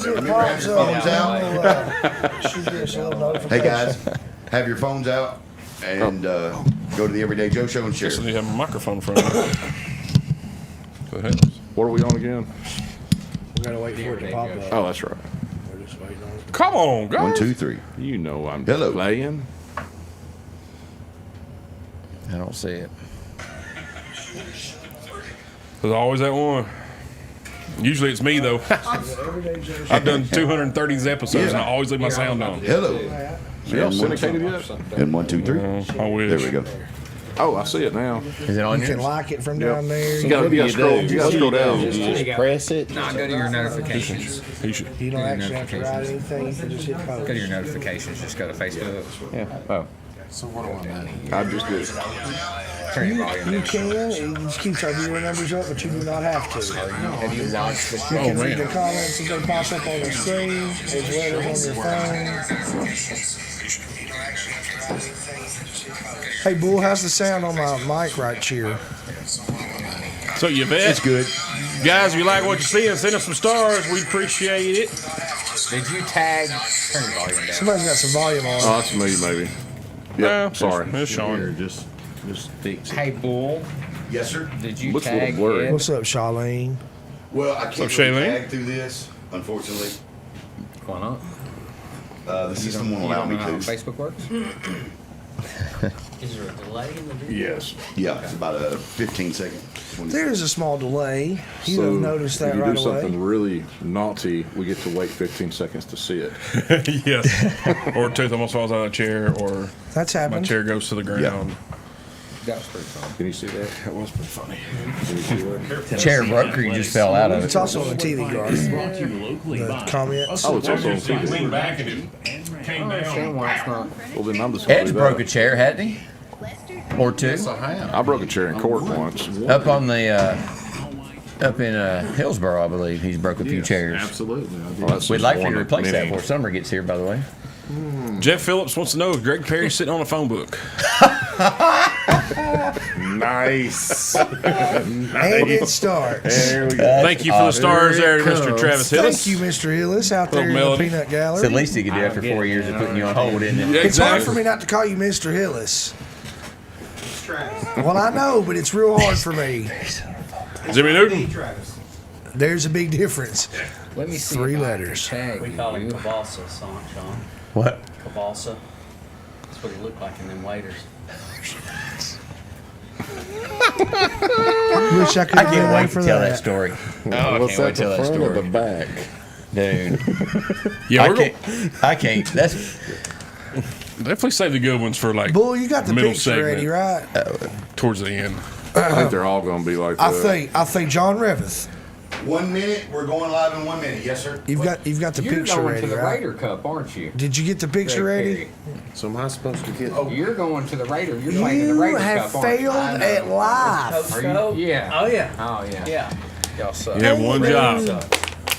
soon as it pops up, Hey guys, have your phones out and go to the Everyday Joe Show and share. Guess you have a microphone in front of you. What are we on again? we gotta wait for it to pop up. Oh, that's right. We're just waiting on it. Come on, guys. 1, 2, 3. You know I'm Hello. playing. I don't see it. There's always that one. Usually it's me though. I've done 230 episodes and I always leave my sound on. Hello. Y'all syndicated yet? And 1, 2, 3. I wish. There we go. Oh, I see it now. Is it on You can yours? like it from down there. You gotta scroll. You gotta scroll down. Just press it. No, go to your notifications. He should. You don't actually have to write anything. You can just hit post. Go to your notifications. Just go to Facebook. Yeah. Oh. I just did. Turn your volume You down. can. It just keeps our viewer numbers up, but you do not have to. Have you launched this? You Oh, can read the man. comments as they pop up on the screen, as well as on your phone. Hey, Bull, how's the sound on my mic right here? So Yvette, It's good. guys, if you like what you see and send us some stars, we appreciate it. Did you tag? Turn your volume down. Somebody's got some volume on. Oh, that's me, maybe. Yeah, Sorry. It's Sean. Just fix it. Hey, Bull. Yes, sir. Did you Looks a little tag blurry. Ed? What's up, Charlene? Well, I up, can't really Shailene? tag through this, unfortunately. Why not? The system won't You allow don't me know how to. Facebook works? Is there a delay in the video? Yes. Yeah, it's about a 15-second. There's a small delay. You So have noticed that if you right do away. something really naughty, we get to wait 15 seconds to see it. Yes. Or a tooth almost falls out of the chair, or That's my happened. chair goes to the ground. That was pretty fun. Can you see that? That was pretty funny. Can you see that? The chair broke or you just fell out of It's it? also on the TV guard. The comments. Oh, it's also on TV. Leaned back and it came I understand down. why it's not. Well, then I'm just gonna Ed's do broke a that. chair, hadn't he? Or two? I broke a chair in court once. Up on the, up in Hillsboro, I believe. He's broke a few chairs. Absolutely. I did. Well, that's We'd just like for you one to of replace that many. before summer gets here, by the way. Jeff Phillips wants to know if Greg Perry's sitting on a phone book. Nice. And it starts. There we go. Thank you for the stars there to Mr. Travis Hillis. Thank you, Mr. Hillis, out there in the Melody. peanut It's the gallery. least he could do after 4 years of putting you on hold, isn't it? Yeah, It's hard exactly. for me not to call you Mr. Hillis. Well, I know, but it's real hard for me. Jimmy Newton. There's a big difference. Let me see. 3 if I can letters. Tag We call him you. Cabalsa, Sean. What? Cabalsa. That's what he looked like in them waders. Wish I could I have been can't there wait for to tell that that. story. What's can't wait that, to tell the that front or story. the back? Dude. Yeah, I we're going can't. I can't. That's definitely save the good ones for like Bull, you got the middle picture segment ready, right? towards the end. I think they're all going to be like that. I think John Revith. 1 minute. We're going live in 1 minute. Yes, sir. You've got the You're picture going ready, to the right? Raider Cup, aren't you? Did you get the picture Greg ready? Perry. So am I supposed to get? You're going to the Raider. You're playing in the You Raider have Cup, aren't failed at life. Are you? Yeah. Oh, yeah. Oh yeah. Yeah. Y'all suck. You have one Hey, job.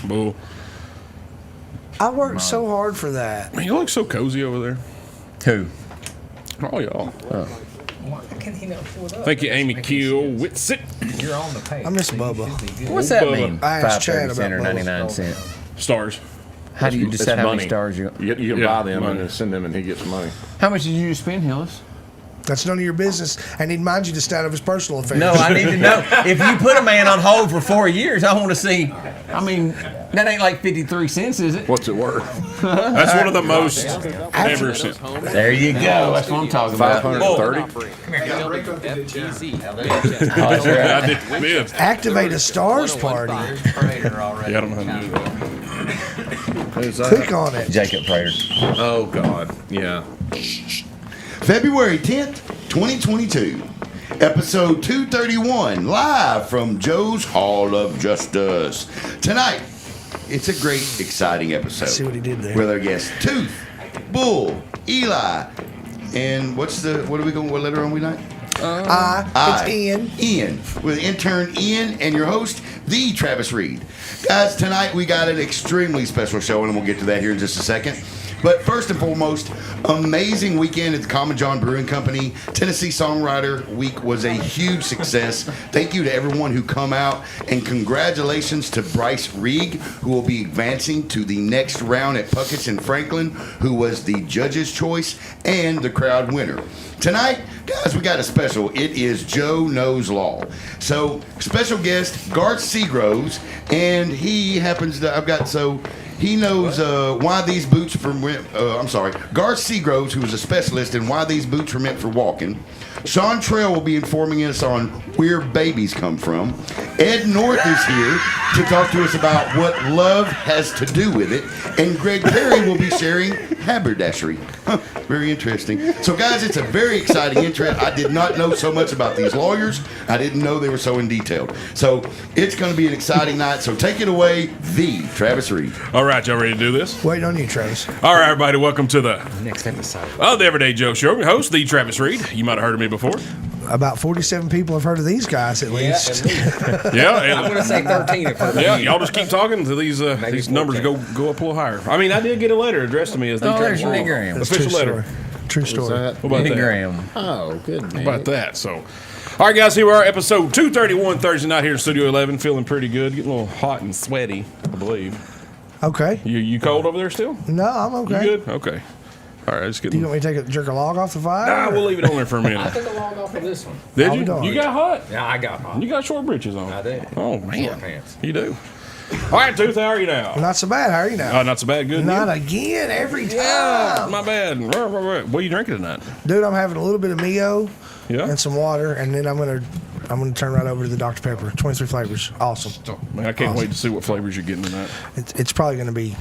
Bull. I worked so hard for that. Man, you look so cozy over there. who? Oh, y'all. Why can he not pull it up? Thank you, Amy Keel Whitsitt. You're on the page. I miss so you Bubba. should be good. What's that Bubba. mean? I asked Chad 5 cent or about Bubba. 99 cent. Stars. How do you It's decide how many money. stars you? You can Yeah, buy them money. and then send them, and he gets money. How much did you spend, Hillis? That's none of your business. And he'd mind you to stay out of his personal affairs. No, I need to know. If you put a man on hold for 4 years, I want to see. I mean, that ain't like 53 cents, is it? What's it worth? That's one of the most ever sent. There you go. That's what I'm talking about. 530. Oh, that's right. I did. Activate a stars party. Yeah, I don't know how to do that. Who's that? Click on it. Jacob Prater. Oh God. Yeah. February 10th, 2022. Episode 231, live from Joe's Hall of Justice. Tonight, it's a great, exciting episode. See what he did there. With our guests, Tooth, Bull, Eli, and what letter are we tonight? It's Ian. Ian, with intern Ian and your host, the Travis Reed. Guys, tonight we got an extremely special show, and we'll get to that here in just a second. But first and foremost, amazing weekend at the Common John Brewing Company. Tennessee Songwriter Week was a huge success. Thank you to everyone who come out, and congratulations to Bryce Reed, who will be advancing to the next round at Puckett's in Franklin, who was the judge's choice and the crowd winner. Tonight, guys, we got a special. It is Joe Knows Law. So, special guest, Garth Seagroves, and he happens to, he knows why these boots Garth Seagroves, who is a specialist in why these boots were meant for walking. Sean Trail will be informing us on where babies come from. Ed North is here to talk to us about what love has to do with it. And Greg Perry will be sharing haberdashery. Very interesting. So, guys, it's a very exciting interest. I did not know so much about these lawyers. I didn't know they were so in detailed. So, it's going to be an exciting night. So, take it away, the Travis Reed. All right, y'all ready to do this? Waiting on you, Travis. All right, everybody, welcome to the Next episode. The Everyday Joe Show. Your host, the Travis Reed. You might have heard of me before. About 47 people have heard of these guys, at least. Yeah, I'm going to say 13 at first. yeah. Y'all just keep talking until these numbers go up a little higher. I mean, I did get a letter addressed to me as the there's Travis your Reed. Graham. That's Official true letter. story. True story. What about that? Graham. Oh, good man. How about that? So, all right, guys, here we are, episode 231, Thursday night here in Studio 11. Feeling pretty good, getting a little hot and sweaty, I believe. Okay. You cold over there still? No, I'm okay. You good? Okay. All right, just Do getting. you want me to jerk a log off the fire? Nah, we'll leave it on there for a I minute. took a log off of this one. Did Oh, you? dog. You got hot? Yeah, I got hot. You got short breeches on. I do. Oh Short man, pants. you do. All right, Tooth, how are you now? Not so bad. How are you now? Not so bad. Good. Not you? again, every time. Yeah, my bad. What are you drinking tonight? Dude, I'm having a little bit of Mio Yeah. and some water, and then I'm gonna turn right over to the Dr. Pepper. 23 flavors. Awesome. Man, I can't wait to see what flavors you're getting tonight. It's probably gonna be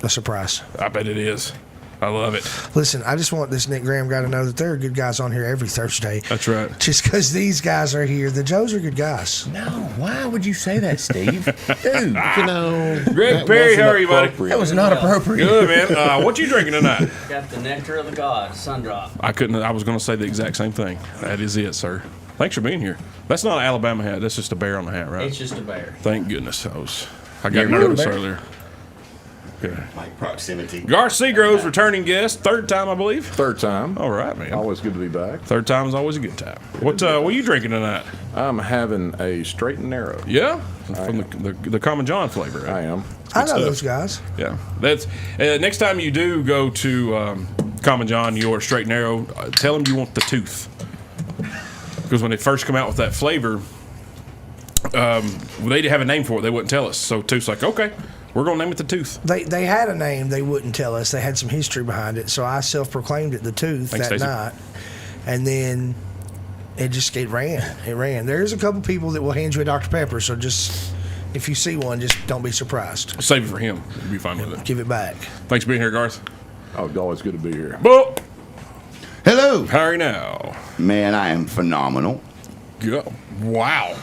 a surprise. I bet it is. I love it. Listen, I just want this Nick Graham guy to know that there are good guys on here every Thursday. That's right. Just because these guys are here, the Joes are good guys. No, why would you say that, Steve? Dude, You know, Greg that Perry, wasn't how are you, buddy? appropriate. that was not appropriate. Good, man. What you drinking tonight? Got the nectar of the gods, sun drop. I was going to say the exact same thing. That is it, sir. Thanks for being here. That's not an Alabama hat. That's just a bear on the hat, right? It's just a bear. Thank goodness. I got ever heard of nervous bear? earlier. Okay. Like proximity. Garth Seagroves, returning guest, third time, I believe. Third time. All right, man. Always good to be back. Third time is always a good time. What are you drinking tonight? I'm having a straight and narrow. Yeah, from the Common John flavor. Right? I am. I know stuff. those guys. Yeah, that's next time you do go to Common John, your straight and narrow. Tell them you want the tooth, because when they first come out with that flavor, they didn't have a name for it. They wouldn't tell us. So Tooth's like, okay, we're gonna name it the Tooth. They had a name. They wouldn't tell us. They had some history behind it. So I self-proclaimed it the Tooth Thanks, that Stacey. night. And then it ran. It ran. There's a couple people that will hand you a Dr. Pepper. So just, if you see one, just don't be surprised. Save it for him. You'll be fine with it. Give it back. Thanks for being here, Garth. Oh, always good to be here. Boop. Hello. How are you now? Man, I am phenomenal. Go. Wow.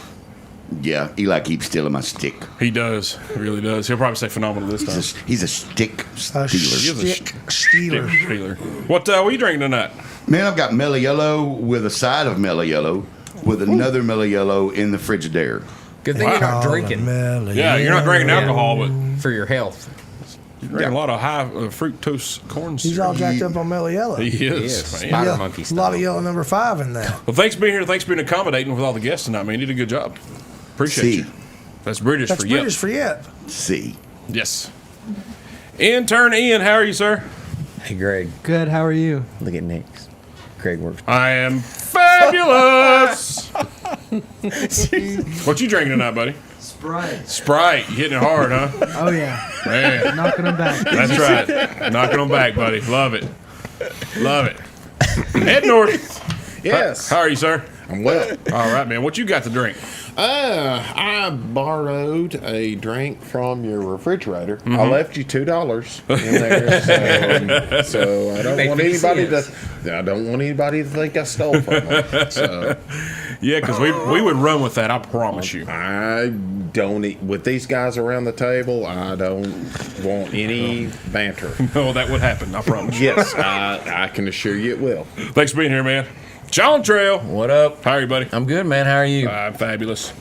Yeah, Eli keeps stealing my stick. He does. He really does. He'll probably say phenomenal this time. He's a stick A stealer. stick stealer. Dick Stealer. What are you drinking tonight? Man, I've got Mellow Yellow with a side of Mellow Yellow with another Mellow Yellow in the Frigidaire. Good thing you're not drinking Yeah, you're not drinking alcohol, but for your health. you're drinking a lot of high fructose corn He's syrup. all jacked up on Mellow Yellow. He is. Yes. Man. Spider Yeah, monkey a style. lot of yellow number 5 in that. Well, thanks for being here. Thanks for being accommodating with all the guests tonight, man. You did a good job. Appreciate See. you. That's British That's for yep. British for yep. See. Yes. Intern Ian, how are you, sir? Hey, Greg. Good. How are you? Look at Nick's. Greg works. I am fabulous. What you drinking tonight, buddy? Sprite. Sprite. You hitting it hard, huh? Oh yeah. Man, Knocking them back. that's right. Knocking them back, buddy. Love it. Love it. Ed North. Yes. How are you, sir? I'm well. All right, man. What you got to drink? I borrowed a drink from your refrigerator. I left you $2 in there, so I don't made want 50 anybody cents. to. I don't want anybody to think I stole from them. So Yeah, because we would run with that. I promise you. I don't eat with these guys around the table. I don't want any banter. No, that would happen. I promise you. Yes, I can assure you it will. Thanks for being here, man. John Trail. What up? How are you, buddy? I'm good, man. How are you? I'm fabulous.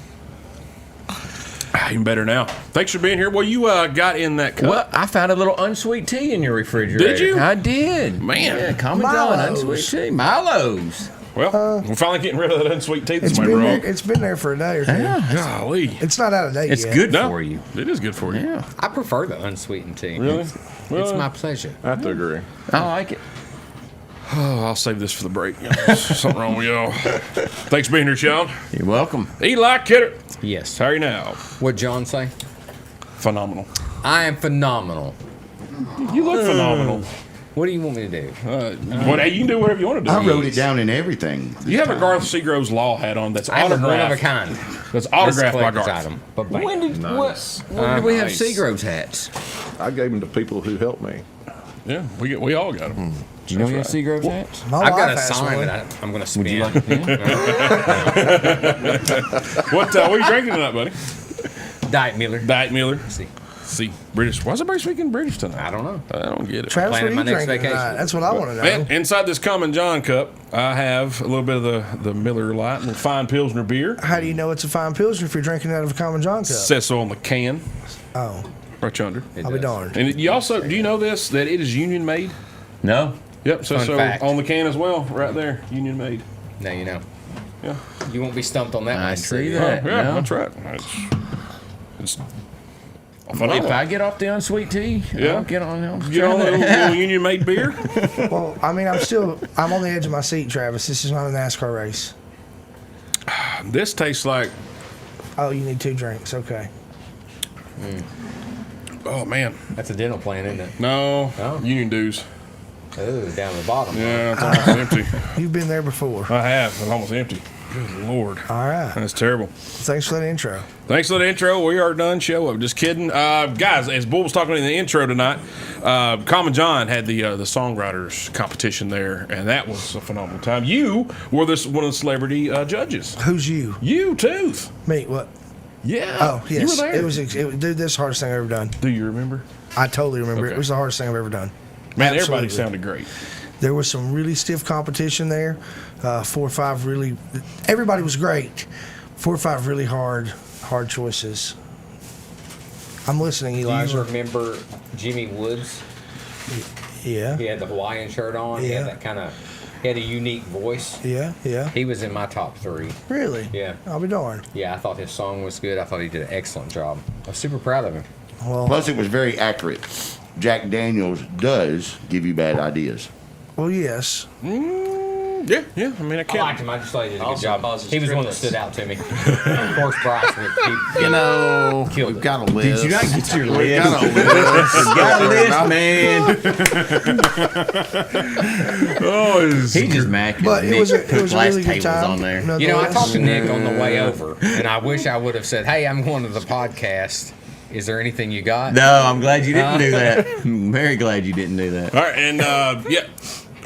Even better now. Thanks for being here. Well, you got in that cup. Well, I found a little unsweet tea in your refrigerator. Did you? I did. Man. Yeah, Common John Milo's. unsweet tea. Milo's. Well, we're finally getting rid of that unsweet tea that's It's made been wrong. there, it's been there for a day or two. Yeah. Golly. It's not out of date It's yet. good No, for you. It is good for you. Yeah. I prefer the unsweetened tea. Really? It's my pleasure. I have to agree. I like it. Oh, I'll save this for the break. Something wrong with y'all. Thanks for being here, Sean. You're welcome. Eli Kidder. Yes. How are you now? What'd John say? Phenomenal. I am phenomenal. You look phenomenal. What do you want me to do? Hey, you can do whatever you want to do. I wrote it down in everything. You have a Garth Seagrove's Law hat on that's I have a one of a autographed. kind. That's autographed by collector's Garth. item. But bam. When did we have Nice. Seagrove's hats? I gave them to people who helped me. Yeah, we all got them. Do you know you have Seagrove's hats? My I've got wife a has sign one. that I'm going to spin. Would you like it then? What are you drinking tonight, buddy? Diet Miller. Diet Miller. See, British. Why is everybody speaking British tonight? I don't know. I don't get it. Travis, what are planning you my next drinking vacation. tonight? That's what I want to know. Man, inside this Common John cup, I have a little bit of the Miller Lite and fine Pilsner beer. How do you know it's a fine pilsner if you're drinking out of a Common John cup? Says so on the can, Oh, right yonder. It I'll be does. darned. And you also, do you know this, that it is union made? No. Yep, so Fun fact. on the can as well, right there, union made. Now you know. Yeah. You won't be stumped on that I one. see Oh, that. yeah, No. that's right. It's If phenomenal. I get off the unsweet tea, Yeah. I'll get on Get on the little union made beer. Well, I mean, I'm on the edge of my seat, Travis. This is not a NASCAR race. This tastes like, Oh, you need 2 drinks. Okay. oh man, That's a dental plan, isn't it? no, Oh. union dues. Oh, down the bottom. Yeah, it's almost empty. You've been there before. I have. It's almost empty. Good Lord. All right. That's terrible. Thanks for that intro. Thanks for the intro. We are done. Show up. Just kidding, guys. As Bull was talking in the intro tonight, Common John had the songwriters competition there, and that was a phenomenal time. You were one of the celebrity judges. Who's you? You, Tooth. Me? What? Yeah. Oh, yes. You were there. It was, dude, this is the hardest thing I've ever done. Do you remember? I totally remember. Okay. It was the hardest thing I've ever done. Man, Absolutely. everybody sounded great. There was some really stiff competition there. 4 or 5 really. Everybody was great. 4 or 5 really hard choices. I'm listening, Do you Elijah. remember Jimmy Woods? Yeah. He had the Hawaiian shirt on. He Yeah. had that kind of. He had a unique voice. Yeah. Yeah. He was in my top 3. Really? Yeah. I'll be darned. Yeah, I thought his song was good. I thought he did an excellent job. I was super proud of him. Well, Plus, it was very accurate. Jack Daniels does give you bad ideas. yes. Yeah. I mean, I I can't. liked him. I just thought he did a good Also job. causes He was the one that triplets. stood out to me. Of course, Bryce would. You know, Killed we've it. got a list. Did you not get your We've list? got a list. Got a list, man. Oh, He just mad 'cause But it Nick was a Cook's really last good table was time. on there. You know, I nonetheless. talked to Nick on the way over, and I wish I would have said, "Hey, I'm going to the podcast. Is there anything you got?" No, I'm glad you didn't do that. I'm very glad you didn't do that. All right, and yeah,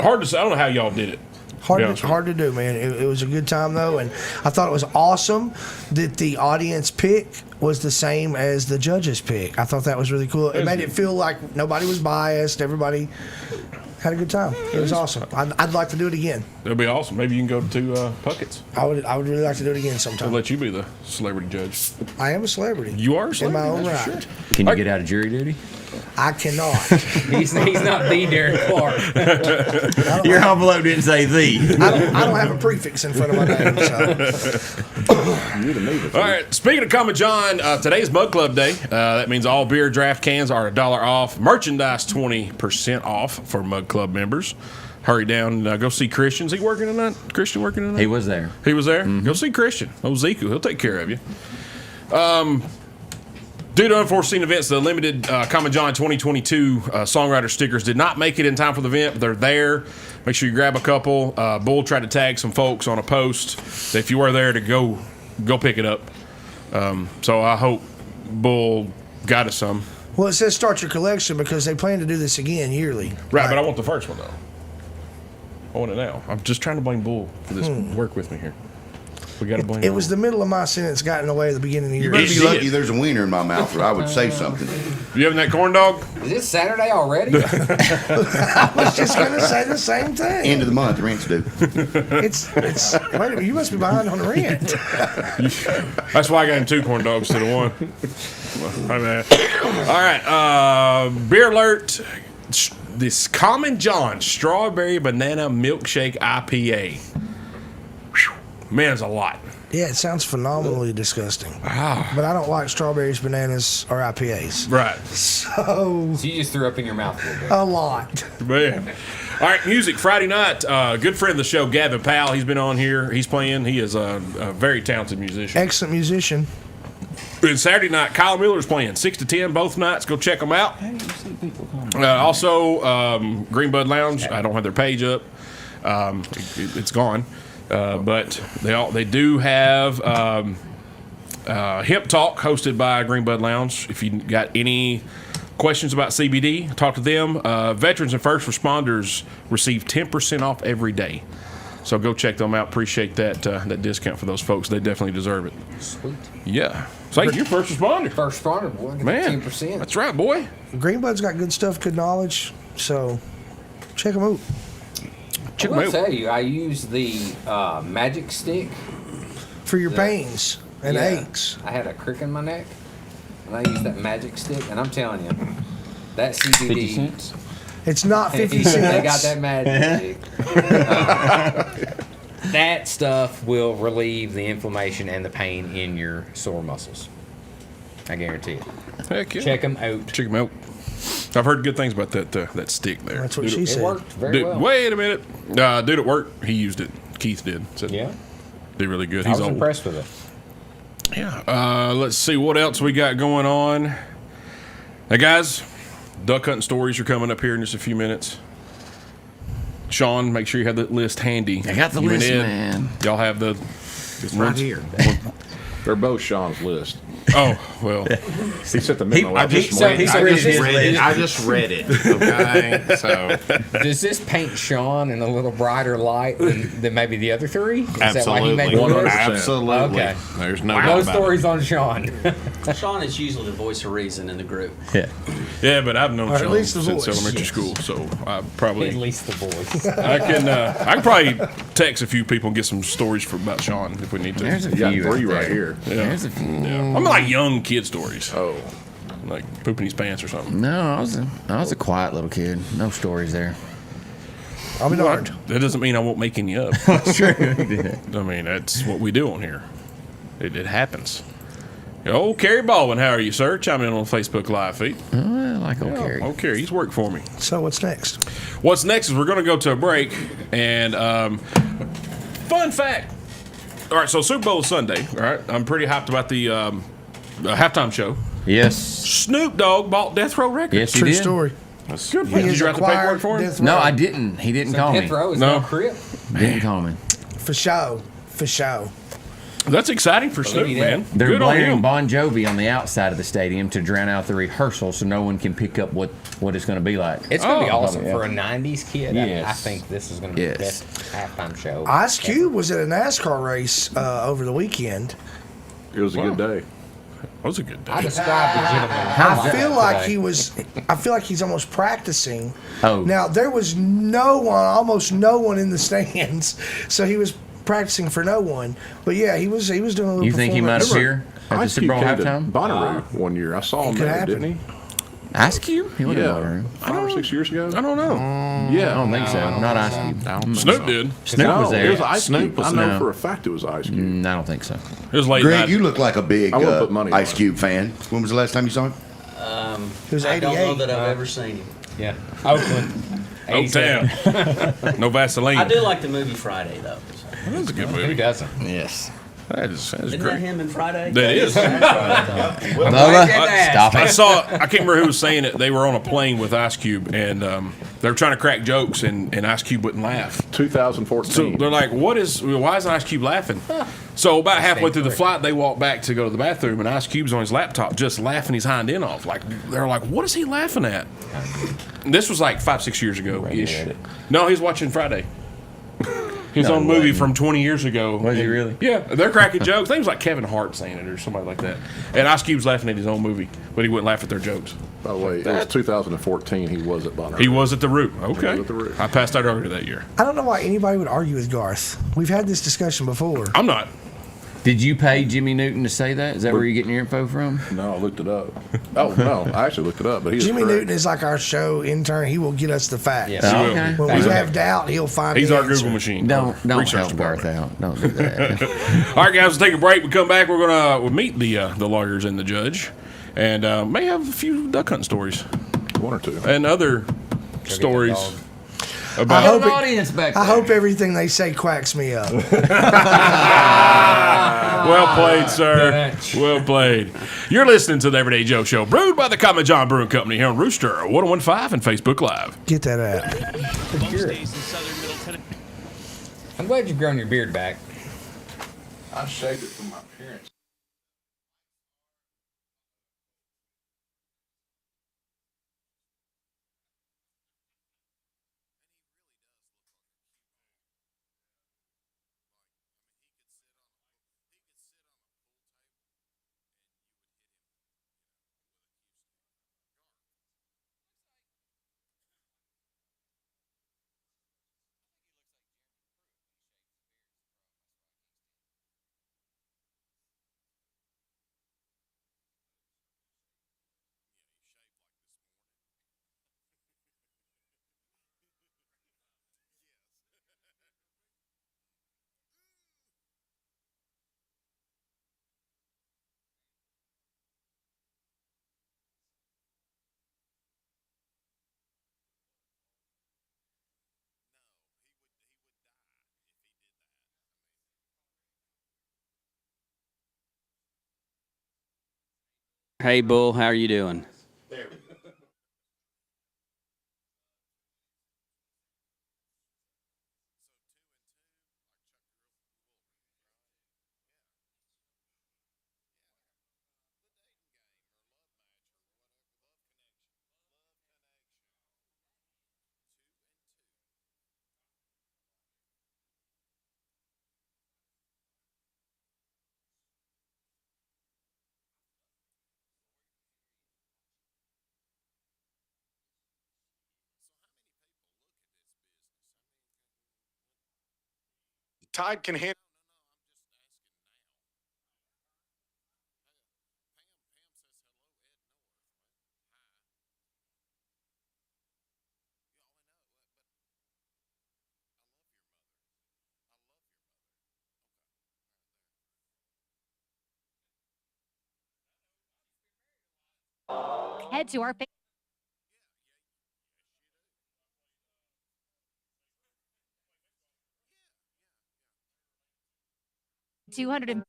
hard to say. I don't know how y'all did it. Hard, Yeah, to, sure. hard to do, man. It was a good time, though, and I thought it was awesome that the audience pick was the same as the judges' pick. I thought that was really cool. It made it feel like nobody was biased. Everybody had a good time. It was awesome. I'd like to do it again. That'd be awesome. Maybe you can go to Puckett's. I would really like to do it again I'll sometime. let you be the celebrity judge. I am a celebrity. You are a in celebrity. my own that's for right. sure. Can you get out of jury duty? I cannot. He's not the Derek Clark. Your envelope didn't say the. I don't have a prefix in front of my name. So. All right. Speaking of Common John, today's Mug Club Day. That means all beer draft cans are $1 off. Merchandise 20% off for Mug Club members. Hurry down and go see Christian. Is he working tonight? Christian working tonight? He was there. He was there? Go see Christian. Oh, Ziku. He'll take care of you. Due to unforeseen events, the limited Common John 2022 songwriter stickers did not make it in time for the event, but they're there. Make sure you grab a couple. Bull tried to tag some folks on a post that if you were there to go pick it up. So I hope Bull got us some. Well, it says start your collection because they plan to do this again yearly. Right, but I want the first one, though. I want it now. I'm just trying to blame Bull for this. Work with me here. We got to blame It was the middle of my sentence got in the way at the beginning of the You year. better It be did. lucky there's a wiener in my mouth, or I would say something. You having that corn dog? Is it Saturday already? I was just going to say the same thing. End of the month, rent's due. It's. Wait a minute, you must be behind on the rent. That's why I got him 2 corn dogs instead of 1. My bad. All right, beer alert. This Common John Strawberry Banana Milkshake IPA. Whew. Man, it's a lot. Yeah, it sounds phenomenally disgusting. Wow. But I don't like strawberries, bananas, or IPAs. Right. So, So you just threw up in your mouth a little bit. a lot. Man. All right, music Friday night. Good friend of the show, Gavin Powell. He's been on here. He's playing. He is a very talented musician. Excellent musician. And Saturday night, Kyle Miller's playing 6 to 10 both nights. Go check them out. Also, Greenbud Lounge. I don't have their page up. It's gone. But they do have Hemp Talk hosted by Greenbud Lounge. If you got any questions about CBD, talk to them. Veterans and first responders receive 10% off every day. So go check them out. Appreciate that discount for those folks. They definitely deserve it. Sweet. Yeah. So you're first responder. First responder, boy. Get Man, 10%. that's right, boy. Greenbud's got good stuff, good knowledge. So, check them out. Check I 'em will out. tell you, I use the magic stick. For your pains and Yeah. aches. I had a crick in my neck, and I used that magic stick, and I'm telling you, that 50 CBD. cents? It's not 50 They cents. got that magic stick. That stuff will relieve the inflammation and the pain in your sore muscles. I guarantee it. Heck yeah. Check them out. Check them out. I've heard good things about that stick there. That's what Dude, she It said. worked very Dude, well. wait a minute. Dude at work, he used it. Keith did. Said Yeah, did really good. I He's was old. impressed with it. Yeah. Let's see what else we got going on. Hey guys, duck hunting stories are coming up here in just a few minutes. Sean, make sure you have the list handy. I got the You and list, Ed, man. Y'all have the. It's right here. They're both Sean's list. Oh well. He set the memo I out just this read- morning. he I read just his read it. list. I just read it. Okay, so Does this paint Sean in a little brighter light than maybe the other 3? Is that why he made absolutely, the list? 100%. absolutely. Okay. There's no No doubt about it. stories on Sean. Sean is usually the voice of reason in the group. Yeah. Yeah, but I've known Or at Sean least the since voice. elementary school, so I At probably least the voice. I can probably text a few people and get some stories about Sean if we need to. There's a You got few 3 out right there. here. There's a few. Yeah. I'm like young kid stories, Oh, like pooping his pants or something. No, I was a quiet little kid. No stories there. I'll be darned. That doesn't mean I won't make any up. Sure, you did. I mean, that's what we do on here. It happens. Oh, Kerry Baldwin, how are you, sir? Chime in on the Facebook Live feed. I like old Kerry. Oh, Kerry, he's worked for me. So, what's next? What's next is we're going to go to a break. And fun fact. All right, so Super Bowl is Sunday. All right, I'm pretty hyped about the halftime show. Yes. Snoop Dogg bought Death Row Records. Yes, he True did. story. That's good. He Did is you write the paperwork acquired for him? Death No, Row. I didn't. He didn't call me. Death Row is No. no crip. Didn't call me. For show. For show. That's exciting for Snoop, Believe man. They're Good on blaring him. Bon Jovi on the outside of the stadium to drown out the rehearsal, so no one can pick up what it's going to be like. It's going to be Oh. awesome Yeah. for a 90s kid. Yes. I think this is going to be the Yes. best halftime show. Ice Cube was at a NASCAR race over the weekend. it was a good day. That was a good I day. described the gentleman. I feel like he was. I feel like he's almost practicing. Oh. Now there was almost no one in the stands, so he was practicing for no one. But yeah, he was doing a little. You think he might performance. appear at the Ice Super Cube Bowl came to halftime? Bonnaroo one year. I saw him could there, happen. didn't he? Ice Cube? He went in the Yeah, room. 5 or 6 years ago. I don't know. Yeah, I don't think so. Not Ice Cube. Snoop did. Snoop no, was there. It was Ice Snoop Cube. was I know no. for a fact it was Ice Cube. I don't think so. It was late Greg, night. you look like a big I wouldn't put money on Ice it. Cube fan. When was the last time you saw him? He was I don't know 88. that I've ever seen him. Yeah. Oakland. Oh, damn. No Vaseline. I do like the movie Friday though. That was a good Who movie. doesn't? Yes. That is Isn't that great. him in Friday? That is. Bubba, stop I it. saw. I can't remember who was saying it. They were on a plane with Ice Cube, and they were trying to crack jokes, and Ice Cube wouldn't laugh. 2014. So they're like, why isn't Ice Cube laughing? So about halfway through the flight, they walked back to go to the bathroom, and Ice Cube's on his laptop just laughing his hind end off. Like, they're like, what is he laughing at? And this was like 5-6 years ago. -ish. No, he's watching Friday. his own movie from 20 years ago. Was he really? Yeah, they're cracking jokes. Things like Kevin Hart saying it or somebody like that. And Ice Cube's laughing at his own movie, but he wouldn't laugh at their jokes. By the way, it was 2014. He was at Bonner. He was at the Root. Okay. He was at the Root. I passed out earlier that year. I don't know why anybody would argue with Garth. We've had this discussion before. I'm not. Did you pay Jimmy Newton to say that? Is that where you're getting your info from? No, I looked it up. Oh, no, I actually looked it up. But he Jimmy was Newton is like our show intern. He will get us the facts. Yes. He will. Okay. When we have doubt, he'll find He's the our answer. Google machine. Don't Research help Garth department. out. Don't do that. All right, guys, we'll take a break. We come back. We'll meet the lawyers and the judge, and may have a few duck hunt stories one or two. and other stories dog. I about. hope An it- audience back I there. hope everything they say quacks me up. Well played, sir. Well played. You're listening to the Everyday Joe Show, brewed by the Common John Brewing Company here on Rooster 1015 and Facebook Live. Get that out. I'm glad you've grown your beard back. I shaved it for my parents. Hey, Bull, how are you doing? Tide can handle. Head to our 200.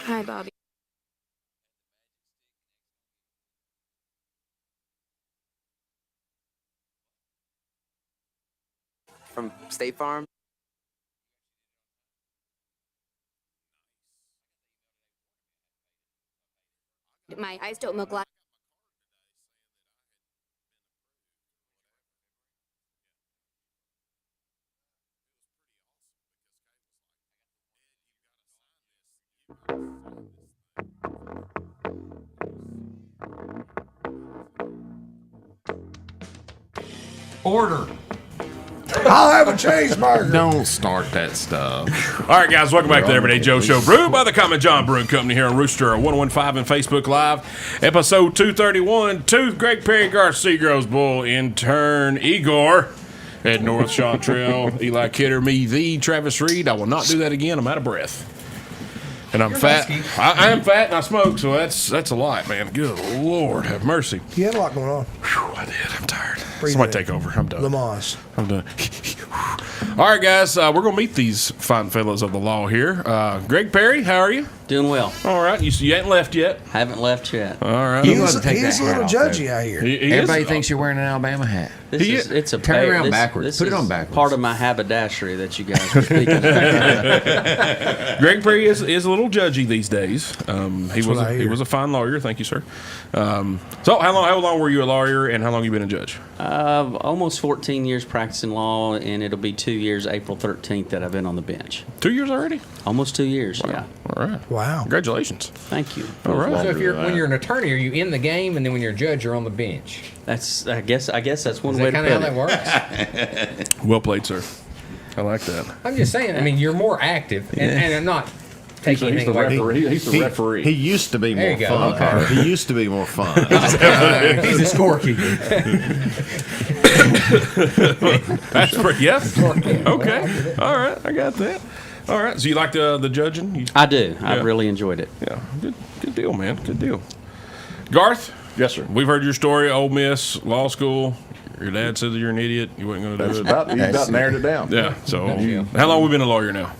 Hi, Bobby. From State Farm. My iced oat milk latte. Order. I'll have a cheeseburger. Don't start that stuff. All right, guys, welcome back to the Everyday Joe Show, brewed by the Common John Brewing Company here on Rooster 1015 and Facebook Live. Episode 231, Tooth, Greg Perry, Garth Seagrove's Bull, intern Igor, Ed North, Sean Trail, Eli Kidder, me, the Travis Reed. I will not do that again. I'm out of breath. And I'm fat. I am fat and I smoke, so that's a lot, man. Good Lord, have mercy. You had a lot going on. Whew, I did. I'm tired. Breathe Somebody in. take over. I'm done. Lamaz. I'm done. All right, guys. We're going to meet these fine fellows of the law here. Greg Perry, how are you? Doing well. All right. You ain't left yet? Haven't left yet. All right. He's to take a that little hat off, judgy though. out here. He Everybody is, thinks you're wearing an Alabama hat. It's a Turn around this- backwards. This Put it is on backwards. Part of my haberdashery that you guys were speaking of. Greg Perry is a little judgy these days. He what I he hear. was a fine lawyer. Thank you, sir. So how long were you a lawyer, and how long you been a judge? Almost 14 years practicing law, and it'll be 2 years, April 13th, that I've been on the bench. 2 years already? Almost 2 years, yeah. All right. Wow. Congratulations. Thank you. All right. So when you're an attorney, are you in the game, and then when you're a judge, you're on the bench? That's I guess that's one Is way that to kind put of how it. that works? Well played, sir. I like that. I'm just saying. I mean, you're more active, and I'm not taking He's anything the away from referee. He's the referee. He used to be There more you go. fun. Okay. He used to be more fun. He's a scorekeeper. That's pretty. Yeah. Okay. All right. I got that. All right. So you like the judging? I do. I Yeah. really enjoyed it. Yeah. Good deal, man. Good deal. Garth, Yes, sir. we've heard your story. Ole Miss law school. Your dad said that you're an idiot. You weren't going to do That's it. you about narrowed it down. Yeah. So Yeah. how long have we been a lawyer now?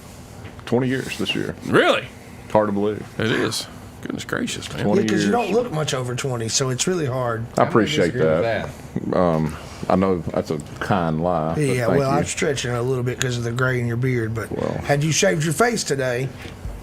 20 years this year. Really? It's hard to believe. It is. Goodness gracious, man. 20 Because you years. don't look much over 20, so it's really hard. I appreciate disagree with that. I know that's a kind lie. but Yeah, thank well, you. I'm stretching a little bit because of the gray in your beard, but Well. had you shaved your face today,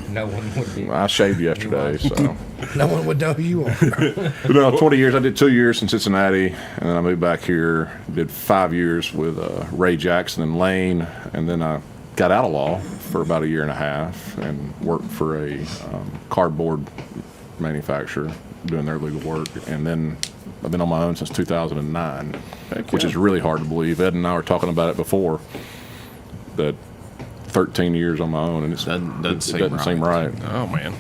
No one would be. I shaved yesterday, so. no one would know who you are. But no, 20 years. I did 2 years in Cincinnati, and then I moved back here. Did 5 years with Ray Jackson and Lane, and then I got out of law for about a year and a half and worked for a cardboard manufacturer doing their legal work. And then I've been on my own since 2009, which is really hard to believe. Ed and I were talking about it before, that 13 years on my own, and it doesn't seem right. Oh, man.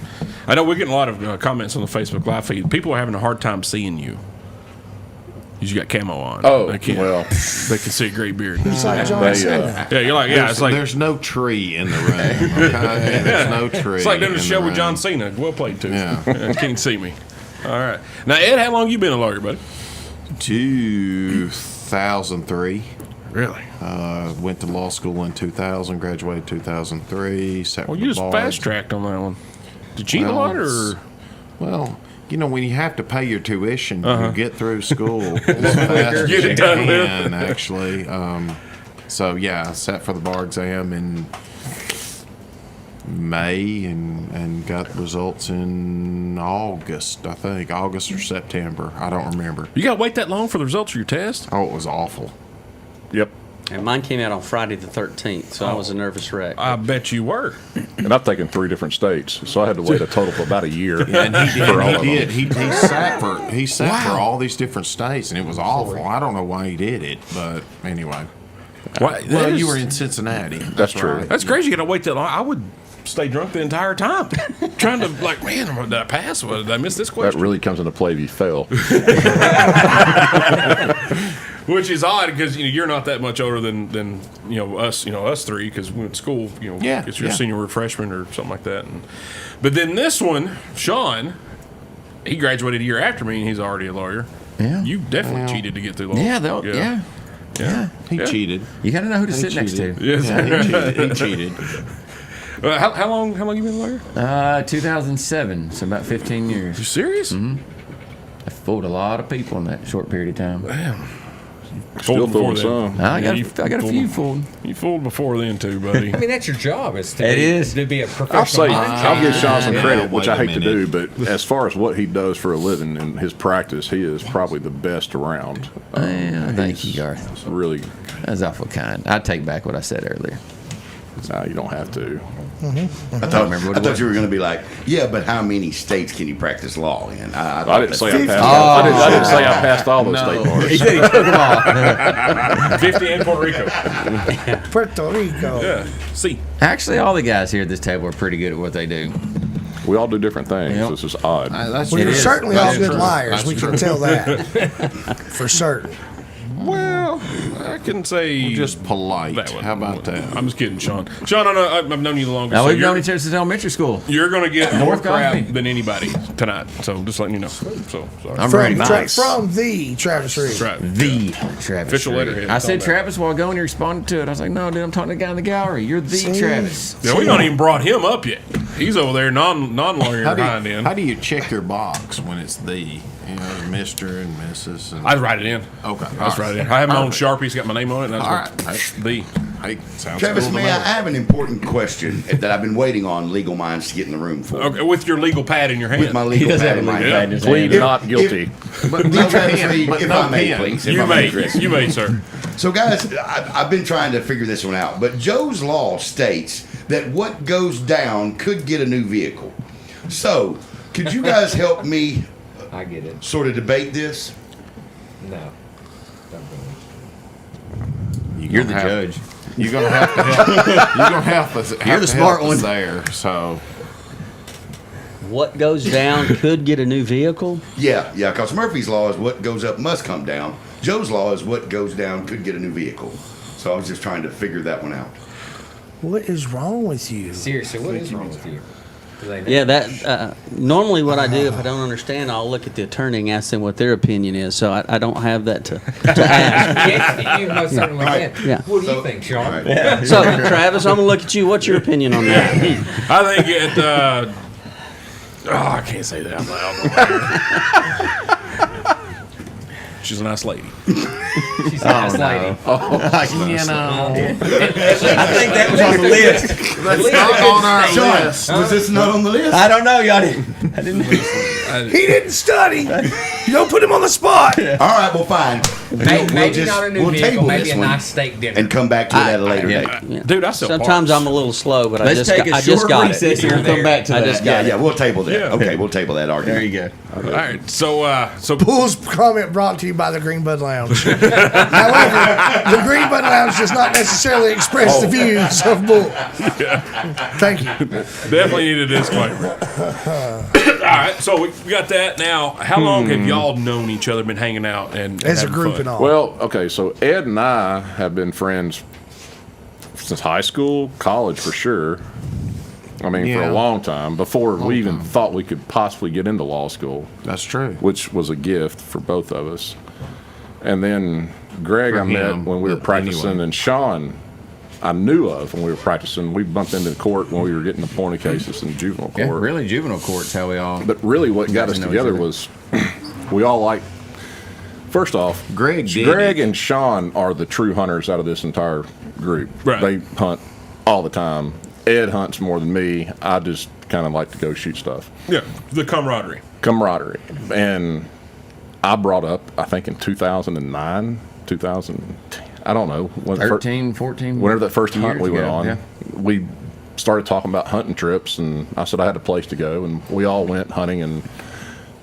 I know we're getting a lot of comments on the Facebook Live feed. People are having a hard time seeing you. You got camo on. Oh, they can't, well. They can see a great beard. It's like John They, Cena. Yeah, you're like, yeah, it's like no tree in the room. Okay? There's no tree. it's like doing a in show the with John room. Cena. Well played, too. Yeah. Can't see me. All right. Now, Ed, how long you been a lawyer, buddy? 2003. Really? Went to law school in 2000, graduated 2003. Sat Well, for you the just bar. fast-tracked on that one. Did you cheat a lot, or? Well, you know, when you have to pay your tuition, you get through school as fast as Get you it done with. can, actually. So, yeah, I sat for the bar exam in May and got results in August, I think. August or September. I don't remember. You got to wait that long for the results of your test? Oh, it was awful. Yep. And mine came out on Friday the 13th, so I was a nervous wreck. I bet you were. And I've taken 3 different states, so I had to wait a total of about a year. Yeah, and he for all of did. them. He sat for all these different states, and it was awful. I don't know why he did it, but anyway. Why, Well, that you is- were in Cincinnati. That's true. right. That's crazy. You got to wait that long. I would stay drunk the entire time, trying to like, man, did I pass? Did I miss this That question? really comes into play if you fail. Which is odd because you're not that much older than us three because we went to school. Yeah, it's your yeah. senior or freshman or something like that. But then this one, Sean, he graduated a year after me and he's already a lawyer. Yeah. You definitely cheated to get through law. Yeah, school. yeah. He cheated. You got to know who to He sit next to. cheated. Yes. Yeah, he cheated. How long you been a lawyer? 2007, so about 15 years. You serious? I fooled a lot of people in that short period of time. Damn. Still Fooled before fooling then. some. I got you a few fooled. You fooled before then too, buddy. I mean, that's your job. Is to It be, is. to be a I'll professional. say I'll give Sean some Yeah, credit, which wait I a hate to do, minute. but as far as what he does for a living and his practice, he is probably the best around. Yeah, thank you, Garth. It's really, That's awful kind. I take back what I said earlier. you don't have to. I don't remember what I it thought was. you were going to be like, yeah, but how many states can you practice law in? I didn't say I Fifty. passed. I didn't say I passed all those state bars. He said he took them all. 50 in Puerto Rico. Puerto Rico. Yeah. See. Actually, all the guys here at this table are pretty good at what they do. We all do different things. Yep. It's just odd. That's Well, It you're is. certainly all That's good true. liars. That's We true. can tell that for certain. Well, I can say Just polite. that one. How about that? I'm just kidding, Sean. Sean, I know I've known you the longest. Now, so we've you're- known each other since elementary school. You're going to get more North crap Coffee. than anybody tonight. So just letting you know. So sorry. I'm ready. From the Travis Reed. That's right. The Travis. Official Reed. letterhead. I said It's on there. Travis while ago, and he responded to it. I was like, no, dude, I'm talking to the guy in the gallery. You're the Travis. Yeah, we not even brought him up yet. He's over there non-lawyer behind in. How do you check your box when it's the, Mr. and Mrs. And I write it in. Okay. I just write it in. I have my own Sharpie. It's got my name on it. And All right. that's the. Hey, sounds Travis, cool to may I me. have an important question that I've been waiting on legal minds to get in the room for? Okay, with your legal pad in your hand. With my legal pad in my hand. Plead not guilty. But Now, no Travis pen, Reed, but if no I may, pen. please. If You I may, may, Chris. you may, sir. So, guys, I've been trying to figure this one out, but Joe's Law states that what goes down could get a new vehicle. So, could you guys help me I get it. sort of debate this? No. You're the judge. You're gonna have to help. You're gonna have to. You're the smart help us one. there. So What goes down could get a new vehicle. Yeah, because Murphy's Law is what goes up must come down. Joe's Law is what goes down could get a new vehicle. So, I was just trying to figure that one out. What is wrong with you? Seriously, what is wrong with you? Do they know? Yeah, that normally what I do if I don't understand, I'll look at the attorney and ask them what their opinion is. So I don't have that to ask. Yes, you most certainly can. Yeah. What do you think, Sean? All right. So Travis, I'm gonna look at you. What's your opinion on that? I think it. I can't say that out loud. She's a nice lady. She's a nice lady. I think that was on the list. that's not on our Sean, list. was this not on the list? I don't know, y'all didn't. I didn't. He didn't study. You don't put him on the spot. All right, well, fine. Maybe not a new vehicle, maybe this a one nice steak dinner. and come back to it at a later date. Yeah. Dude, I sell Sometimes parts. I'm a little slow, but Let's take a I just short got recess it. here and come back to I that. just Yeah, got it. we'll table that. Yeah. Okay, we'll table that argument. There you go. All right. So Bull's comment brought to you by the Green Bud Lounge. However, the Green Bud Lounge does not necessarily express the views of Bull. Thank you. definitely need a disclaimer. All right. So we got that. Now, how long have y'all known each other? Been hanging out and As a having group fun? and all. Well, okay, so Ed and I have been friends since high school, college for sure. I mean, for Yeah. a long time, before we even thought we could possibly get into law school, That's true. which was a gift for both of us. And then Greg For I met him, when we were but practicing, anyway. and Sean I knew of when we were practicing. We bumped into court when we were getting appointed cases in juvenile court. Yeah, really, juvenile court's how we all. But really, what got to us know each together other. was we all like. First off, Greg did Greg it. and Sean are the true hunters out of this entire group. Right. They hunt all the time. Ed hunts more than me. I just kind of like to go shoot stuff. Yeah, the camaraderie. Camaraderie. And I brought up, I think in 2009, 2010, I don't know. When 13, 14. Whenever that first hunt years we went ago, on, yeah. we started talking about hunting trips, and I said I had a place to go, and we all went hunting in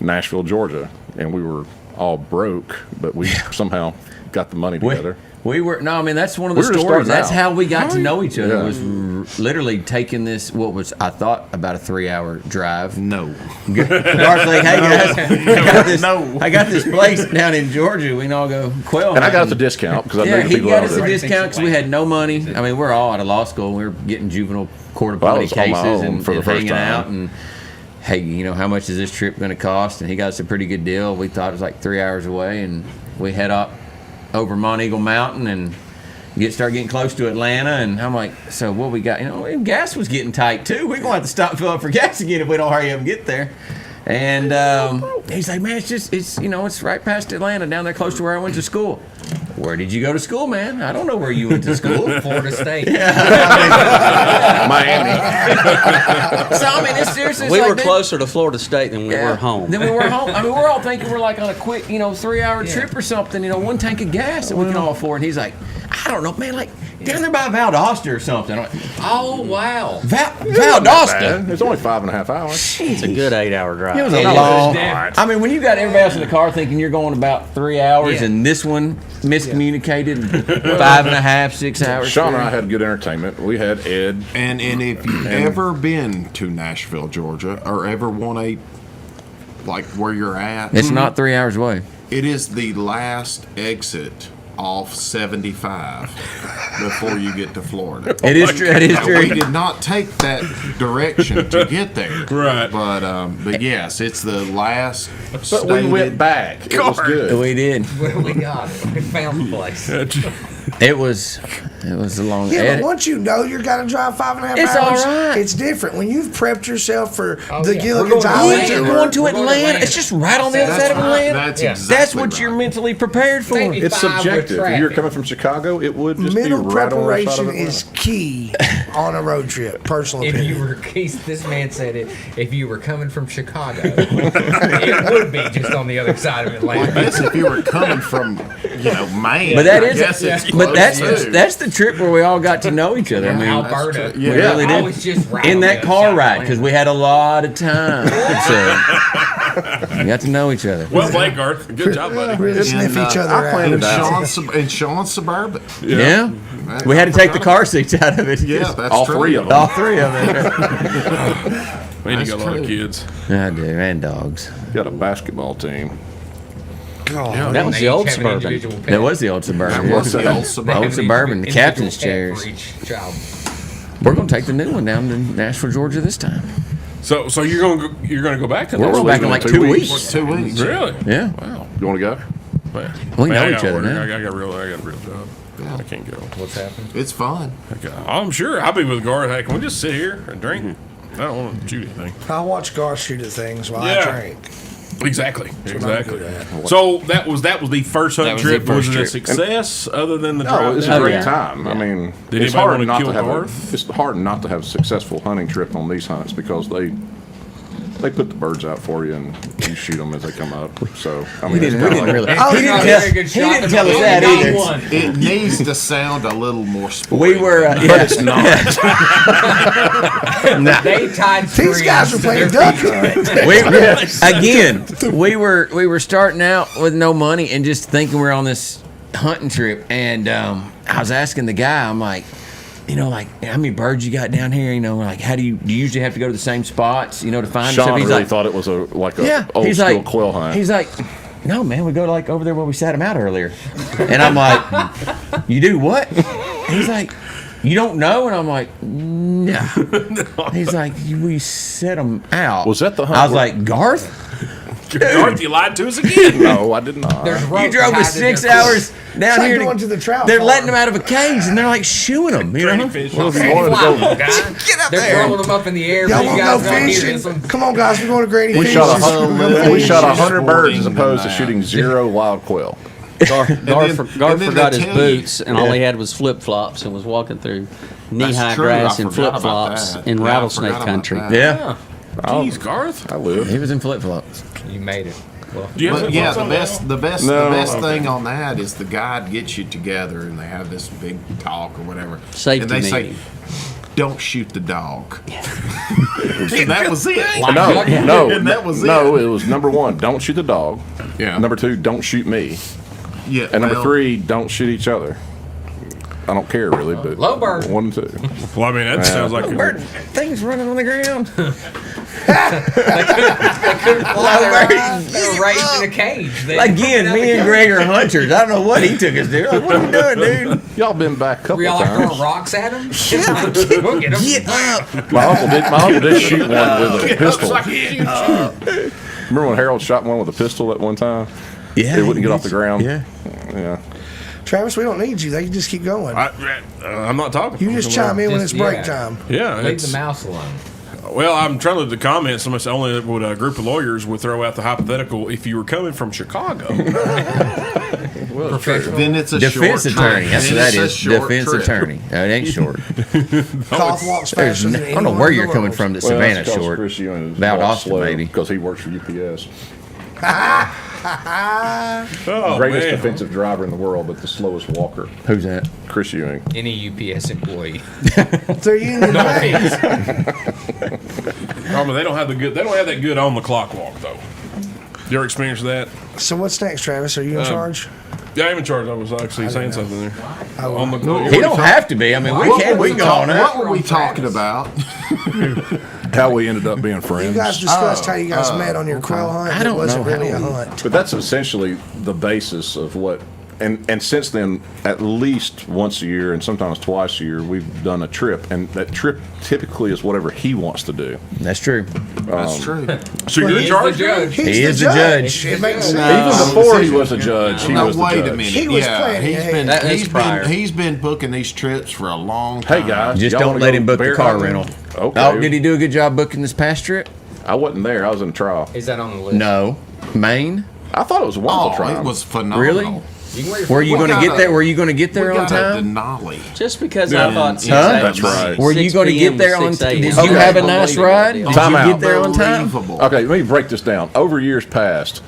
Nashville, Georgia, and we were all broke, but we somehow got the money together. We were no, I mean that's one of the We were just stories. starting That's out. how we got to know each other. Yeah. Was literally taking this what was I thought about a 3-hour drive. No. Garth's like, hey guys, I got this place down in Georgia. We can all go quail And I got us a hunting. discount because I Yeah, knew the he people got out us a there. discount because we had no money. I mean, we're all out of law school. We were getting juvenile court Well, I appointed was on my cases own and, for the and first hanging time. out. And hey, you know how much is this trip going to cost? And he got us a pretty good deal. We thought it was like 3 hours away, and we head up over Mont Eagle Mountain and start getting close to Atlanta. And I'm like, so what we got? You know, gas was getting tight too. We're gonna have to stop and fill up for gas again if we don't hurry up and get there. And he's like, man, it's right past Atlanta, down there close to where I went to school. Where did you go to school, man? I don't know where you went to school. Florida State. Miami. So I mean, it's seriously. We were closer to Florida State than we Yeah. were home. Then we were home. I mean, we're all thinking we're like on a quick, 3-hour trip or something. One tank of gas that we can all afford. And he's like, I don't know, man, like down there by Valdosta or something. I'm like, Oh, wow. Valdosta. It's only 5.5 hours. It's a good 8-hour drive. It was a It is. long. Damn. I mean, when you got everybody else in the car thinking you're going about 3 hours, Yeah. and this one miscommunicated 5.5, 6 hours. Sean and through. I had good entertainment. We had Ed. And if you've ever been to Nashville, Georgia, or ever want like where you're at, It's not 3 hours away. it is the last exit off 75 before you get to Florida. It is true. It is Now, true. we did not take that direction to get there. Right. But yes, it's the last. But we went back. It was good. We did. We got it. We found the place. It was a long. Yeah, but once you know you're gonna drive 5.5 It's hours, all right. it's different. When you've prepped yourself for the yeah. Gilligan's We're going to Island Atlanta. tour, Going to We're going to Atlanta. Atlanta. It's just right on the other That's side of right. Atlanta. That's Yeah. exactly That's what right. you're mentally prepared for. Maybe It's 5 with subjective. If you're traffic. coming from Chicago, it would just mental be right on the other side preparation of Atlanta. is key on a road trip. Personal If opinion. you were, this man said it. If you were coming from Chicago, it would be just on the other side of Well, I Atlanta. guess if you were coming from, Maine, But that I is, guess it's but close too. that's the trip where we all got to know each other. I mean, Alberta. true. Yeah. we really I did. was just right In on that the car other side ride of because we had a lot of time, so we got to know each other. Well played, Garth. Good job, buddy. Really sniff each other I out. planned in Sean's Suburban. Yeah. We had to take the car seats out of it. Yeah, that's All true. three of them. All three of them. Man, you got a lot of true. kids. I do, and dogs. Got a basketball team. That was They the old each have an Suburban. individual pet. That was the old Suburban. That was the old They Suburban. have Old an Suburban, the individual captain's pet chairs. for each child. We're going to take the new one down to Nashville, Georgia this time. So you're gonna go back to We're that? going back in like 2 weeks. 2 weeks. Really? Yeah. Wow. You want to go? Man. We know I each gotta other work. now. I got a real job. I can't go. What's happened? It's fun. Okay. I'm sure I'll be with Garth. Hey, can we just sit here and drink? I don't want to shoot anything. I watch Garth shoot at things while Yeah. I drink. Exactly. I'm Exactly. good at. So that was the first That hunting was trip. the Was first it a trip. success other than the No, drive? it was down? a great yeah. time. I mean, Did it's anybody hard wanna not kill to have Garth? it's hard not to have a successful hunting trip on these hunts because they put the birds out for you and you shoot them as they come up. So I mean, We didn't really. Oh, He didn't tell us that either. It needs to sound a little more sporty. We were. but it's not. They tied These guys were playing duck hunt. We were starting out with no money and just thinking we were on this hunting trip, and I was asking the guy, I'm like, like how many birds you got down here? Like how do you usually have to go to the same spots, to find Sean stuff? He's really like, thot it was a yeah. old He's school like, quail hunt. He's like, no man, we go to over there where we sat him out earlier, and I'm like, you do what? He's like, you don't know? And I'm like, no. He's like, we set them out. Was that the hunt I was where- like, Garth? Garth, you lied to us again. No, I did not. There's You rope drove tied us to 6 their hours down It's like here. going to the trout They're farm. letting them out of a cage and they're like shooing them. Training fish. Well, if you feet. wanted to Fly go, them, guys. Get up They're there. throwing them up in the air. Y'all for you want to guys go out here. fishing? It's some- Come on, guys. We're going to Granny we Fish. shot we fish. shot 100 birds as Sporting opposed to tonight. shooting 0 wild quail. Garth and then forgot they his tell you- boots, and all he had was flip flops, and was walking through knee high That's true. grass I and forgot flip about flops that. in Yeah, I rattlesnake forgot about country. that. Yeah. Jeez, Garth. I live. He was in flip flops. You made it. Well, Do you have But some yeah, thoughts on the best No. thing on that is the guide gets you together and they have this big talk or whatever. Safety and they meeting. say, "Don't shoot the dog." And that was it. No, And that was no. it. It was number 1, don't shoot the dog. Yeah. Number 2, don't shoot me. Yeah. And number well, 3, don't shoot each other. I don't care really, but Low bird. 1 and 2. that? Well, I mean, that sounds like Bird, things running on the ground. they were raised in a cage. They Again, me and Greg are hunters. I don't know what he took us to. Like, what are we doing, dude? Y'all been back a couple Were y'all like times. throwing rocks at him? We'll get him. Get up. My uncle did shoot one with a pistol. like Remember when Harold shot one with a pistol at one time? Yeah. It wouldn't get off the ground. Yeah. Yeah. Travis, we don't need you. They can just keep going. I'm not talking. You just chime in when it's Just- break yeah. time. Yeah, Leave it's, the mouse alone. well, I'm trying to look at the comments. Somebody said only would a group of lawyers would throw out the hypothetical if you were coming from Chicago. Professional. Then it's a Defense short attorney. trip. That's what Then that it's a is. short Defense trip. attorney. No, it ain't short. Cloth walks There's faster than I don't know anyone where in the you're coming world. from. That Well, Savannah's that's 'cause short. Chris Ewing is About a lot Austin, slow maybe. because he works for UPS. Oh, Greatest man. defensive driver in the world, but the slowest walker. Who's that? Chris Ewing. Any UPS employee. They're union based. They don't have that good on the clock walk though. You ever experienced that? So what's next, Travis? Are you in charge? Yeah, I'm in charge. I was actually saying something there. On the He don't have to be. I mean, we can go on What out. were we talking about? How we ended up being You friends. guys discussed how you guys met on your quail hunt. I don't It wasn't know really how a we- hunt. But that's essentially the basis of what and since then, at least once a year and sometimes twice a year, we've done a trip, and that trip typically is whatever he wants to do. That's true. That's true. So you're in charge? He is the judge. It makes sense. Even before he was a judge, he was the wait judge. a minute. He was planning ahead. He's been booking these trips for a long time. Hey guys, Just y'all don't wanna let go him book the bear car hunting? rental. Okay. Oh, did he do a good job booking this past trip? I wasn't there. I was in trial. Is that on the list? No. Maine? I thought it was a wonderful Oh, trial. it was phenomenal. Really? You can wait Were you We going to got get a- there? Were you going to get there We on got a time? Denali. Just because Yeah. I thought 6 Huh? a.m. That's right. Were you 6 going to p.m. get there on 6 time? a.m. Did Okay. you have a nice ride? Did Unbelievable. you get there on time? Unbelievable. Okay, let me break this down. Over years past,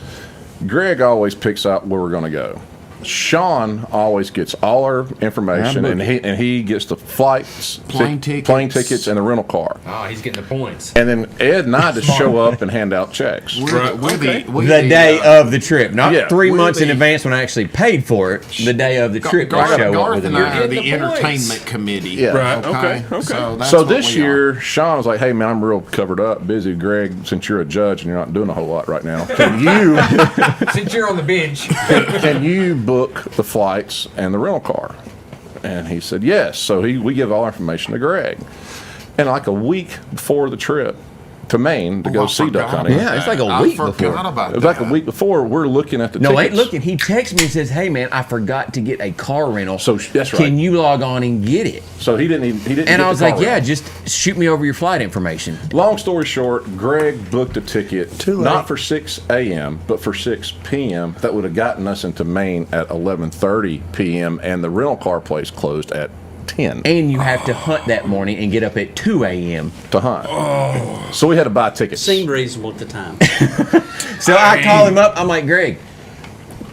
Greg always picks out where we're going to go. Sean always gets all our information, and he gets the flights, Plane tickets. and the rental car. Oh, he's getting the points. And then Ed and I just show up and hand out checks. The day of the trip, not Yeah. 3 We're months in the- advance when I actually paid for it. The day of the trip, I show up Garth with and them. I are the getting the points. entertainment committee. Yeah. Right, okay. So, that's So what this we are. year, Sean was like, "Hey man, I'm real covered up, busy. Greg, since you're a judge and you're not doing a whole lot right now, can you Since you're on the bench. can you book the flights and the rental car?" And he said yes. So we give all our information to Greg. And like a week before the trip to Maine to go I see duck forgot hunting, about Yeah, it's like a that. week I before. forgot about it was like a that. week before. We're looking at the No, tickets. ain't looking. He texts me and says, "Hey man, I forgot to get a car rental. So that's right. Can you log on and get it?" So he didn't. Get And I the was car like, "Yeah, rental. just shoot me over your flight information." Long story short, Greg booked a ticket Too late. not for 6 a.m. but for 6 p.m. That would have gotten us into Maine at 11:30 p.m. and the rental car place closed at 10 And you have to hunt that morning and get up at 2 a.m. to hunt. So we had to buy tickets. Seemed reasonable at the time. So I call him up. I'm like, "Greg,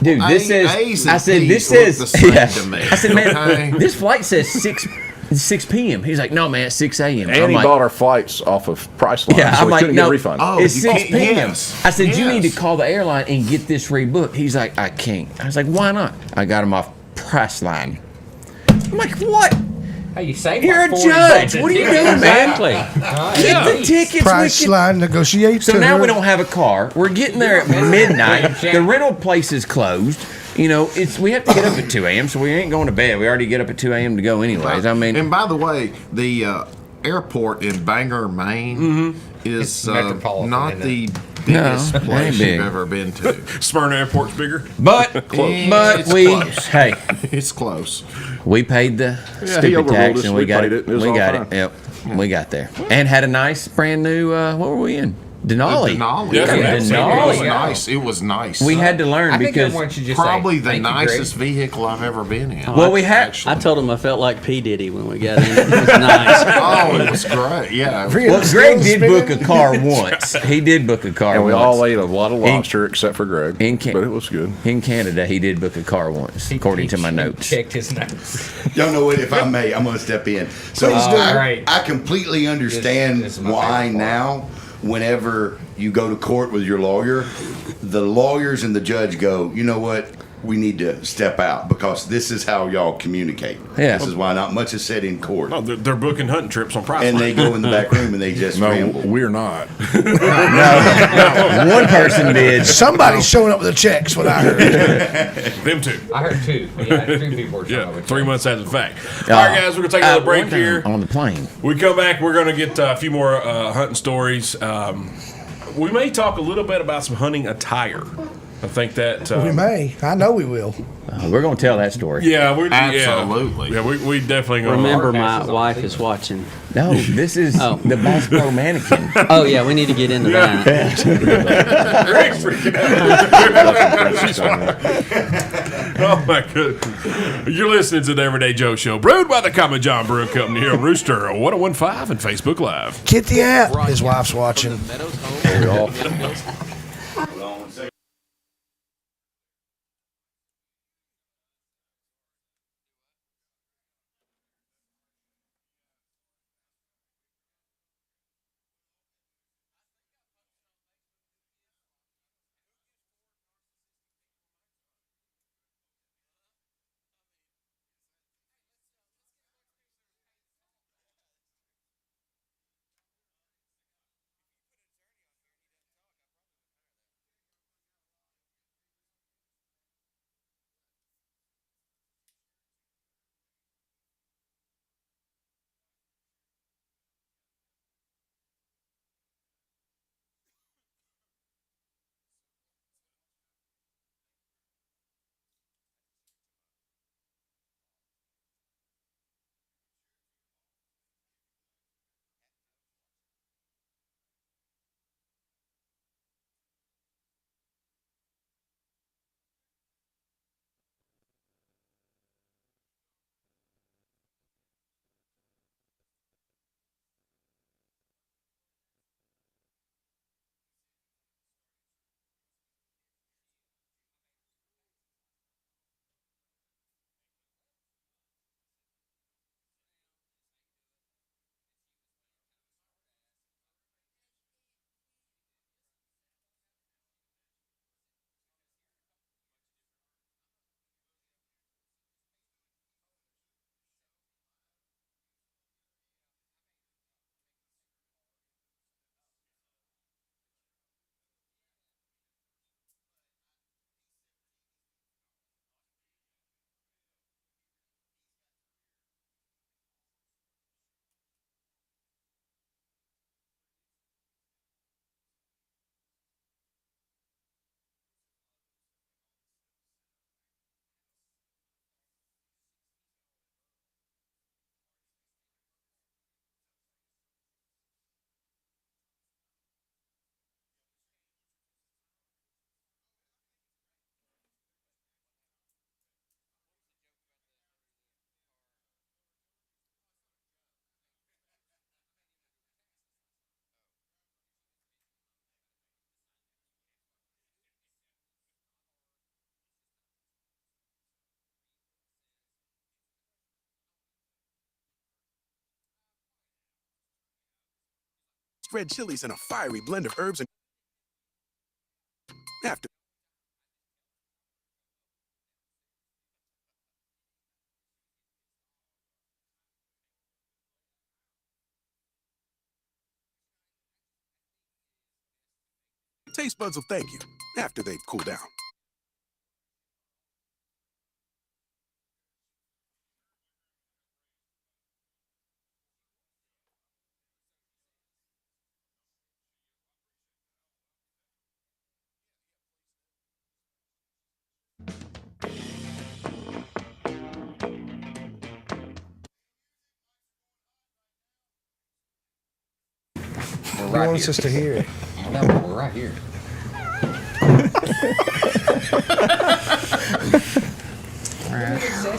dude, this says." A's I and said, "This P's says." look the same Yeah. to me, I said, "Man, okay? this flight says 6 p.m." He's like, "No, man, it's 6 a.m." And I'm he like, bought our flights off of Priceline, Yeah, so I'm we like, couldn't no, get a refund. Oh, it's you 6 can't- p.m. yes. I said, "You need to Yes. call the airline and get this rebooked." He's like, "I can't." I was like, "Why not?" I got him off Priceline. I'm like, "What? Hey, you saved You're like a 40 judge. bucks a What are you ticket. doing, man? Exactly. Get the tickets." Price we can- line negotiate. So now we don't have a car. We're getting there at midnight. The rental place is closed. You know, we have to get up at 2 a.m., so we ain't going to bed. We already get up at 2 a.m. to go anyways. I mean, and by the way, the airport in Bangor, Maine, is It's metropolitan, not isn't the it? biggest No, it place ain't big. you've ever been to. Smyrna Airport's bigger. but It's we close. hey, It's close. we paid the he stupid overruled tax us. and We we got paid it. it. It was We all got fine. it. Yep, we got there and had a nice brand new. What were we in? Denali. Denali. Yeah, It was Denali. nice. It was nice. We had to learn I think because everyone should just Probably say, the "Thank you, Greg." nicest vehicle I've ever been in. well, we had. I told him I felt like P. Diddy when we got in. It was nice. Oh, it was great. Yeah. Well, Greg did book a car once. He did book a car And we once. all ate a lot of lobster except for Greg, in Ca- but it was good. In Canada, he did book a car once, according to my notes. Checked his notes. Y'all know what? If I may, I'm going to step in. So Please do. I completely understand This is my why favorite part. now, whenever you go to court with your lawyer, the lawyers and the judge go, you know what? We need to step out because this is how y'all communicate. Yeah. This is why not much is said in court. No, they're booking hunting trips on Priceline. And they go in the back room and they just ramble. we're not. One person did. Somebody's showing up with the checks. What I heard. Them two. I heard two. Yeah, two people were showing Yeah, up with 3 months after the fact. All right, guys, we're going to take another break one time here. on the plane. We come back, we're going to get a few more hunting stories. We may talk a little bit about some hunting attire. I think that We may. I know we will. We're going to tell that story. yeah, we're Absolutely. Yeah, we definitely gonna Remember, my wife is watching. No, this is Oh. the Bass Pro mannequin. Oh, yeah, we need to get into that. Greg's freaking out. Oh my goodness! You're listening to the Everyday Joe Show, brewed by the Common John Brewing Company here on Rooster 1015 and Facebook Live. Get the app. His wife's watching. red chilies and a fiery blend of herbs and after. Taste buds will thank you after they've cooled down. We're He right wants here. us to hear it. No, we're right here.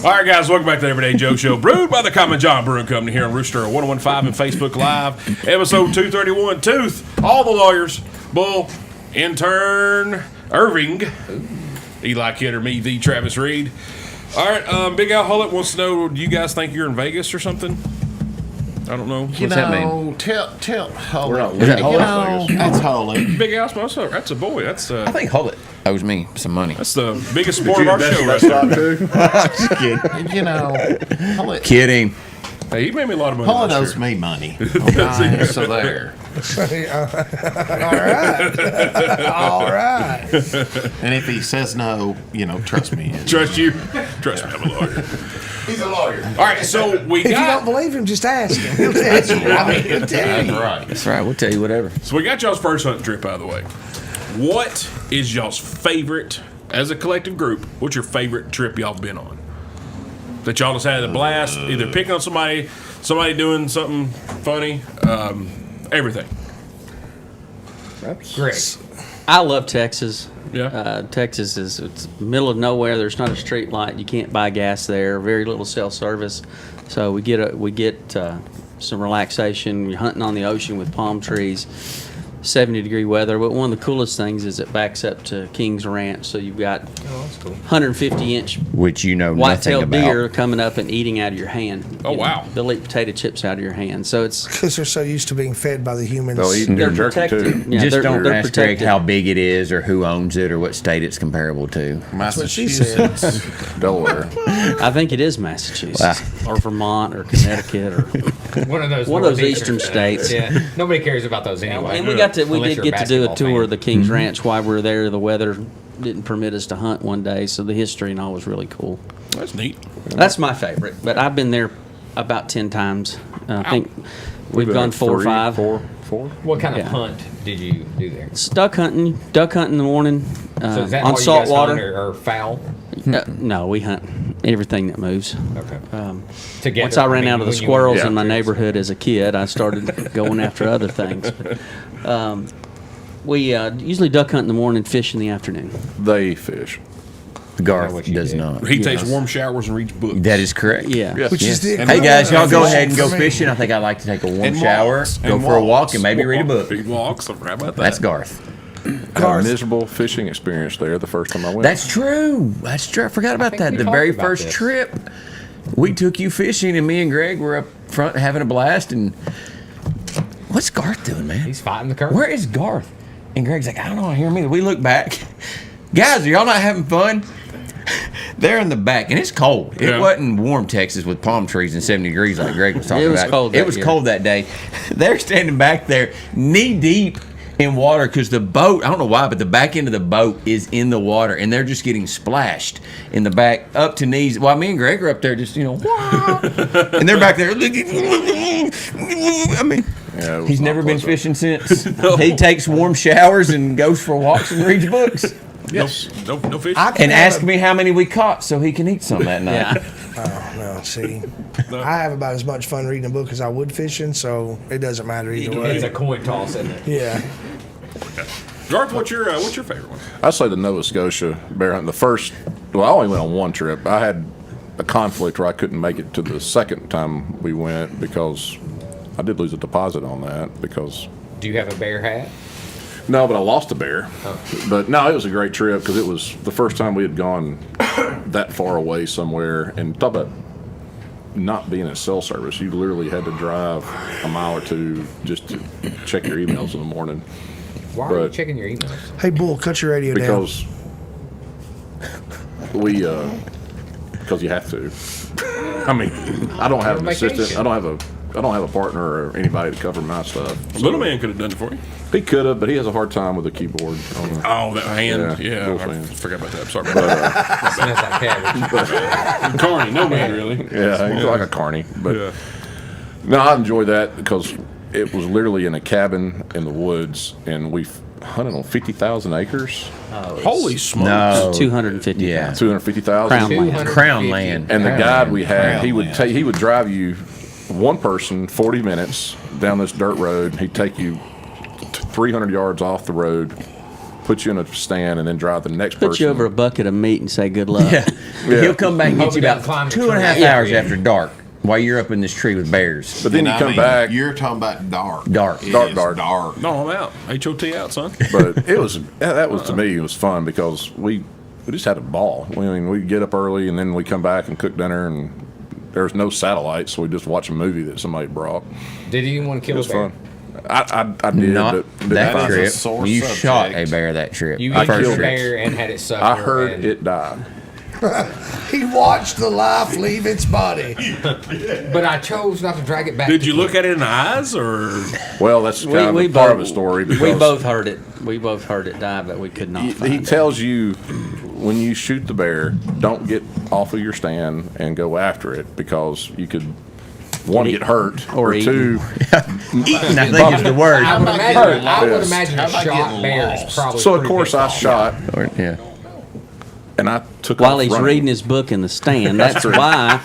All right, guys, welcome back to the Everyday Joe Show, brewed by the Common John Brewing Company here on Rooster 1015 and Facebook Live, episode 231. Tooth, all the lawyers, Bull, intern, Irving, Eli Kidder, me, the Travis Reed. All right, Big Al Hullett wants to know, do you guys think you're in Vegas or something? I don't know. You What's know, that mean? tell Hullet. We're not living You in know, Vegas. that's Hullet. Big Al, that's a boy. That's I think Hullet owes me some money. That's the biggest sport of our show right there. Just kidding. You know, Hullet. Kidding. Hey, he made me a lot of money. Hullet last owes year. me money. Okay, so there. All right. All right. And if he says no, trust me. Trust you? Trust me, I'm a lawyer. He's a lawyer. All right, so we If you got. don't believe him, just ask him. He'll tell you. I mean, he'll tell you. right. That's right. We'll tell you whatever. So we got y'all's first hunting trip out of the way. What is y'all's favorite, as a collective group, what's your favorite trip y'all been on? That y'all just had a blast, either picking on somebody doing something funny, everything. Greg. I love Texas. Yeah. Texas it's middle of nowhere. There's not a street light. You can't buy gas there. Very little cell service. So we get some relaxation. You're hunting on the ocean with palm trees. 70-degree weather, but one of the coolest things is it backs up to King's Ranch, so you've got 150-inch Which you know nothing white-tailed about. deer coming up and eating out of your hand. Oh, You know, wow. They'll eat potato chips out of your hand, so it's Because they're so used to being fed by the humans. They'll eat they're your jerky protected. too. Yeah, Just they're don't ask Greg protected. how big it is or who owns it or what state it's comparable to. That's what she said. Delaware. I think it is Massachusetts or Vermont or Connecticut or One of those eastern northeastern states. Yeah, nobody cares about those anyway. And we Unless did you're get to do a basketball tour fan. of the King's Ranch while we were there. The weather didn't permit us to hunt one day, so the history and all was really cool. That's neat. That's my favorite, but I've been there about 10 times. I think we've been gone there 4 or 5. Four. What kind of Yeah. hunt did you do there? It's duck hunting in the morning So is that on all you salt guys water. hunt or foul? No, we hunt everything that moves. Okay. Once I ran out of the when you- squirrels yeah. in my neighborhood as a kid, I started going after other things. But, we usually duck hunt in the morning, fish in the afternoon. They fish. Garth does not. He takes warm showers and reads books. That is correct. Yeah. Yes. Which is the Hey guys, y'all go equivalent of ahead and go fishing. fishing. I think I like to take a warm And shower, walks. go And for a walk, walks. and maybe read a book. He walks. How about that? That's Garth. Had a miserable fishing experience there the first time I went. That's true. That's true. I forgot about think that. we The talked very about first this. trip, we took you fishing, and me and Greg were up front having a blast. And what's Garth doing, man? He's fighting the current. Where is Garth? And Greg's like, I don't know. I hear him either. We look back. Guys, are y'all not having fun? They're in the back, and it's cold. It Yeah. wasn't warm Texas with palm trees and 70 degrees like Greg was talking It was about. cold It that was year. cold that day. They're standing back there knee deep in water because the boat, I don't know why, but the back end of the boat is in the water, and they're just getting splashed in the back up to knees. While me and Greg are up there just, "Wah." And they're back there. I mean, Yeah, it was he's not never been pleasant. fishing since. He takes warm showers and goes for walks and reads books. Yes. No fish. I can And have ask me how many we caught so he can eat some that night. Yeah. Oh, no, see. I have about as much fun reading a book as I would fishing, so it doesn't matter either way. It's a coin toss, isn't it? Yeah. Garth, what's your favorite one? I say the Nova Scotia bear hunt. I only went on one trip. I had a conflict where I couldn't make it to the second time we went because I did lose a deposit on that because. Do you have a bear hat? No, but I lost a bear. But no, it was a great trip because it was the first time we had gone that far away somewhere. And talk about not being in cell service, you literally had to drive a mile or two just to check your emails in the morning. Why are you checking your emails? Hey, Bull, cut your radio down. Because because you have to. I mean, I don't have an assistant. I don't have a partner or anybody to cover my stuff. Little man could have done it for you. He could have, but he has a hard time with the keyboard. Oh, that hand. Yeah, both I hands. forgot about that. Sorry about that. Smells like cabbage. Carney, no man really. Yeah, he's like a carny. But no, I enjoy that because it was literally in a cabin in the woods, and we hunted on 50,000 acres. Holy smokes! No. 250. Yeah. 250,000 Crown land. And the guide we had, he would drive you, one person, 40 minutes down this dirt road. He'd take you 300 yards off the road, put you in a stand, and then drive the next person. Put you over a bucket of meat and say good luck. Yeah. He'll come back and get you about Climb the 2.5 tree. hours after dark while you're up in this tree with bears. But then you come back. You're talking about dark. Dark. It Dark, is dark. dark. No, I'm out. HOT out, son. But it was that was to me it was fun because we just had a ball. I mean, we'd get up early and then we come back and cook dinner, and there was no satellite, so we just watch a movie that somebody brought. Did you want to kill It was a bear? fun. I did, Not but that That is a trip. sore You subject. shot a bear that trip. You I killed killed a it. bear and had it suffer. I heard and- it died. He watched the life leave its body. But I chose not to drag it back. Did to you camp. look at it in the eyes, or Well, that's kind of a part of the story. Because We both heard it. We both heard it die, but we could not find he it. tells you when you shoot the bear, don't get off of your stand and go after it because you could one get hurt Or or two. Eating, I think, is the word. I would imagine, I would Yes. imagine How a about shot getting bear is lost? probably. So of pretty course big I dog. shot Yeah. and I took While off he's running. reading his book in the stand. That's That's true. why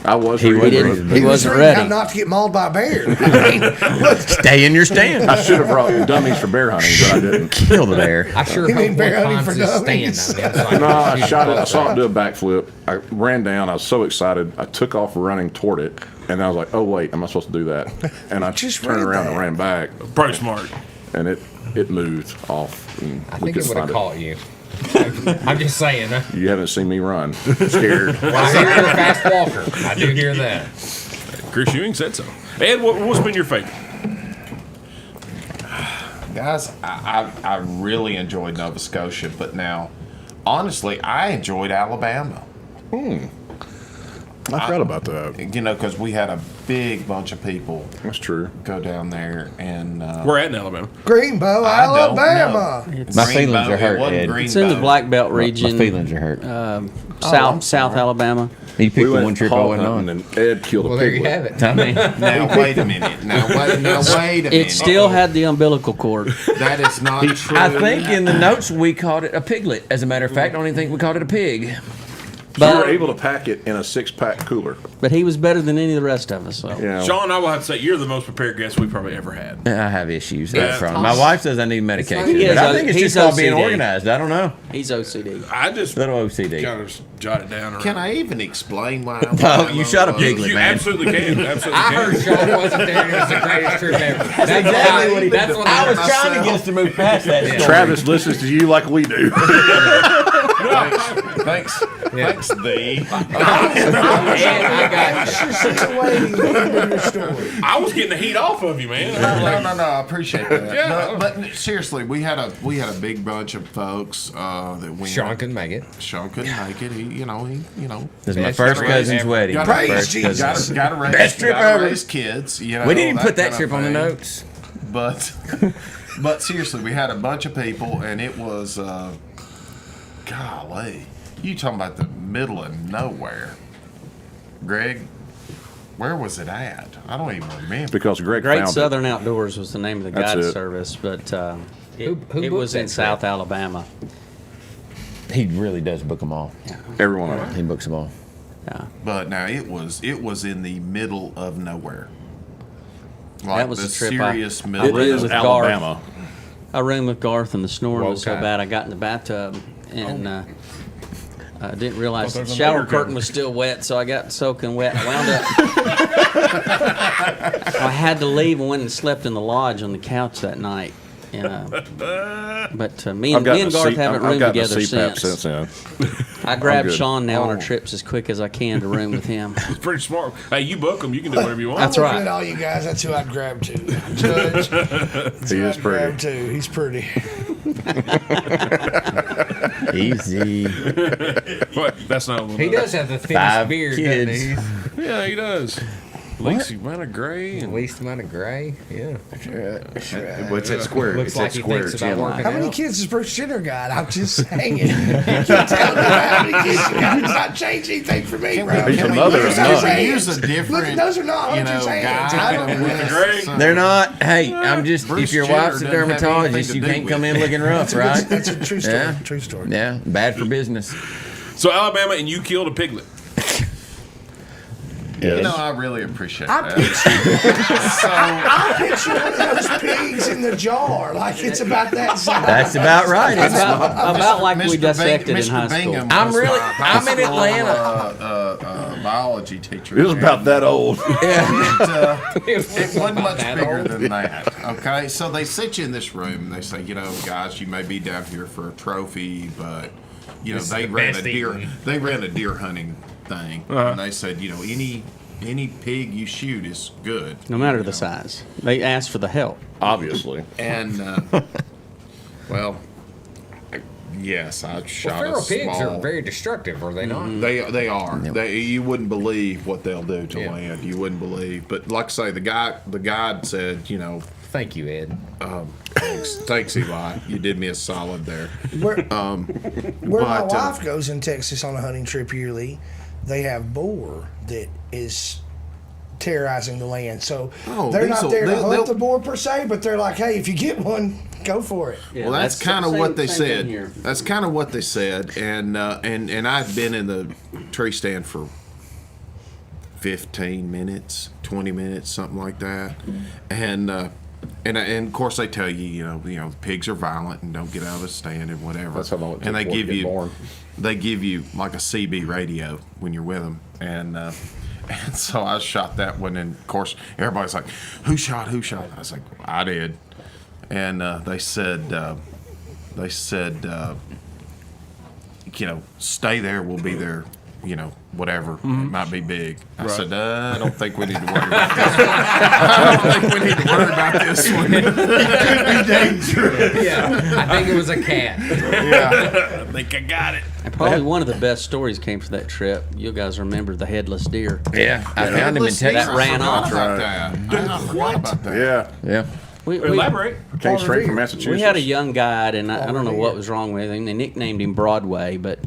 I was he reading. didn't. it. He wasn't reading how ready. not to get mauled by a bear. I mean, what? Stay in your stand. I should have brought dummies for bear hunting, but I didn't. Kill the bear. I sure You hope mean one bear hunting climbs for this dummies? stand. I mean, No, I shot it. I saw it do a backflip. I ran down. I was so excited. I took off running toward it, and I was like, "Oh wait, am I supposed to do that?" And I Just turned read around that. and ran back, pretty smart? and it moved off. And I we think it couldn't would have find caught you. I'm just saying. Huh? You haven't seen me run. Scared. Well, I hear you're a fast walker. I do hear that. Chris Ewing said so. Ed, what's been your favorite? Guys, I really enjoyed Nova Scotia, but now, honestly, I enjoyed Alabama. I forgot about that. You know, because we had a big bunch of people That's true. go down there, and We're at in Alabama. Greenbow, I don't Alabama. My feelings are hurt, It wasn't Ed. It's in the Greenbow. Black Belt My region. feelings are hurt. South Alabama. He picked We the went one trip I hog wasn't hunting, on. and Ed killed Well, a there you piglet. have it. I mean, Now wait a minute. Now wait a minute. It still had the umbilical cord. That is not true. I think in the notes we called it a piglet. As a matter of fact, I don't even think we called it a pig. So we But- were able to pack it in a 6-pack cooler. But he was better than any of the rest of us. So. Yeah. Sean, I will have to say you're the most prepared guest we probably ever had. I have issues. Yeah, That's problem. My wife says I need medication, He but is I think it's he's just called being OCD. organized. I don't know. He's OCD. I just Little OCD. kind of jot it down. Can I even explain why? No, you shot a You, piglet, you man. absolutely can. Absolutely I can. heard Sean wasn't there. And it was the greatest trip ever. That's exactly what he That's what I was I trying to get us to move past that. story. Travis listens to you like we do. Thanks. Thanks, thee. I got you. Such a way to end your story. I was getting the heat off of you, man. No, I appreciate that. Yeah. But seriously, we had a big bunch of folks that went. Sean couldn't make it. Sean couldn't make it. He. This is my Best first trip cousin's ever. wedding. Gotta- Praise First Jesus. cousin's. Got to raise. Best trip gotta ever. raise kids. You know. We didn't put that kind of trip on the thing. notes. But seriously, we had a bunch of people, and it was, golly, you talking about the middle of nowhere, Greg? Where was it at? I don't even remember. Because Greg Great found Southern Outdoors was the name of the That's guide it. service, but Who it booked was that in trip? South Alabama. He really does book them all. it. Every one of them. He books them all. Yeah. But now it was in the middle of nowhere. Like That was the the trip serious I middle. really It was is with Alabama. I roomed with Garth, and the snoring was so Okay. bad I got in the bathtub and I didn't realize Thought the there was shower an curtain undercover. was still wet, so I got soaking wet. I wound up. I had to leave and went and slept in the lodge on the couch that night. But me and Garth haven't roomed gotten a together CPAP since. then. I grab good. Sean now on our trips as quick as I can to room with him. It's pretty smart. Hey, you book them, you can do whatever you want. That's I'm right. looking at all you guys. That's who I'd grab to. Judge. He is Grab pretty. to. He's pretty. Easy. What? That's not one. He does have the thinnest 5 beard, kids. doesn't he? Yeah, he does. Least amount of gray and Least amount of gray. Yeah. What's that square? Looks It's like that he square thinks about chin line. working How many out. kids does Bruce Jenner got? I'm just saying. You can't tell me how many kids you got. It's not changing anything for me, bro. He's a mother of none. Use a different, Look, those are not you Hunter's know, hands. guy I don't with the gray. They're not. Hey, I'm just. Bruce if your Jenner wife's a doesn't have dermatologist, anything you to do can't with come in it. looking rough, right? That's a true story. Yeah. True story. Yeah, bad for business. So Alabama, and you killed a piglet. You know, I really appreciate I that. picture one of those pigs in the jar. Like it's about that size. That's about right. About, about like we Mr. dissected in Mr. high school. Bingham I'm was really- my I'm high in school, Atlanta. Biology teacher. It was about that old. It wasn't much bigger than that. Okay, so they sit you in this room. And they say, you know, guys, you may be down here for a trophy, but you know This is they the ran a best deer. eating. They ran a deer hunting thing, and they said, you know, any pig you shoot is good. No matter you the know. size. They asked for the help. Obviously. And well, yes, I shot Well, a feral pigs small. are very destructive, are they not? They are. You wouldn't believe what they'll do to Yeah. land. You wouldn't believe. But like I say, the guide said, you know, Thank you, Ed. thanks Eli. You did me a solid there. Where my but, wife goes in Texas on a hunting trip yearly, they have boar that is terrorizing the land. So they're not there to hunt the boar per se, but they're like, hey, if you get one, go for it. Yeah, Well, that's kind of what they same said. thing here. That's kind of what they said, and I've been in the tree stand for 15 minutes, 20 minutes, something like that, and of course they tell you, you know, the pigs are violent and don't get out of the stand and whatever. That's how long it and they took for it to give get you, born. they give you like a CB radio when you're with them, and so I shot that one, and of course everybody's like, who shot? I was like, I did, and they said, you know, stay there, we'll be there, you know, whatever, it might be big. I said, I don't think we need to worry about this one. I don't think we need to worry about this one. It could be dangerous. Yeah, I think it was a cat. Yeah. I think I got it. And probably one of the best stories came from that trip. You guys remember the headless deer. Yeah, I found him in Texas. That ran off. I forgot about that. Yeah. Yeah. We Elaborate. Came straight from Massachusetts. We had a young guide, and I don't know what was wrong with him. They nicknamed him Broadway, but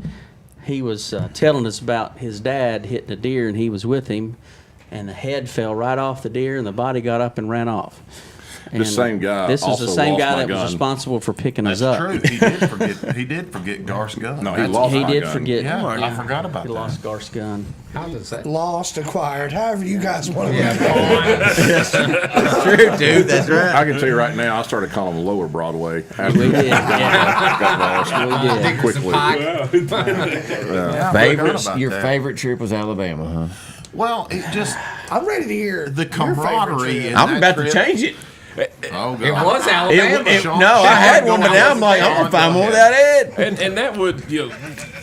he was telling us about his dad hitting a deer, and he was with him, and the head fell right off the deer, and the body got up and ran off. And same guy This is also the same lost guy my that was gun. responsible for picking That's us up. true. He did forget Gar's gun. No, he That's- lost He my did gun. forget. Yeah, I forgot about He that. lost Garth's gun. How does that? Lost, acquired, however you guys want to That's true, dude. That's right. I can tell you right now, I started calling him Lower Broadway. We did. Yeah. Got lost We did. quickly. Your favorite trip was Alabama, huh? Well, it just I'm ready to hear the your favorite camaraderie. trip. in I'm that about trip. to change it. Oh, God. It was Alabama. No, I had one, but now I'm like, I'm gonna find one without Ed. And that would, you know,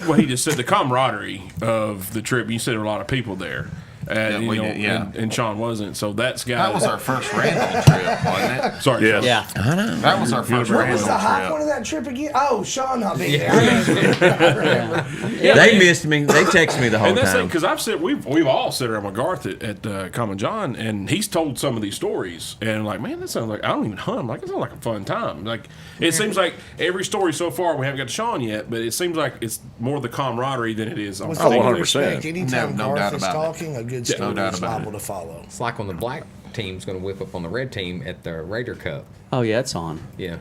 what he just said, the camaraderie of the trip. You said there were a lot of people there. And, we did, yeah. and Sean wasn't. So that's got. That was our first Randall trip, wasn't it? Sorry, Yes. Yeah. I know. That was our first What was the Randall high trip. point of that trip again? Oh, Sean not being there. I remember. They missed me. They texted me the whole And that's time. because I've said we've all sat around with Garth at Common John, and he's told some of these stories, and like, man, that sounds like I don't even hunt. I'm like, it sounds like a fun time. Like, it seems like every story so far we haven't got to Sean yet, but it seems like it's more the camaraderie than it is on With stage. all 100%. respect, anytime No doubt Garth is about it. talking, a good story doubt is about liable it. to follow. It's like when the black team's going to whip up on the red team at the Raider Cup. Oh, yeah, it's on. Yeah.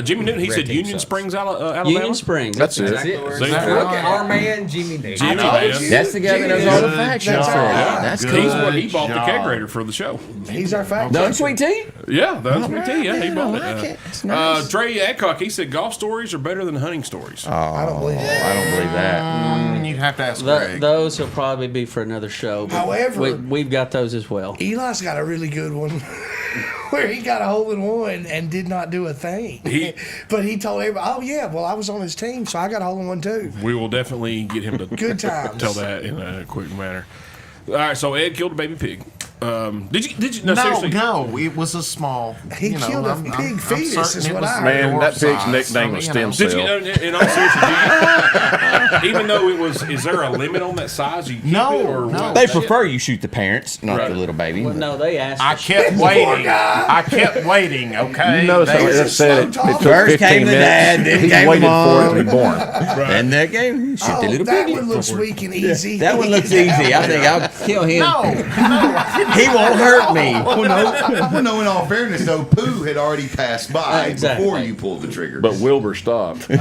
Jimmy Newton, he Red said team Union sucks. Springs, Alabama. Union Springs. That's it. Exactly where it's See? at. Look at our man, Jimmy Newton. Jimmy, I told man. you. That's the guy that knows all the facts. That's That's right. That's Good. cool. He's what he bought the job. kegerator for the show. He's our fact Done checker. sweet tea? Yeah, that's what he. Yeah, he bought I like it. it. It's nice. Trey Adcock, he said golf stories are better than hunting stories. I don't believe that. I don't believe that. You'd have to ask Greg. Those will probably be for another show. But However- we've got those as well. Eli's got a really good one. where he got a hole in one and did not do a thing. But he told everybody, "Oh yeah, well I was on his team, so I got a hole in one too." We will definitely get him to Good times. tell that in a quick manner. All right, so Ed killed a baby pig. Did you? No, seriously. no, it was a small. He killed a pig fetus, is what I heard. Man, that pig's nickname was Stem Did you? Cell. In all seriousness, even though it was, is there a limit on that size? You keep it, or what? They prefer you shoot the parents, not Right. the little baby. Well, no, they asked. I kept waiting. I kept waiting. Okay. You notice how it said it took First 15 came the minutes. dad, then He came the waited for it to be mom. born. And that game, shoot the Oh, little that piggy. one looks weak and easy. That one looks easy. I think I'll kill him. No, He won't hurt me. Well, no, in all fairness, though, Pooh had already passed by Exactly. before you pulled the trigger. But Wilbur stopped. But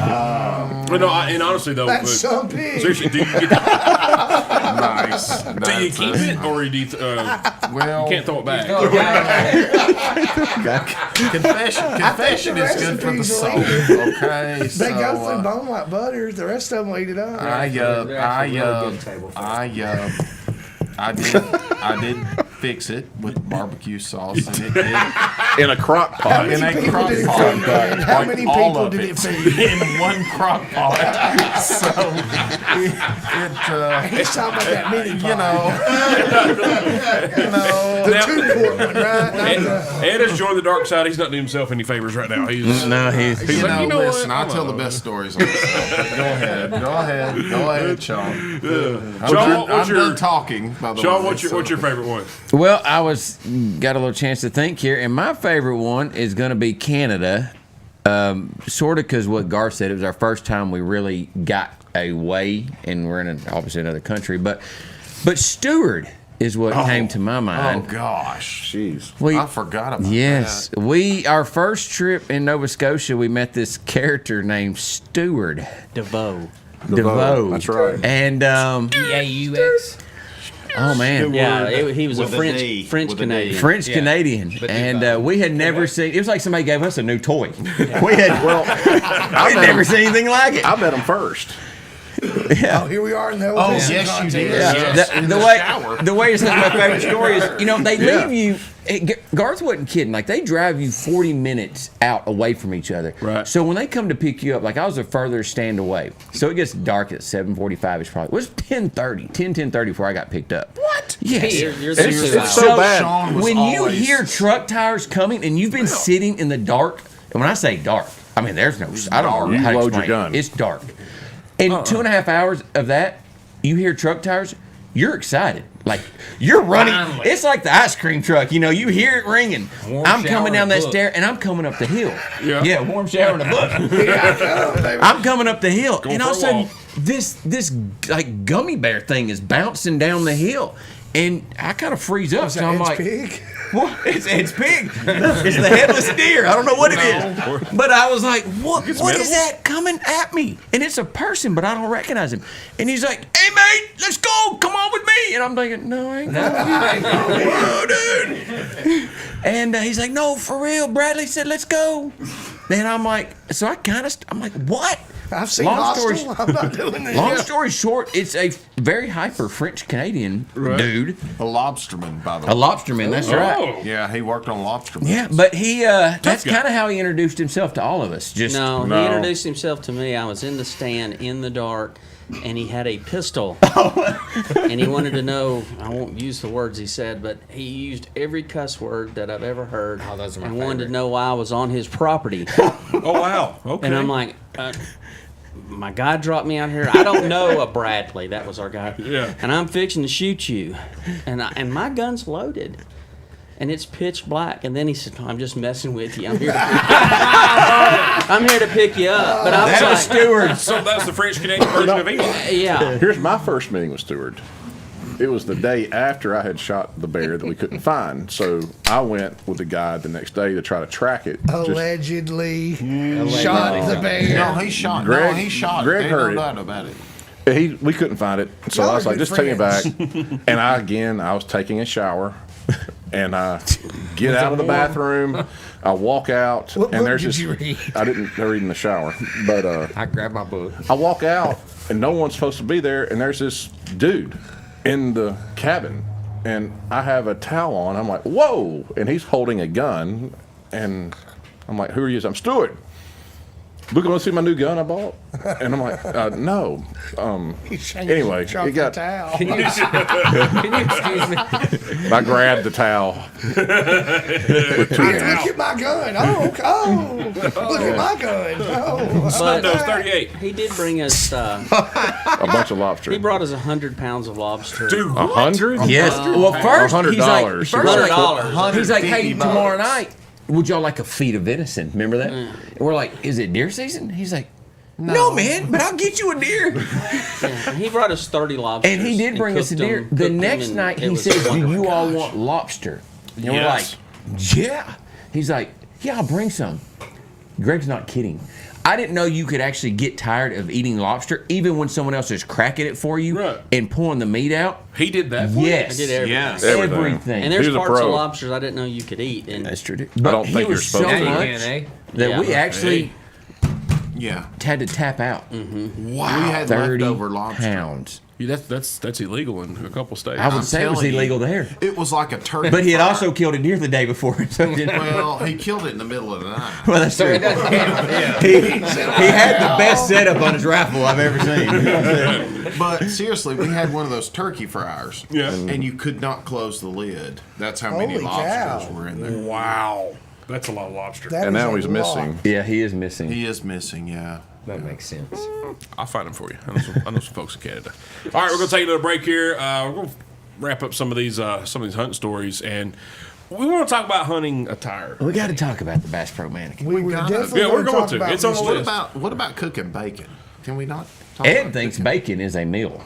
no, and honestly though, That's but some pig. seriously, do you get? nice. Do you keep it, or do you? Well, You can't throw it back. Confession is good for the recipes soul. will Okay, They so go through bone like butter. The rest of them will eat it up. I did fix it with barbecue sauce, and it did In a crock pot. in a people crock did it pot. feed, man? How Like many all people of did it feed? in one crock pot? So He's talking about that mini pot. The Now- 2-quart one, right? Ed has joined the dark side. He's not doing himself any favors right now. He's No, he's. He's like, you know listen, what? I tell the best stories on this stuff. Go ahead, Sean. Sean, I'm done talking. By the Sean, way, what's your favorite one? Well, I got a little chance to think here, and my favorite one is going to be Canada. Sort of because what Garth said, it was our first time we really got away, and we're in obviously another country. But Stewart is what came to my Oh mind. gosh, Jeez. I forgot about Yes, that. our first trip in Nova Scotia, we met this character named Stewart DeVoe. DeVoe. That's right. And EAUX. oh man, Yeah, he was a With a D. French With a D. Canadian. French Yeah. Canadian, But and we had never seen. It was like somebody gave us a new toy. We had I we'd met never him- seen anything like it. I met him first. Oh, here we are in the old Oh, yes, you did. Yeah. Yes, in the the way shower. the way it's my favorite story is, they leave you. Garth wasn't kidding. Like, they drive you 40 minutes out away from each other. Right. So when they come to pick you up, like, I was a further stand away. So it gets dark at 7:45. It's probably, it was 10:30 before I got picked up. What? Yes. You're It's seriously so bad. Sean was When you always- hear truck tires coming and you've been sitting in the dark, and when I say dark, I mean there's no. I don't know You how to load your explain it. gun. It's dark. And 2.5 hours of that, you hear truck tires, you're excited. Like, you're running. Finally. It's like the ice cream truck. You hear it ringing. Warm I'm shower coming down and that a book. stair, and I'm coming up the hill. Yeah. Warm shower and a book. I'm coming up the hill, and all of a for a sudden, walk. this like gummy bear thing is bouncing down the hill, and I kind of freeze up. Is So that I'm Ed's like, pig? what? It's pig. It's the headless deer. I don't know what it is. But I was like, what is that coming at me? And it's a person, but I don't recognize him. And he's like, hey, mate, let's go. Come on with me. And I'm thinking, no, I ain't going. Whoa, dude. And he's like, no, for real. Bradley said, let's go. Then I'm like, so I'm like, what? I've seen Long Hostel. story- I'm not doing this. Long story short, it's a very hyper French Canadian dude. A lobsterman, by the way. A lobsterman, that's right. Oh. Yeah, he worked on lobsterman. Yeah, but he that's guy. kind of how he introduced himself to all of us. Just No, No. he introduced himself to me. I was in the stand in the dark, and he had a pistol. And he wanted to know, I won't use the words he said, but he used every cuss word that I've ever heard. Oh, those are my and wanted to favorite. know why I was on his property. Oh wow. Okay. And I'm like, my guy dropped me out here. I don't know a Bradley. That was our guy. Yeah. And I'm fixing to shoot you. And my gun's loaded. And it's pitch black. And then he said, I'm just messing with you. I'm here to pick you up. I'm here to pick you up. But I was that was like, Stewart. So that's the French Canadian version of Eli. yeah. Here's my first meeting with Stewart. It was the day after I had shot the bear that we couldn't find. So I went with the guy the next day to try to track it. Just- Allegedly shot the bear. No, he shot. Greg- no, he shot. Greg Ain't heard it. no doubt about it. we couldn't find it. So Y'all I was are like, good just take me back. friends. And I was taking a shower. And I get out of the bathroom. I walk out. What and book there's did this, you read? I didn't read in the shower. But I grabbed my book. I walk out, and no one's supposed to be there. And there's this dude in the cabin. and I have a towel on. I'm like, whoa! And he's holding a gun, and I'm like, who are you? I'm Stuart. Look, want to see my new gun I bought? And I'm like, no. Anyway, it got. Towel. Can you excuse me? I grabbed the towel. With two hands. Look at my gun. Oh, look at my gun. Oh, Windows 38. He did bring us. A bunch of lobster. He brought us 100 pounds of lobster. Dude, 100? Yes. Well, first he's like, $100. he's like, hey, tomorrow night, would y'all like a feet of venison? Remember that? And we're like, is it deer season? He's like, no, man, but I'll get you a deer. Yeah, he brought us 30 lobsters. And he did bring us a deer. cooked The them, next and night, it he was said, do wonderful. you all want lobster? And we're like, Yes. yeah. He's like, yeah, I'll bring some. Greg's not kidding. I didn't know you could actually get tired of eating lobster, even when someone else is cracking it for you Right. and pulling the meat out. He did that for you? Yes. I did everything. Yes. Everything. And there's He was a parts of pro. lobsters I didn't know you could eat. And That's true. I don't think you're supposed so to. Now you much can, eh? that Yeah. we actually Yeah. had to tap out. We had 30 leftover lobster. pounds. Yeah, that's illegal in a couple states. I would say it was telling you. illegal there. It was like a turkey. But he had fry. also killed a deer the day before. So it didn't- Well, he killed it in the middle of the night. well, that's So true. it doesn't count. Yeah. He had the best setup on his rifle I've ever seen. But seriously, we had one of those turkey fryers. Yeah. And you could not close the lid. That's how many Holy lobsters cow. were in there. Wow. That's a lot of lobster. That And is now a he's lot. missing. Yeah, he is missing. He is missing, yeah. That makes sense. I'll find them for you. I know some folks in Canada. All right, we're going to take another break here. We're going to wrap up some of these hunting stories, and we want to talk about hunting attire. We got to talk about the Bass Pro Mannequin. We were gotta- definitely Yeah, we're gonna going talk to. about It's on the this. list. What about cooking bacon? Can we not talk Ed about thinks cooking? bacon is a meal.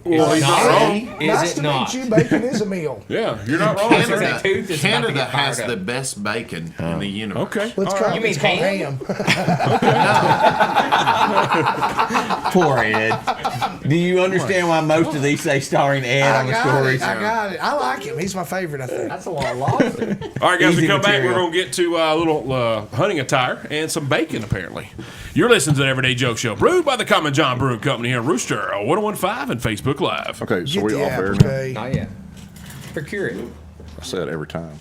Well, he's not wrong. Nice Is to it not? meet you. Bacon is a meal. Yeah, you're not wrong. Canada- Canada, tooth is about to Canada get fired has up. the best bacon in the universe. Okay. Let's All call right. You mean it's called ham? Poor Ed. Do you understand why most of these say starring Ed I on the got stories? it. I got it. I like him. He's my favorite, I think. That's a lot of lobster. All right, guys, Easy we come back. material. We're going to get to a little hunting attire and some bacon, apparently. You're listening to the Everyday Joke Show, brewed by the Common John Brewing Company here in Rooster, 1015 and Facebook Live. Okay, so Get we the off app, air now? okay? Not yet. Procure it. I say it every time.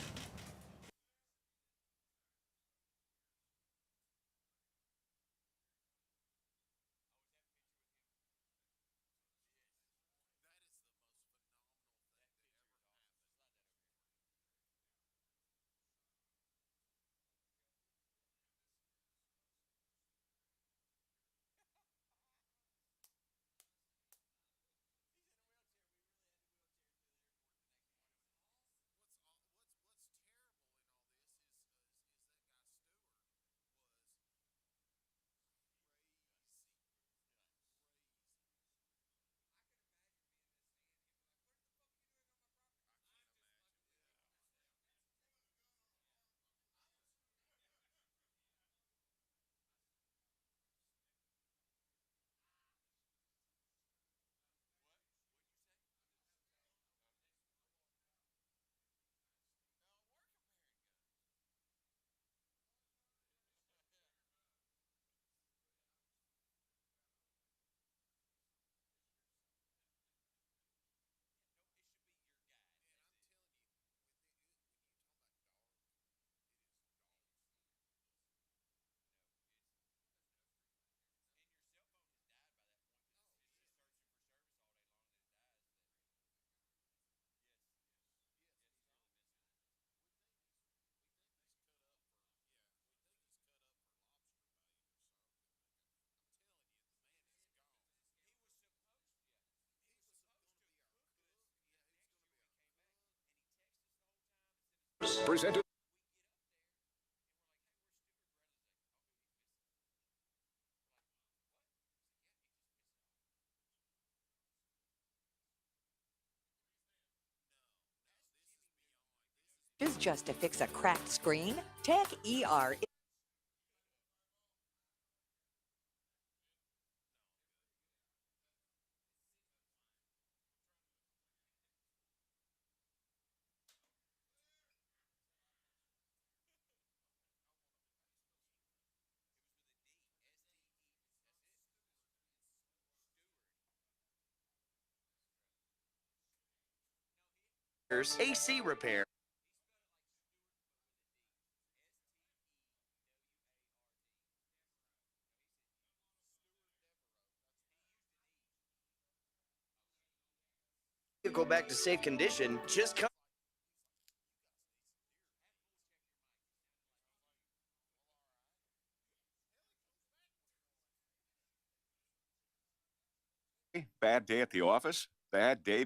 Presented. Is just to fix a cracked screen? Tech ER. AC repair. Go back to safe condition. Just come. Bad day at the office? Bad day.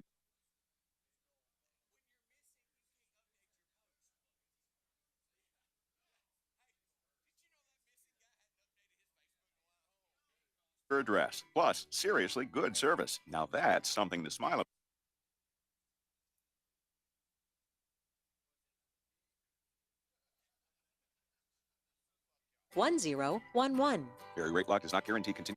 Address. Plus, seriously good service. Now that's something to smile about. $1011. Very rate lock does not guarantee continue.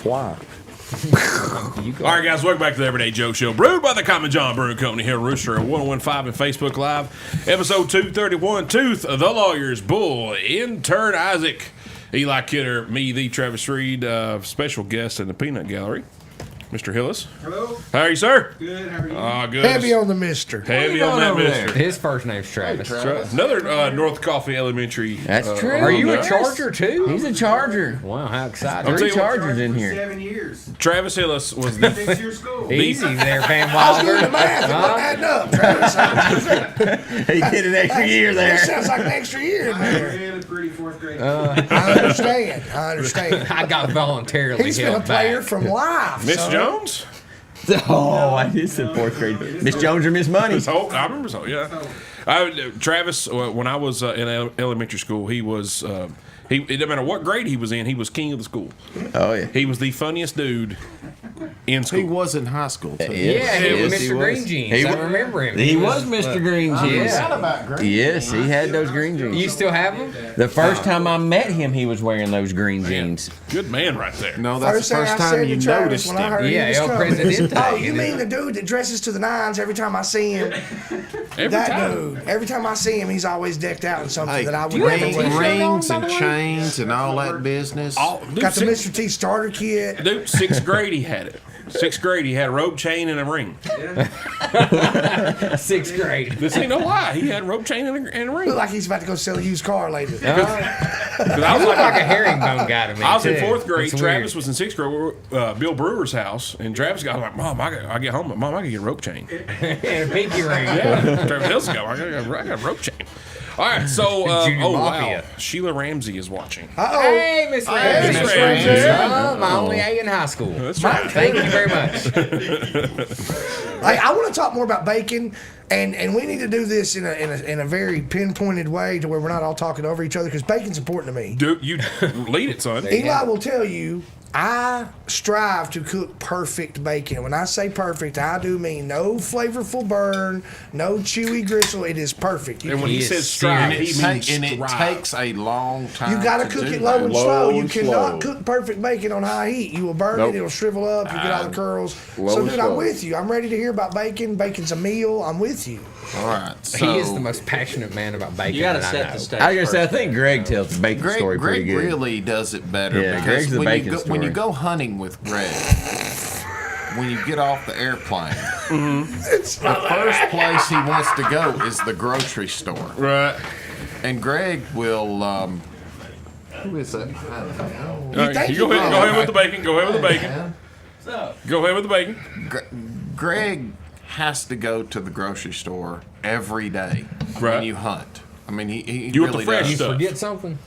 Why? All right, guys, welcome back to the Everyday Joe Show, brewed by the Common John Brewing Company here in Rooster at 1015 and Facebook Live. Episode 231, Tooth, the Lawyer's Bull, intern Isaac, Eli Kidder, me, the Travis Reed, special guest in the Peanut Gallery, Mr. Hillis. Hello. How are you, sir? Good. How are you? Good. Heavy on the mister. Heavy on that mister. His first name's Travis. Another North Coffee Elementary. That's true. Are you a Yes. Charger too? He's a Charger. Wow, how exciting! Three Chargers in here. 7 years. Travis Hillis was the 6 year school. Easy there, Van I was doing the Wilder. math. It wasn't adding up, Travis. He did an extra year That there. sounds like an extra year in there. Really pretty fourth grade. I understand. I got voluntarily He's been a held player back. from life. Miss son. Jones. Oh, I did say fourth grade. Miss Jones or Miss Money? I remember so. Yeah, Travis. When I was in elementary school, he was. It didn't matter what grade he was in. He was king of the school. Oh yeah. He was the funniest dude in school. He was in high school too. Yeah, he was Yes, Mr. Green Jeans. I remember him. He was Mr. Green Jeans. Yeah. Yes, he had those green jeans. You still have them? The first time I met him, he was wearing those green jeans. Good man, right there. No, that's the thing first I time said you to Travis noticed when I him. heard Yeah, he was El coming. Presidente. Oh, you mean the dude that dresses to the nines every time I see him? Dude. Every time I see him, he's always decked out in something Hey, that I would you have never a wear. t-shirt rings on, by and the way? chains and all that business. Got the Mr. T starter kit. Dude, sixth grade he had it. Sixth grade he had a rope chain and a ring. Sixth grade. This ain't no lie. He had a rope chain and a ring. Look like he's about to go sell a used car later. Because I was You look like a herringbone guy to me. I was in too. fourth grade. It's Travis weird. was in sixth grade. We were at Bill Brewer's house, and Travis got like, "Mom, I get home. Mom, I can get a rope chain." and a pinky ring. Yeah, Travis Hills go. I got a rope chain. All right, so Junior Mafia. wow, Sheila Ramsey is watching. Hey, Miss Ramsey. Miss Ramsey. Oh, my only A in high school. That's right. Thank you very much. Hey, I want to talk more about bacon, and we need to do this in a very pinpointed way to where we're not all talking over each other because bacon's important to me. Dude, you lead it, son. Eli will tell you, I strive to cook perfect bacon. When I say perfect, I do mean no flavorful burn, no chewy gristle. It is perfect. And when he is says strive, he means and it strive. takes a long time. You got to cook it low and slow. You and cannot slow. cook perfect bacon on high heat. You will burn Nope. it. It'll shrivel up. You get all the curls. low So, and dude, I'm slow. with you. I'm ready to hear about bacon. Bacon's a meal. I'm with you. All right. So He is the most passionate man about bacon You got to that I set know. the stage. I was gonna say, I first. think Greg tells the bacon story pretty Greg good. really does it better. Yeah, because Greg's the when bacon you go, when you story. go hunting with Greg, when you get off the airplane, the first place he wants to go is the grocery store. Right. And Greg will. Who is that? All right, you go ahead with the bacon. Go ahead with the bacon. Go ahead with the bacon. Greg has to go to the grocery store every day Right. when you hunt. I mean, he You want really the fresh does. stuff. Forget something.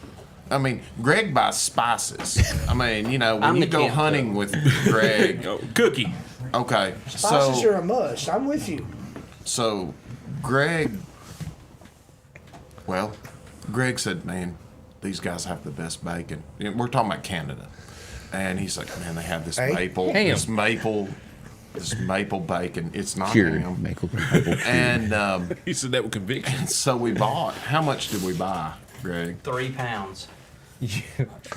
I mean, Greg buys spices. I mean, you know, when I'm you the go camp hunting with Greg, Oh, cookie. okay, Spices are so a must. I'm with you. Greg, well, Greg said, man, these guys have the best bacon. And we're talking about Canada, and he's like, man, they have this Hey. maple, Ham. this maple bacon. It's not Cured ham. maple. And He said that with conviction. so we bought. How much did we buy, Greg? 3 pounds.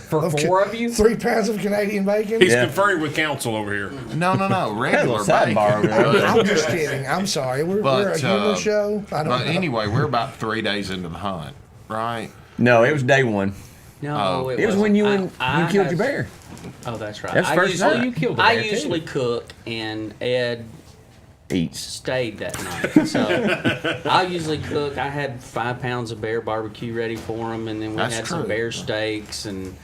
For 4 of you? 3 pounds of Canadian bacon? He's conferring with counsel over here. No, regular bacon. I'm just kidding. I'm sorry. We're a humor show. I don't know. Anyway, we're about 3 days into the hunt, right? No, it was day 1. No, it was when you killed your bear. Oh, that's right. That's first time. You killed a I bear, usually too. cook, and Ed eats. Stayed that night. So I usually cook. I had 5 pounds of bear barbecue ready for him, and then we had some bear steaks and.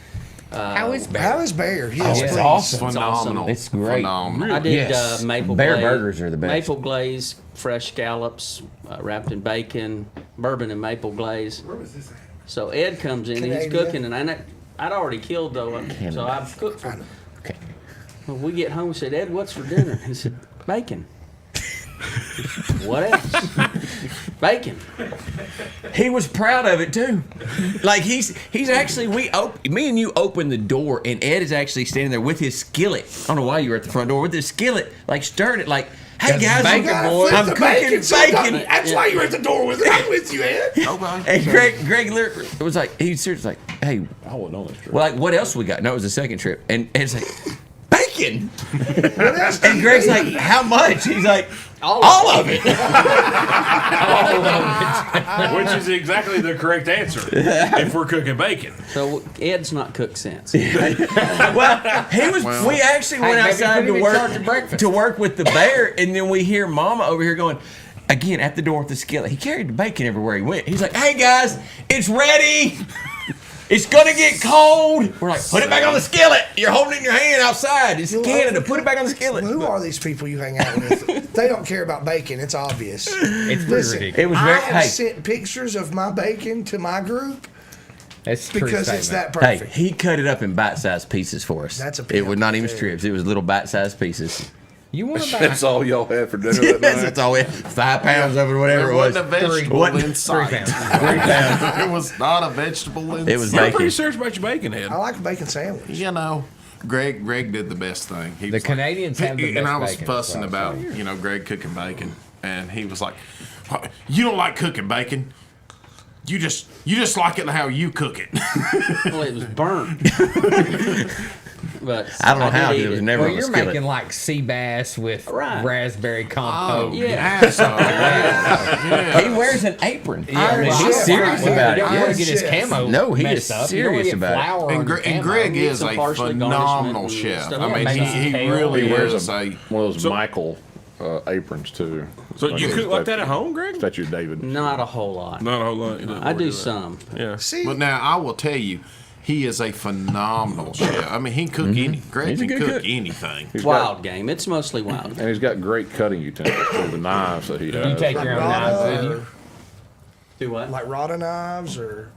How is Bear? Yes, It's please. awesome. Phenomenal. It's great. Phenomenal. I did maple Bear glaze. burgers are the best. Maple glaze, fresh scallops wrapped in bacon, bourbon and maple glaze. Where was this at? So Ed comes in and he's Canada. cooking, and I'd already killed though, so I've cooked for him. Okay. When we get home, we said, Ed, what's for dinner? He said, bacon. What else? Bacon. He was proud of it too. Like he's actually me and you opened the door and Ed is actually standing there with his skillet. I don't know why you were at the front door with his skillet, like stirring it, like, hey guys, I'm cooking bacon. That's why you're at the door with it. I'm with you, Ed. And Greg was like, he's seriously like, hey, I wouldn't know this trip. well, like, what else we got? No, it was the second trip, and Ed's like, bacon. And Greg's like, how much? He's like, all of it. Which is exactly the correct answer if we're cooking bacon. So Ed's not cooked since. Well, we actually went outside to work with the bear, and then we hear Mama over here going, again, at the door with the skillet. He carried the bacon everywhere he went. He's like, hey guys, it's ready. It's gonna get cold. We're like, put it back on the skillet. You're holding it in your hand outside. It's Canada. Put it back on the skillet. Who are these people you hang out with? They don't care about bacon. It's obvious. It's pretty ridiculous. It was I very. have Hey, sent pictures of my bacon to my group That's true because it's statement. that hey, perfect. he cut it up in bite-sized pieces for us. That's a It was not even too. strips. It was little bite-sized pieces. You want to buy? That's all y'all had for dinner that night? That's all we had. 5 pounds of it, whatever There it was. wasn't a vegetable What? in sight. 3 pounds. 3 pounds. There was not a vegetable in It was sight. You're pretty bacon. serious about your bacon, Ed. I like a bacon sandwich. You know, Greg did the best thing. He The was like- Canadians have the and I best was bacon, fussing that's what I about Greg cooking bacon, and he was like, "You don't like cooking bacon. You just like it how you cook it." Well, it was burnt. But I don't know how, did because it eat was never Well, on the you're skillet. making like sea bass with Right. raspberry compote. Yeah. Yeah. He wears an apron. I mean, Chef, he's serious right? about it. Yeah, You want to get his chef. camo No, he messed is up. serious you don't about it. get flour And, on your and camo. Greg Need is some a parsley phenomenal garnishment and chef. stuff I mean, like that. he Kale. really He wears is a. one of those So- Michael aprons too. So you cook like that at home, Greg? Statue of David. Not a whole lot. Not a whole lot. You know, I do that. some. Yeah. See, But now I will tell you, he is a phenomenal chef. I mean, he can cook Greg He's a can good cook cook. anything. He's Wild game. It's mostly wild. And he's got great cutting utensils for the knives that he has. You take your own knives with you. Do what? like Rada knives or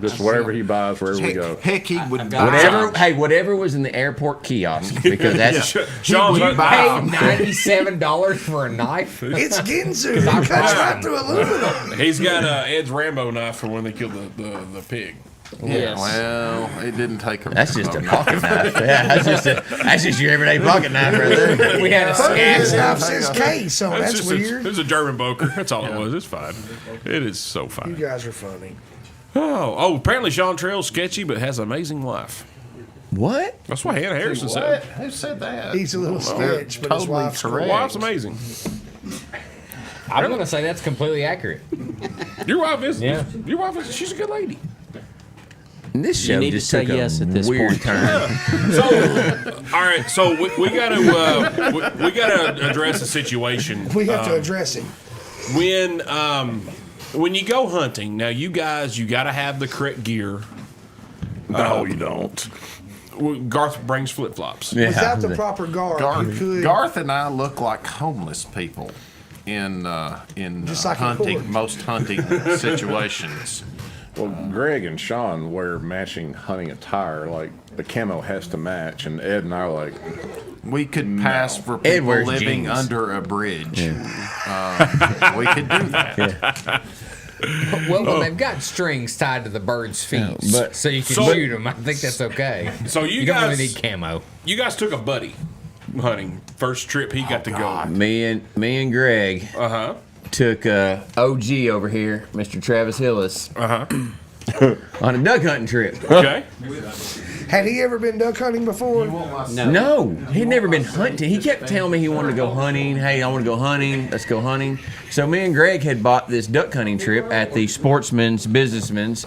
Just whatever he buys, wherever we go. Heck, he would Whatever, whatever was in the airport kiosk, because that's Sean, You buy Paid $97 for a knife. it's Ginzu. It cuts right through aluminum. he's got Ed's Rambo knife for when they killed the pig. Yeah, Yes. well, it didn't take him. that's just a pocket knife. Yeah, that's just your everyday pocket knife right there. We had a His scan. knife says K, so that's just weird. It's a German Boker. That's all it was. It's fine. It is so You fine. guys are funny. Oh, apparently Sean Trail's sketchy, but has an amazing life. What? That's what Hannah Harrison What? said. Who said that? He's a little sketch, but his totally wife's correct. Her wife's amazing. I'm going to say that's completely accurate. Your wife is. Yeah. Your wife is. She's a good lady. This You show need to just say took yes a at this weird point. turn. So, all right. So we got to we got to address the situation. We have to address it. When you go hunting, now you guys, you got to have the correct gear. No, you don't. Garth brings flip flops. Yeah. Without the proper guard, you could. Garth and I look like homeless people in Just like in court. most hunting situations. Well, Greg and Sean wear matching hunting attire. Like the camo has to match, and Ed and I are like, We could pass for Ed people wears living jeans. under a bridge. We could do that. Well, they've got strings tied to the bird's feet, but- so you can So- shoot them. I think that's okay. So you don't guys- really need camo. You guys took a buddy hunting. First trip he got to go. Me and Greg Uh huh. took OG over here, Mr. Travis Hillis. Uh huh. on a duck hunting trip. Okay. Had he ever been duck hunting before? No, he'd never been hunting. He kept telling me he wanted to go hunting. Hey, I want to go hunting. Let's go hunting. So me and Greg had bought this duck hunting trip at the Sportsman's Businessman's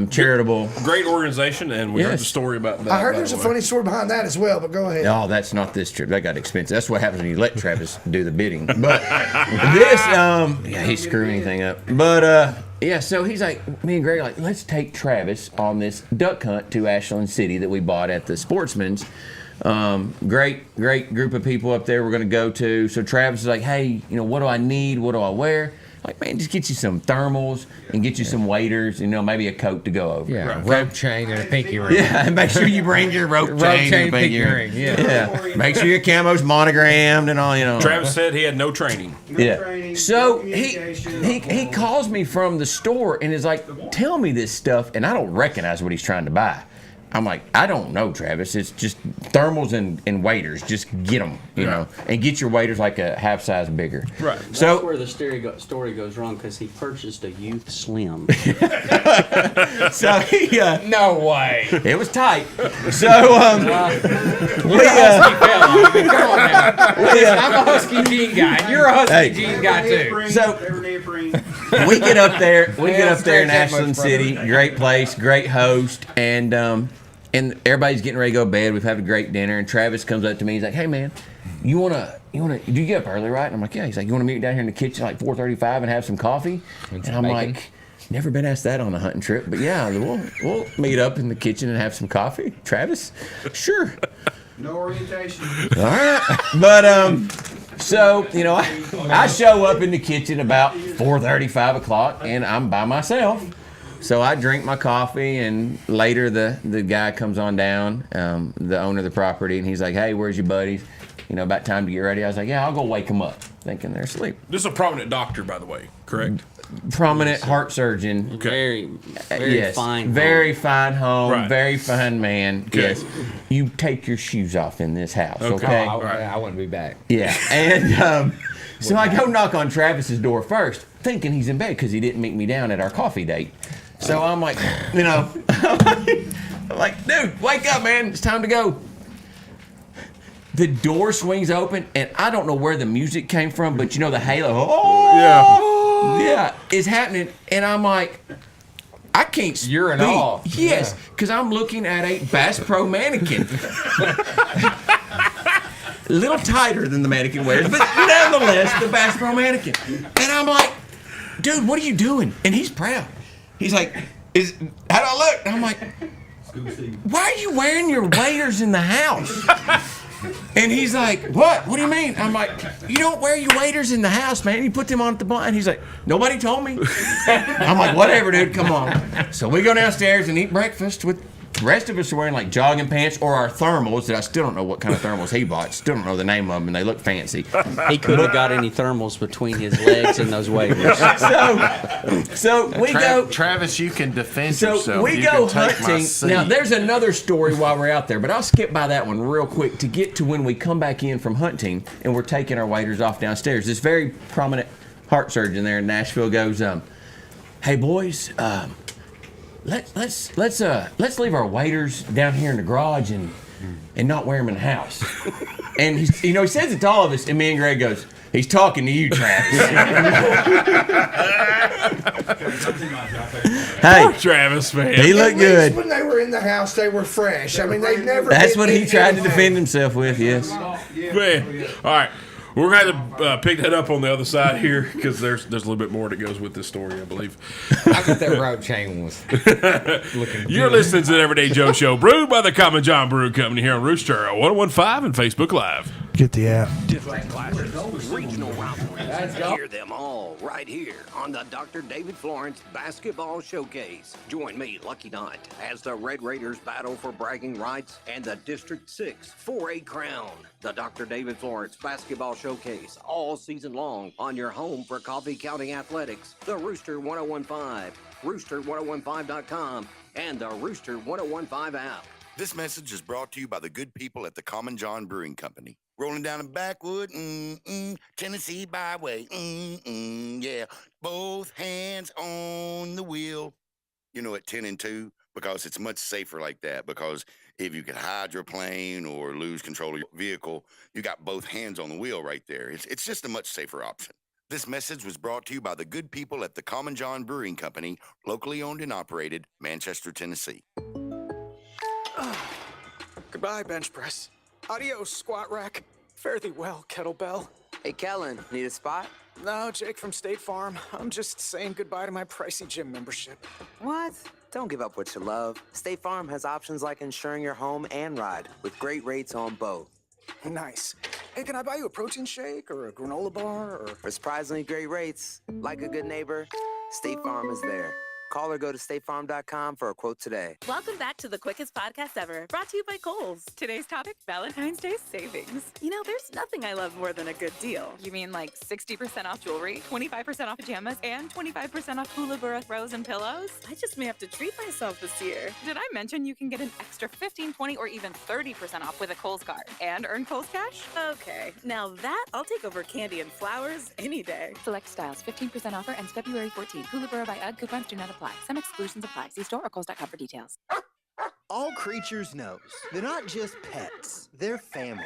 charitable. Great organization, and we heard Yes. the story about that. I heard by there's the a way. funny story behind that as well, but go ahead. Oh, that's not this trip. That got expensive. That's what happens when you let Travis do the bidding. But this, yeah, he screwed anything up. But yeah, so he's like, me and Greg are like, let's take Travis on this duck hunt to Ashland City that we bought at the Sportsman's. Great group of people up there we're going to go to. So Travis is like, hey, what do I need? What do I wear? Like, man, just get you some thermals and get you some waders, maybe a coat to go over. Yeah, rope chain and a pinky ring. Yeah, and make sure you bring your rope chain and pinky ring. Yeah. Make sure your camo's monogrammed and all, Travis said he had no training. Yeah. So he calls me from the store and is like, tell me this stuff, and I don't recognize what he's trying to buy. I'm like, I don't know, Travis. It's just thermals and waders. Just get them, and get your waders like a half size bigger. Right. So That's where the story goes wrong because he purchased a Youth Slim. so he No way. it was tight. So You're a husky fella. I mean, come on now. I'm a husky jean guy, and you're a husky jean guy too. So we get up there. We get up there in Ashland City. Great place, great host, and everybody's getting ready to go to bed. We've had a great dinner, and Travis comes up to me. He's like, "Hey man, you wanna? Do you get up early, right?" And I'm like, "Yeah." He's like, "You wanna meet me down here in the kitchen at like 4:35 and have some coffee?" And I'm like, "Never been asked that on a hunting trip, but yeah, we'll meet up in the kitchen and have some coffee." Travis, sure. No orientation. All right, but so I show up in the kitchen about 4:30, 5 o'clock, and I'm by myself. So I drink my coffee, and later the guy comes on down, the owner of the property, and he's like, "Hey, where's your buddies? About time to get ready." I was like, "Yeah, I'll go wake them up," thinking they're asleep. This is a prominent doctor, by the way, correct? Prominent heart surgeon. Very Yes, fine. very fine home, Right. very fine man. Okay. Yes, you take your shoes off in this house, Okay. okay? I wouldn't be back. Yeah, and so I go knock on Travis's door first, thinking he's in bed because he didn't meet me down at our coffee date. So I'm like, I'm like, dude, wake up, man! It's time to go. The door swings open, and I don't know where the music came from, but the halo, yeah, is happening, and I'm like, I can't speak. You're in awe. Yes, because I'm looking at a Bass Pro mannequin. A little tighter than the mannequin wears, but nonetheless, the Bass Pro mannequin. And I'm like, dude, what are you doing? And he's proud. He's like, how do I look? And I'm like, why are you wearing your waders in the house? And he's like, what? What do you mean? I'm like, you don't wear your waders in the house, man. You put them on at the blind. He's like, nobody told me. I'm like, whatever, dude, come on. So we go downstairs and eat breakfast with the rest of us are wearing like jogging pants or our thermals that I still don't know what kind of thermals he bought. Still don't know the name of them, and they look fancy. He couldn't have got any thermals between his legs and those waders. So we go. Travis, you can defend So yourself. we You go can take my hunting. seat. Now, there's another story while we're out there, but I'll skip by that one real quick to get to when we come back in from hunting and we're taking our waders off downstairs. This very prominent heart surgeon there in Nashville goes, "Hey boys, let's leave our waders down here in the garage and not wear them in the house." And he says it to all of us, and me and Greg goes, "He's talking to you, Travis." Hey, Travis, man. He looked good. When they were in the house, they were fresh. I mean, they've never. That's been what he in tried to anything. defend himself with, yes. Man. All right. We're going to have to pick that up on the other side here because there's a little bit more that goes with this story, I believe. I thought that rope chain was looking You're good. listening to the Everyday Joe Show, brewed by the Common John Brewing Company here on Rooster 1015 and Facebook Live. Get the app. Different classes, regional rivalries. Hear them all right here on the Dr. David Florence Basketball Showcase. Join me, Lucky Knight, as the Red Raiders battle for bragging rights and the District 6 4A crown. The Dr. David Florence Basketball Showcase all season long on your home for Coffee County Athletics, the Rooster 1015, rooster1015.com, and the Rooster 1015 app. This message is brought to you by the good people at the Common John Brewing Company. Rolling down the backwood, Tennessee byway, yeah. Both hands on the wheel. at 10 and 2, because it's much safer like that. Because if you could hydroplane or lose control of your vehicle, you got both hands on the wheel right there. It's just a much safer option. This message was brought to you by the good people at the Common John Brewing Company, locally owned and operated, Manchester, Tennessee. Goodbye, bench press. Adios, squat rack. Fare thee well, kettlebell. Hey, Kellen, need a spot? No, Jake from State Farm. I'm just saying goodbye to my pricey gym membership. What? Don't give up what you love. State Farm has options like insuring your home and ride, with great rates on both. Nice. Hey, can I buy you a protein shake or a granola bar or... For surprisingly great rates, like a good neighbor, State Farm is there. Call or go to statefarm.com for a quote today. Welcome back to the quickest podcast ever, brought to you by Kohl's. Today's topic, Valentine's Day savings. There's nothing I love more than a good deal. You mean like 60% off jewelry, 25% off pajamas, and 25% off Hula throws and pillows? I just may have to treat myself this year. Did I mention you can get an extra 15, 20, or even 30% off with a Kohl's card and earn Kohl's cash? Okay, now that I'll take over candy and flowers any day. Select styles, 15% offer ends February 14th. Hula by UGG. Coupons do not apply. Some exclusions apply. See store or Kohl's.com for details. All creatures knows they're not just pets, they're family.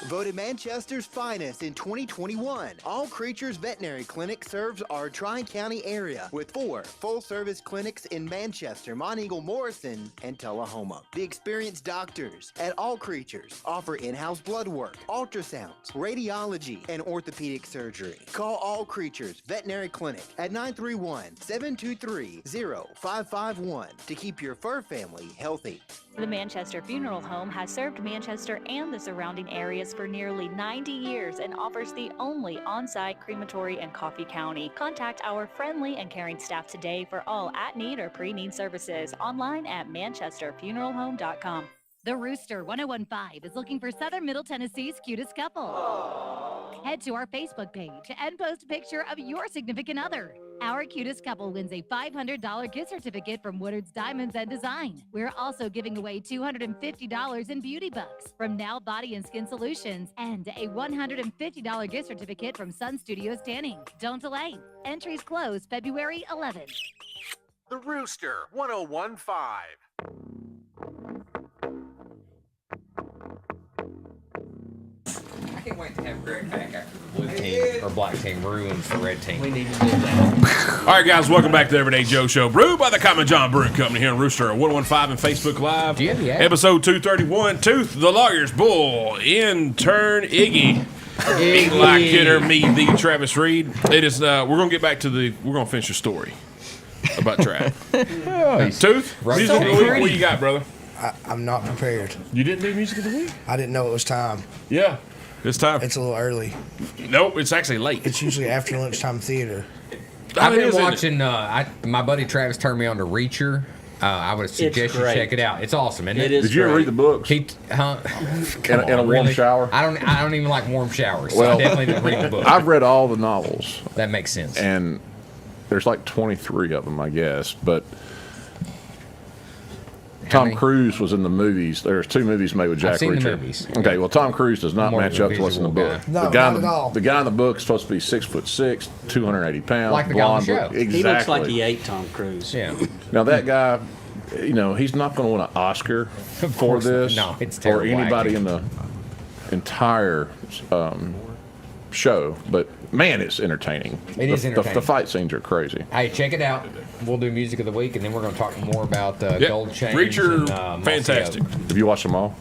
Voted Manchester's finest in 2021, All Creatures Veterinary Clinic serves our Tri-County area with 4 full-service clinics in Manchester, Monteagle, Morrison, and Tullahoma. The experienced doctors at All Creatures offer in-house blood work, ultrasounds, radiology, and orthopedic surgery. Call All Creatures Veterinary Clinic at 931-723-0551 to keep your fur family healthy. The Manchester Funeral Home has served Manchester and the surrounding areas for nearly 90 years and offers the only on-site crematory in Coffee County. Contact our friendly and caring staff today for all at-need or pre-need services online at manchesterfuneralhome.com. The Rooster 1015 is looking for Southern Middle Tennessee's cutest couple. Head to our Facebook page and post a picture of your significant other. Our cutest couple wins a $500 gift certificate from Woodard's Diamonds and Design. We're also giving away $250 in beauty bucks from Now Body and Skin Solutions and a $150 gift certificate from Sun Studios Tanning. Don't delay. Entries close February 11th. The Rooster 1015. I can't wait to have Greg back after the blue team or black team ruins the red team. We need to do that. All right, guys, welcome back to the Everyday Joe Show, brewed by the Common John Brewing Company here in Rooster 115 and Facebook Live. Yeah. Episode 231, Tooth, the Lawyer's Bull, Intern Iggy. Me like it or me, the Travis Reed. It is. We're gonna get back to we're gonna finish the story about Trav. Tooth, music of the week. What you got, brother? I'm not prepared. You didn't do music of the week? I didn't know it was time. Yeah, it's time. It's a little early. Nope, it's actually late. It's usually after lunchtime theater. I've been watching. My buddy Travis turned me on to Reacher. I would suggest you check it out. It's awesome, isn't it? Did you ever read the books? In a warm shower? I don't even like warm showers. So I definitely didn't read the book. I've read all the novels. That makes sense. And there's like 23 of them, I guess. But Tom Cruise was in the movies. There's 2 movies made with Jack Reacher. I've seen the movies. Okay, well, Tom Cruise does not More match of a up to what's in the visual book. No, the guy not at all. The guy in the book is supposed to be 6'6", 280 pounds, Like the guy on the blonde. show. Exactly. He looks like he ate Tom Cruise. Yeah. Now that guy, he's not going to win an Oscar for this. No, it's or terrible anybody acting. in the entire show. But man, it's entertaining. It is entertaining. The fight scenes are crazy. Hey, check it out. We'll do music of the week, and then we're going to talk more about Gold Chains. Reacher, and, fantastic. Have you watched them all?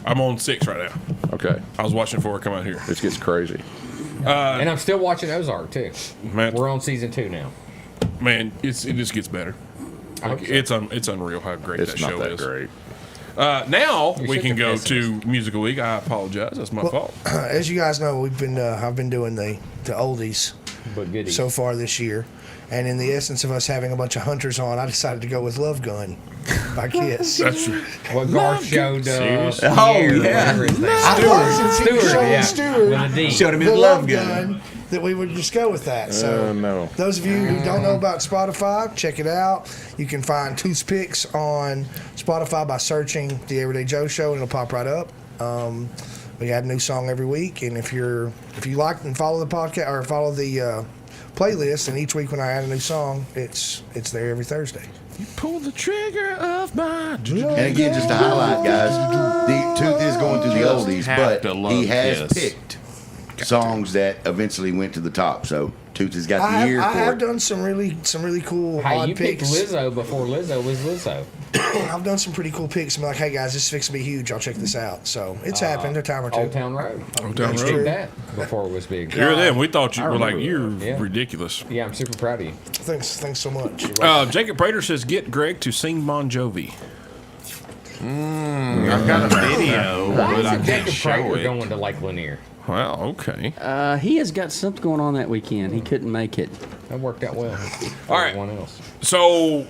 I'm on 6 right now. Okay. I was watching 4 come out here. This gets crazy. And I'm still watching Ozark too. Man, We're on season 2 now. Man, it just gets better. Like, it's unreal how great It's that not show that is. great. Now You're we such can a go pessimist. to Musical Week. I apologize. That's my fault. As you guys know, I've been doing the oldies But goodies. so far this year, and in the essence of us having a bunch of hunters on, I decided to go with Love Gun by Kiss. That's true. What Garth showed Seriously? whatever his name is. Stewart With a D. Showed him the his love gun. that we would just go with that. So No. those of you who don't know about Spotify, check it out. You can find Toothpicks on Spotify by searching The Everyday Joe Show, and it'll pop right up. We add a new song every week, and if you like and follow the podcast or follow the playlist, and each week when I add a new song, it's there every Thursday. Pull the trigger of my dream. And again, just to highlight, guys, the Tooth is going through the Just oldies, have to but love he has Kiss. picked songs that eventually went to the top. So Tooth has got the ear I for have it. done some really cool Hey, odd you picked picks. Lizzo before Lizzo was Lizzo. I've done some pretty cool picks. I'm like, hey guys, this is fixing to be huge. I'll check this out. So it's happened a time or two. Old Town Road. Old Town You Road. did that before it was big. You're them. We thought you I were like, remember you're that. ridiculous. Yeah, I'm super proud of you. Thanks so much. Jacob Prater says, get Greg to sing Bon Jovi. I've got a video, Why but I is can't Jacob show Prater it. going to Lake Lanier? Well, okay. He has got something going on that weekend. He couldn't make it. That worked out well. All right. Everyone else. So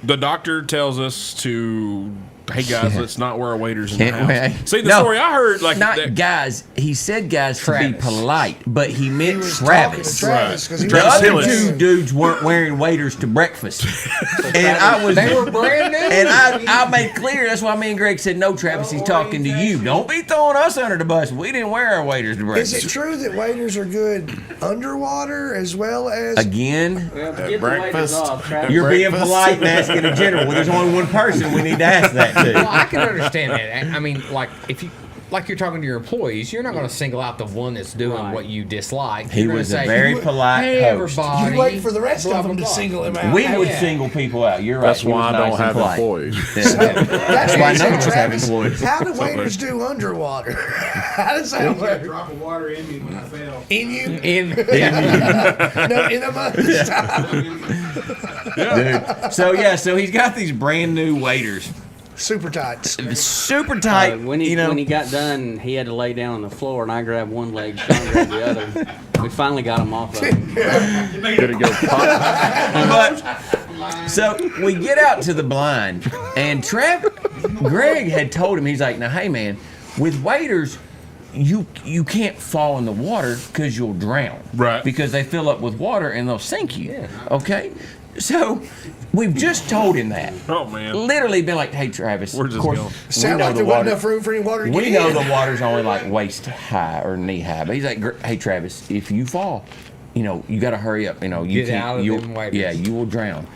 the doctor tells us to, hey guys, let's not wear waders in the house. See, the story I heard, like, not that, guys. He said guys to be Travis. polite, but he meant was Travis. talking to Travis 'cause he The was other Travis. two dudes weren't wearing waders to breakfast, and I was. They were brand new. And I made clear. That's why me and Greg said, "No, Travis, he's talking to you. Don't be throwing us under the bus. We didn't wear our waders to Is breakfast." it true that waders are good underwater as well as Again, Well, to get the breakfast. waders off, Travis. you're being polite and asking in general. Well, there's only one person we need to ask that Well, I to. can understand that. I mean, like if you. Like you're talking to your employees, you're not going to single out the one that's doing Right. what you dislike. He You're gonna was a say, very polite hey, host. everybody. you wait for the rest blah, of them blah, to blah. single him out? We would Yeah. single people out. You're right. That's He was why I nice don't and have polite. employees. That's That's why what he none of said, us have Travis. employees. How do waders do underwater? How does that work? Drop of water in me when I fell. In you? In, No, in a month this time. Dude. So he's got these brand new waders. Super tights. Super tight. When he got done, he had to lay down on the floor, and I grabbed one leg, Sean grabbed the other. We finally got him off of him. Did it go pop? But so we get out to the blind, and Greg had told him, he's like, now, hey man, with waders, you can't fall in the water because you'll drown. Right. Because they fill up with water and they'll sink you. Yeah. Okay. So we've just told him that. oh man. Literally been like, hey Travis, Where's this of course, going? we Sound know like the there wasn't water. enough room for any water to We get know in. the water's only like waist high or knee high, but he's like, hey Travis, if you fall, you got to hurry up. You Get can't. out of them waders. Yeah, you will drown.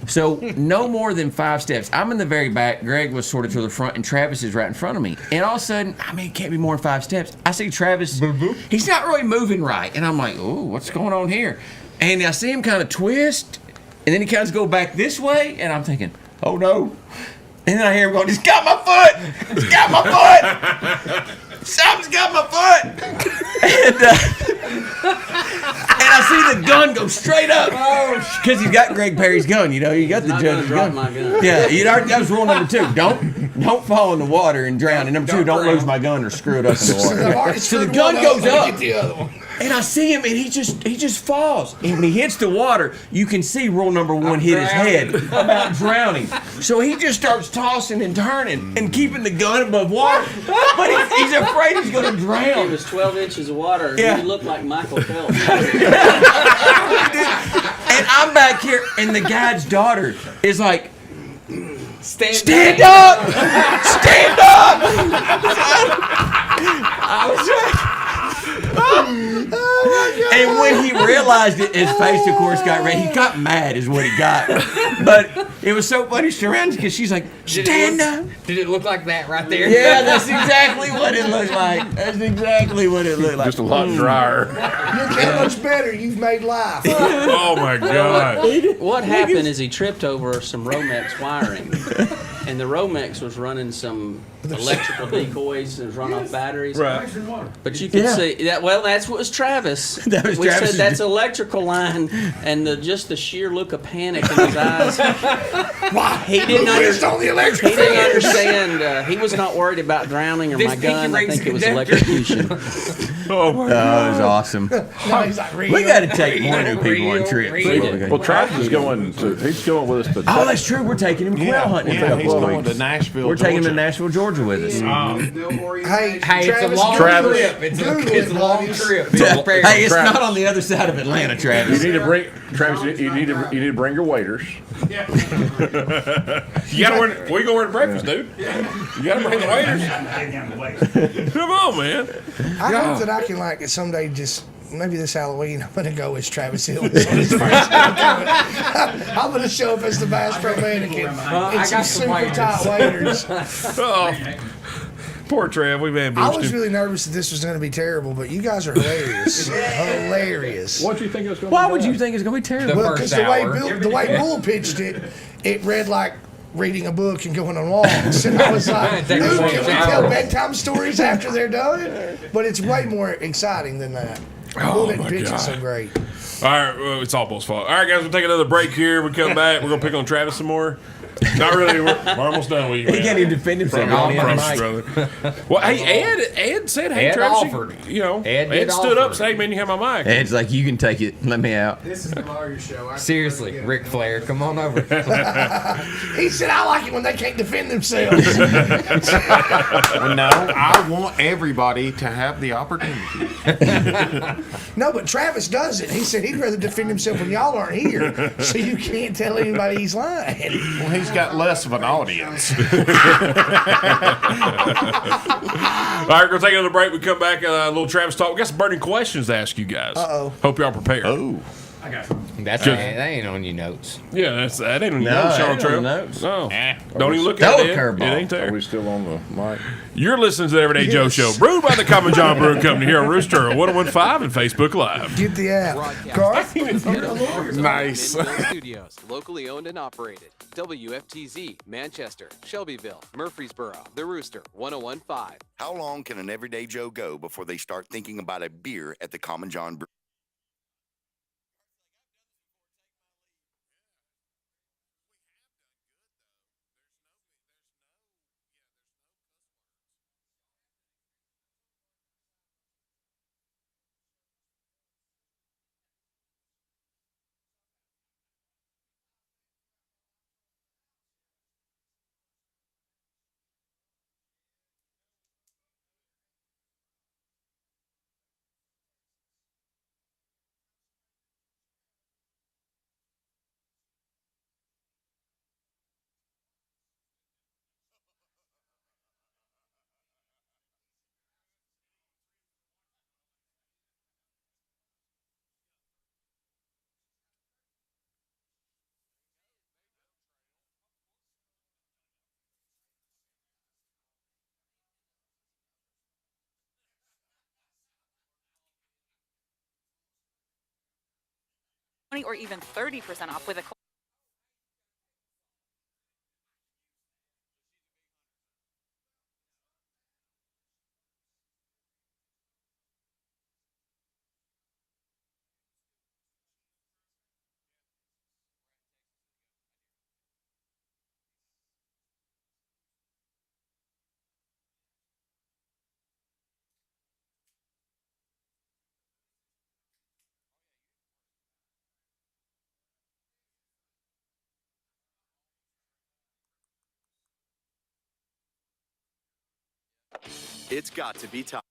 So no more than 5 steps. I'm in the very back. Greg was sort of to the front, and Travis is right in front of me. And all of a sudden, it can't be more than 5 steps. I see Travis. He's not really moving right, and I'm like, oh, what's going on here? And I see him kind of twist, and then he kind of go back this way, and I'm thinking, oh no. And then I hear him going, he's got my foot! He's got my foot! Something's got my foot! And I see the gun go straight up. Because he's got Greg Perry's gun, you got the Not gonna judge's drop gun. my gun. Yeah, that was rule number 2. Don't fall in the water and drown. And number 2, don't lose my gun or screw it up in the I've water. already So the screwed gun one goes let me up. get the other one. And I see him, and he just falls. And when he hits the water, you can see rule number 1 hit his head about drowning. So he just starts tossing and turning and keeping the gun above water. But he's afraid he's going to It drown. was 12 inches of water. Yeah. He looked like Michael Phelps. And I'm back here, and the guy's daughter is like, Stand up! Stand up! I was like, and when he realized it, his face, of course, got red. He got mad, is what he got. But it was so funny, Sharon, because she's like, stand up. Did it look like that right there? Yeah, that's exactly what it looked like. That's exactly what it looked like. Just a lot drier. Look how much better you've made life. Oh my god. What happened is he tripped over some Romex wiring, and the Romex was running some electrical decoys and was run off batteries. Right. But you could see that. Well, that's what was Travis. That was we Travis's- said that's electrical line, and just the sheer look of panic in his eyes. He didn't on the electric He didn't fence? understand. He was not worried about drowning or This my gun. I pinky think it was rings electrocution. Oh my Oh, it was awesome. No, he's like, We got to take more new people on trips. Well, Travis is going with us to. Oh, that's true. We're taking him quail hunting in a Yeah, couple he's of going weeks. to Nashville. We're taking him to Georgia. Nashville, Georgia with us. Hey, Hey, it's a Travis, long Travis. trip. It's a long trip. Hey, it's Travis. not on the other side of Atlanta, Travis. You need to bring Travis. You need to bring your waders. You gotta wear. We gonna wear to breakfast, dude. You gotta bring the waiters. Come on, man. I hope that I can someday just maybe this Halloween I'm gonna go as Travis Hill. Is on his first homecoming. I'm gonna show up as the Bass Pro Mannequin in some super tight waders. Oh, poor Trev. We've I ambushed was him. really nervous that this was gonna be terrible, but you guys are hilarious. Hilarious. What do you think it was going to be? Why would you think it's going to be terrible? Well, because the way Bull pitched it, it read like reading a book and going on walks. And I was like, Take a dude, walk can we an tell hour. bedtime stories after they're done? But it's way more exciting than that. Bull didn't my pitch it God. so great. All right, well, it's all Bull's fault. All right, guys, we'll take another break here. We come back. We're gonna pick on Travis some more. Not really. We're almost done with you. He man. can't even defend himself. Promise, brother. Well, hey, Ed said, "Hey, Ed Travis, offered. Ed did stood up, offer. said, "Hey, man, you have my mic." Ed's like, you can take it. Let me out. This is the lawyer show. Seriously, Ric Flair, come on over. He said, I like it when they can't defend themselves. Well, no, I want everybody to have the opportunity. No, but Travis does it. He said he'd rather defend himself when y'all aren't here, so you can't tell anybody he's lying. Well, he's got less of an audience. All right, we're gonna take another break. We come back, a little Travis talk. We got some burning questions to ask you guys. Uh-oh. Hope y'all prepared. Oh. That ain't on your notes. Yeah, that ain't on your No, notes, that Sean ain't on Trail. the notes. No. Don't even look Throw at a it. It curveball. ain't Are there. we still on the mic? You're listening to the Everyday Joe Show, brewed by the Common John Brewing Company here on Rooster 1015 and Facebook Live. Get the app. Carl? Nice. Studios, locally owned and operated. WFTZ, Manchester, Shelbyville, Murfreesboro, The Rooster, 1015. How long can an everyday Joe go before they start thinking about a beer at the Common John Brew? Or even 30% off with a It's got to be time.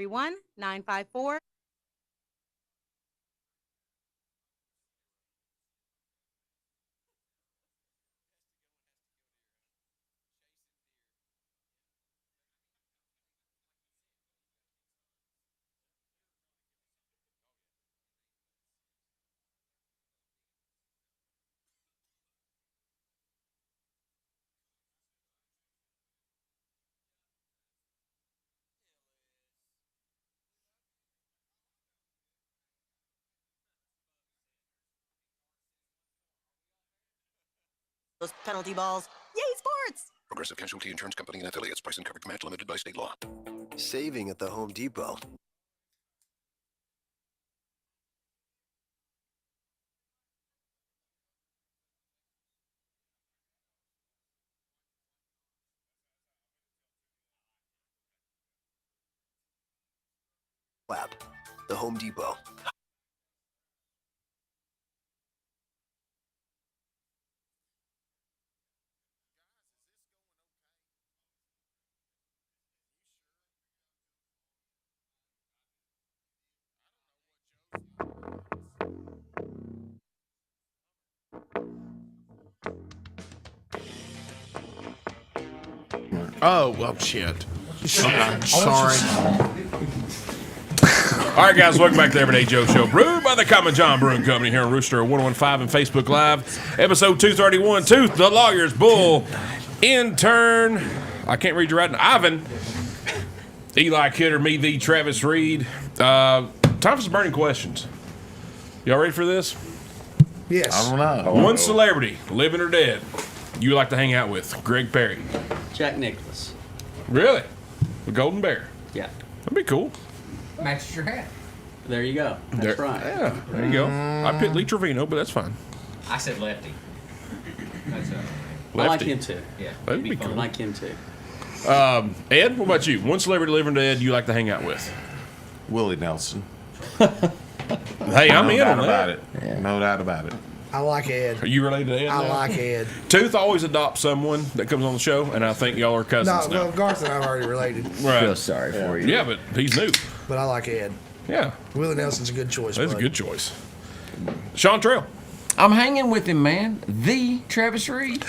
One 954. Those penalty balls. Yay, sports! Progressive Casualty Insurance Company and affiliates. Price and coverage match limited by state law. Saving at the Home Depot. Lab. The Home Depot. Oh, well, shit. Okay, sorry. All right, guys, welcome back to the Everyday Joe Show, brewed by the Common John Brewing Company here on Rooster 1015 and Facebook Live. Episode 231, Tooth, the Lawyer's Bull, intern, I can't read your writing, Ivan, Eli Kidder, me, the Travis Reed. Time for some burning questions. Y'all ready for this? Yes. I don't know. One celebrity, living or dead, you like to hang out with? Greg Perry. Jack Nicklaus. Really? The Golden Bear. Yeah. That'd be cool. Matches your hat. There you go. That's right. Yeah, there you go. I picked Lee Trevino, but that's fine. I said lefty. That's I like him too. Yeah. That'd be I cool. like him too. Ed, what about you? One celebrity, living or dead, you like to hang out with? Willie Nelson. Hey, I'm in on about that. it. Yeah. No doubt about it. I like Ed. Are you related to Ed? I now? like Ed. Tooth always adopts someone that comes on the show, and I think y'all are cousins No, now. well, Garth and I are already related. Right. Feel sorry for you. Yeah, but he's new. But I like Ed. Yeah, Willie Nelson's a good choice. that's a bud. good choice. Sean Trail. I'm hanging with him, man. The Travis Reed.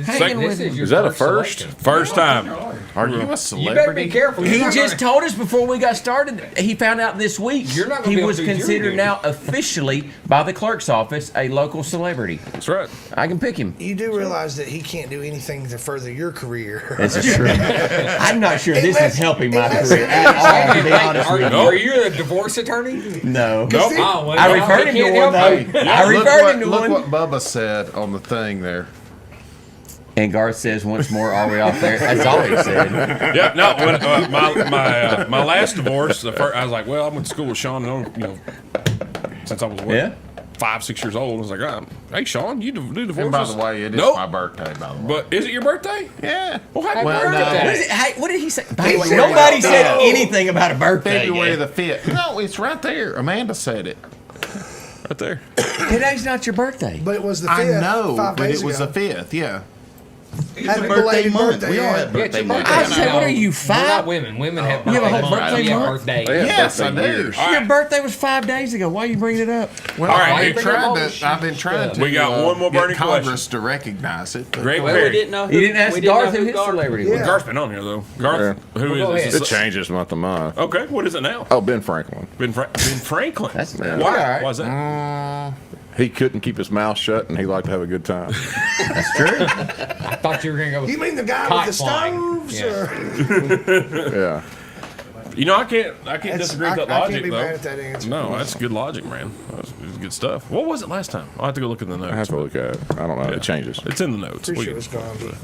Hanging with him. Is that a first? First time. Are you a You better be celebrity? careful. He just told us before we got started. He found out this week. You're not gonna be he able was to do considered jury now officially by the clerk's office a local celebrity. That's right. I can pick him. You do realize that he can't do anything to further your career. This is true. I'm not sure this is helping my unless- career at all, to be honest with you. Are you a divorce attorney? No. Nope. Oh, well, I no, referred he him to can't one, help though. you. I referred him to Look one. what Bubba said on the thing there. And Garth says once more, are we off there? That's all he said. Yeah, no. When, my last divorce, I was like, well, I went to school with Sean, since I was Yeah. 5, 6 years old. I was like, hey, Sean, you do divorces? And by the way, it is Nope. my birthday, by the way. But is it your birthday? Yeah. Well, happy Well, birthday. no. What, is it? Hey, what did he say? By the way, said nobody it. said No. anything about a birthday. February yet. the 5th. No, it's right there. Amanda said it. Right there. Today's not your birthday. But it was the I 5th. know, 5 but days it was ago. the 5th, yeah. Happy birthday belated month. birthday. We all yeah. have birthday Yeah, month. I said, what are you, We're 5? not women. Women have You have a whole months. birthday Yeah, month? birthday. They have Yes, I birthday do. years. All Your right. birthday was 5 days ago. Why are you bringing it up? Well, All right, I've here- been trying to. We got one more burning get Congress question. to recognize it. but- Greg Well, we Perry. didn't know. You didn't ask we didn't Garth know who his Garth- celebrity Yeah. was. Garth's been on here, though. Garth, who Well, go is ahead. it? It changes month to month. Okay, what is it now? Oh, Ben Franklin. Ben Franklin. That's Why? all right. Why is that? He couldn't keep his mouth shut, and he liked to have a good time. That's true. I thought you were going to go with You mean the guy kite with the flying. stoves? Yeah. Or? Yeah. You know, I can't disagree with that I logic, can't be though. mad at that answer. No, that's good logic, man. That's good stuff. What was it last time? I'll have to go look in the notes. I have to look at it. I don't know. Yeah. It changes. It's in the notes. Pretty We- sure it was Gandhi.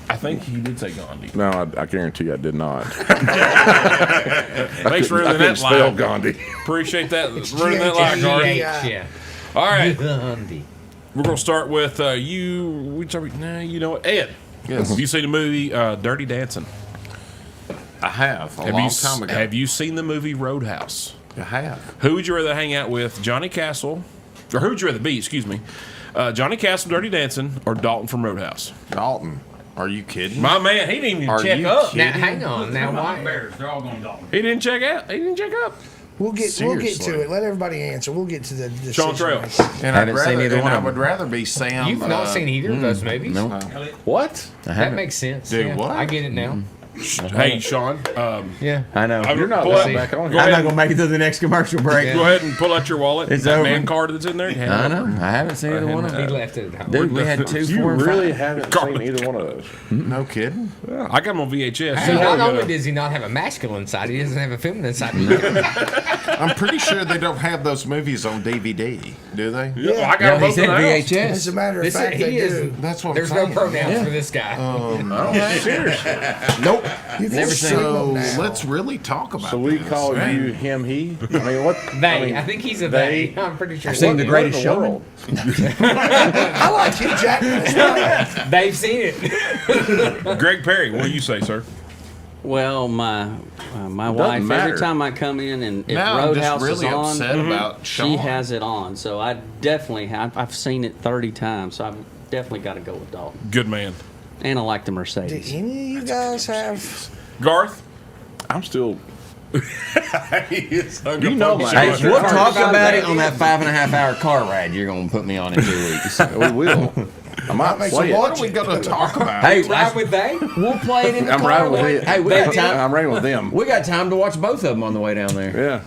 I think he did say Gandhi. No, I guarantee I did not. Thanks for I ruining couldn't that spell lie. Gandhi. Appreciate that. Ruining that lie, Garth. Yeah. All right. Gandhi. We're going to start with you. Nah, you know what? Ed. Yes. Have you seen the movie Dirty Dancing? I have a Have long you, time ago. Have you seen the movie Roadhouse? I have. Who would you rather hang out with, Johnny Castle, or who would you rather be? Excuse me, Johnny Castle, Dirty Dancing, or Dalton from Roadhouse? Dalton. Are you kidding? My man, he didn't even Are check you up. kidding? Now, hang on. Now, why? They're all going Dalton. He didn't check out. He didn't check up. We'll get to Seriously. it. Let everybody answer. We'll get to the Sean Trail. And Haven't seen either one I of would them. rather be Sam. You've not seen either of those movies? No. What? I That haven't. makes sense. Do yeah. what? I get it now. Hey, Sean. Yeah. I know. You're not Pull out- listening. Back on. Go I'm ahead. not going to make it to the next commercial break. Go ahead and pull out your wallet. It's that over. man card that's in there. Hand I it know. over. I haven't seen either one of He them. left it at home. Dude, we had 2, You 4, and 5. really haven't seen either one of those. No kidding. I got him on VHS. So not only does he not have a masculine side, he doesn't have a feminine side either. I'm pretty sure they don't have those movies on DVD, do they? Yeah, well, I got Yeah, them he both said in the house. VHS. As a matter of This fact, he they is. do. That's what There's I'm no saying. pronouns for this guy. Nope. You can Never see seen it. them So now. let's really talk about So we this. call Right. you him, he? I mean, what? They. I think he's a they. I'm pretty sure. I've seen The Greatest What in the Showman. world? I like Hugh Jackman. They've seen it. Greg Perry, what do you say, sir? Well, my wife, every matter. time I come in and if Now I'm just Roadhouse really is on, upset about she Sean. has it on. So I definitely have. I've seen it 30 times. So I've definitely got to go with Dalton. Good man. And I like the Do Mercedes. any of you guys have? Garth? I'm still. You know my Hey, answer. we'll talk about it on that 5.5 hour car ride you're going to put me on in 2 weeks. We will. I might makes play them it. watch What are we it. going to talk about? Hey, Ride with they? we'll play it in the I'm car. riding with it. Hey, we got time. I'm riding with them. We got time to watch both of them on the way down there.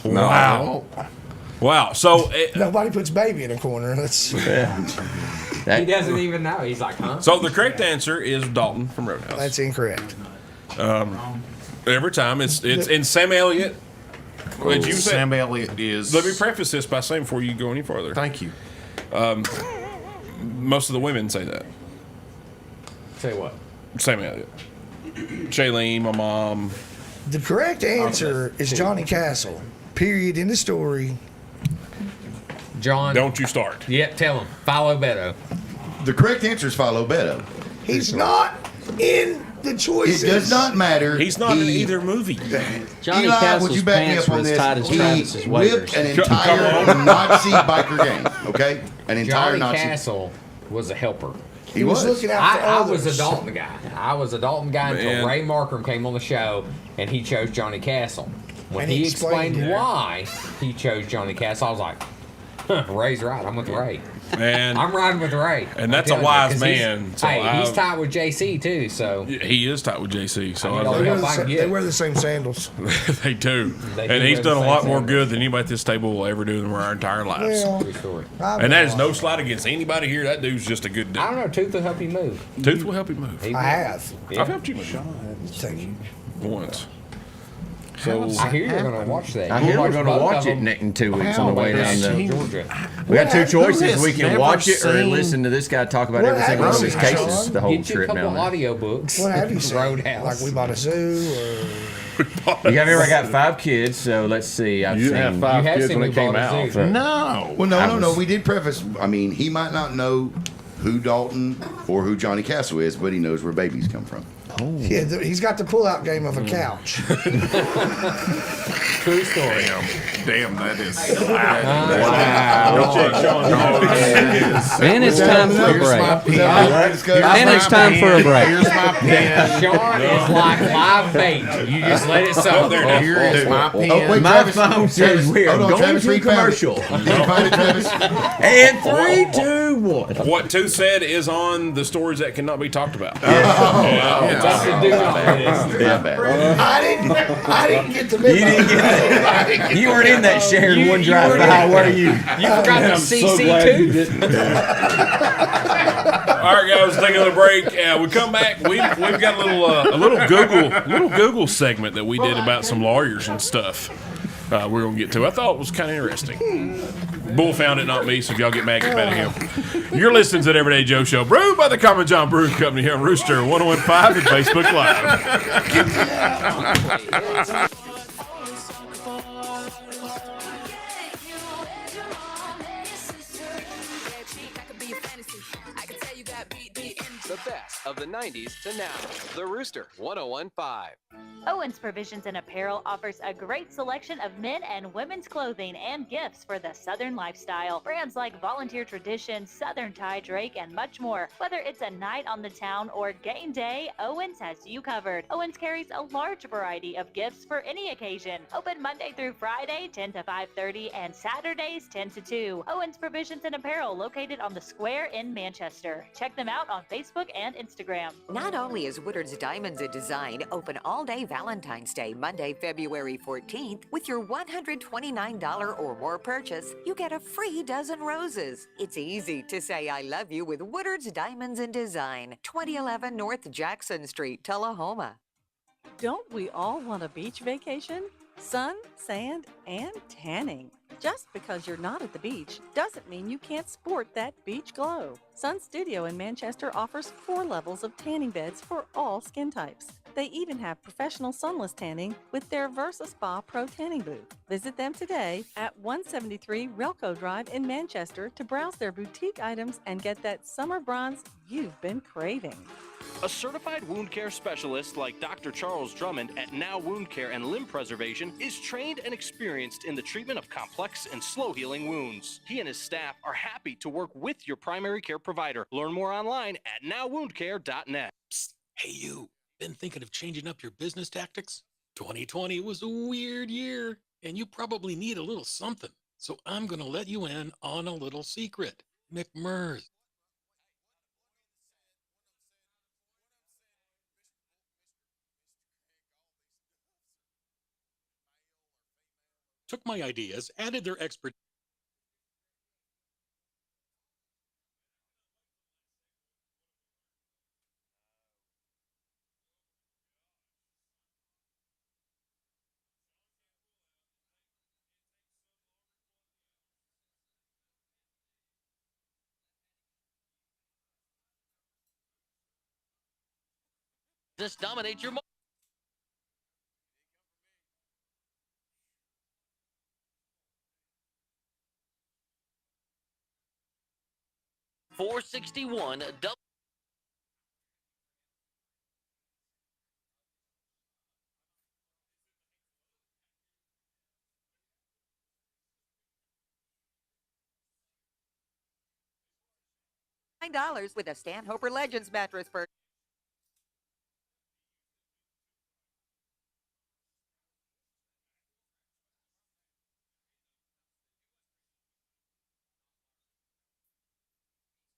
Yeah. Wow. Wow. So, Nobody puts baby in a corner. That's He doesn't even know. He's like, huh? so the correct answer is Dalton from Roadhouse. that's incorrect. Every time it's in Sam Elliott. Would you say? Sam Elliott is. Let me preface this by saying before you go any farther. Thank you. Most of the women say that. Say what? Sam Elliott. Shailene, my mom. The correct answer is Johnny Castle. Period. In the story. John. Don't you start. Yep, tell him. Follow Beto. The correct answer is Philo Beto. He's not in the choices. It does not matter. He's not in either movie. Johnny Eli, Castle's would you back me pants up were on as this? tight as He Travis's whipped waders. an Come entire on. Nazi biker gang. Okay, an entire Johnny Nazi. Castle was a helper. He was. looking out for I was others. a Dalton guy. I was a Dalton guy until Man. Ray Markham came on the show and he chose Johnny Castle. When And he he explained explained why he chose Johnny Castle, I was like, huh, Ray's right. I'm with Ray. And I'm riding with Ray. And I'm that's a telling you, wise 'cause man, so he's I- tied with JC too, so he is tight with JC. So I mean, I was all They like, the wear, help I can they get. wear the same sandals. they do. They And do he's wear done the a lot same more sandals. good than anybody at this table will ever do in our entire lives. Well, True story. And that is no slight against anybody here. That dude's just a good dude. I don't know. Tooth will help you move. Tooth will help you move. He I will. have. Yeah. I've helped you move Thank you. once. So I hear you're going to watch that. I hear You'll we're going to both watch of it them. in 2 weeks on the way down How to has Georgia. We got two choices. has We can never watch it or seen- listen to this guy talk about What every single one of have his you seen, cases Sean? the whole Get you a trip couple down there. audio books. What have you seen? Roadhouse. Like we bought a zoo or You got me. I got 5 kids, so let's see. I've You seen. have 5 You have kids seen when me it came bought a out. zoo. No. Well, I no. was- We did preface. I mean, he might not know who Dalton or who Johnny Castle is, but he knows where babies come from. yeah, he's got the pull-out game of a couch. True story. Damn, that is. And it's time for a break. And it's time for a break. Here's my pen. Sean is like live bait. You just let it soak. Here is my pen. Oh, wait, My Travis. phone says we are Hold on, going Travis, to we found it. commercial. Did you find it, Travis? And 3, 2, 1. what Tooth said is on the stories that cannot be talked about. That's the do not list. Yeah, bad. I didn't get the You memo. didn't get that. You weren't in that shared You- one you drive weren't by, in- were you? You forgot the CC too. All right, guys, take another break. We come back. We've got a little Google segment that we did about some lawyers and stuff. We're gonna get to. I thought it was kind of interesting. Bull found it, not me. So if y'all get mad at him. You're listening to the Everyday Joe Show, brewed by the Common John Brewing Company here on Rooster 101.5 and Facebook Live. The best of the 90s to now. The Rooster 101.5. Owens Provisions and Apparel offers a great selection of men and women's clothing and gifts for the Southern lifestyle. Brands like Volunteer Tradition, Southern Tie Drake, and much more. Whether it's a night on the town or game day, Owens has you covered. Owens carries a large variety of gifts for any occasion. Open Monday through Friday, 10 to 5:30, and Saturdays, 10 to 2. Owens Provisions and Apparel, located on the Square in Manchester. Check them out on Facebook and Instagram. Not only is Woodard's Diamonds and Design open all day Valentine's Day, Monday, February 14th, with your $129 or more purchase, you get a free dozen roses. It's easy to say I love you with Woodard's Diamonds and Design, 2011 North Jackson Street, Tullahoma. Don't we all want a beach vacation? Sun, sand, and tanning. Just because you're not at the beach doesn't mean you can't sport that beach glow. Sun Studio in Manchester offers 4 levels of tanning beds for all skin types. They even have professional sunless tanning with their Versa Spa Pro Tanning Booth. Visit them today at 173 Relco Drive in Manchester to browse their boutique items and get that summer bronze you've been craving. A certified wound care specialist like Dr. Charles Drummond at Now Wound Care and Limb Preservation is trained and experienced in the treatment of complex and slow-healing wounds. He and his staff are happy to work with your primary care provider. Learn more online at nowwoundcare.net. Psst, hey you, been thinking of changing up your business tactics? 2020 was a weird year, and you probably need a little something. So I'm going to let you in on a little secret. McMurr's. took my ideas, added their expertise. Just dominate your. $461. $9 with a Stanhoper Legends mattress for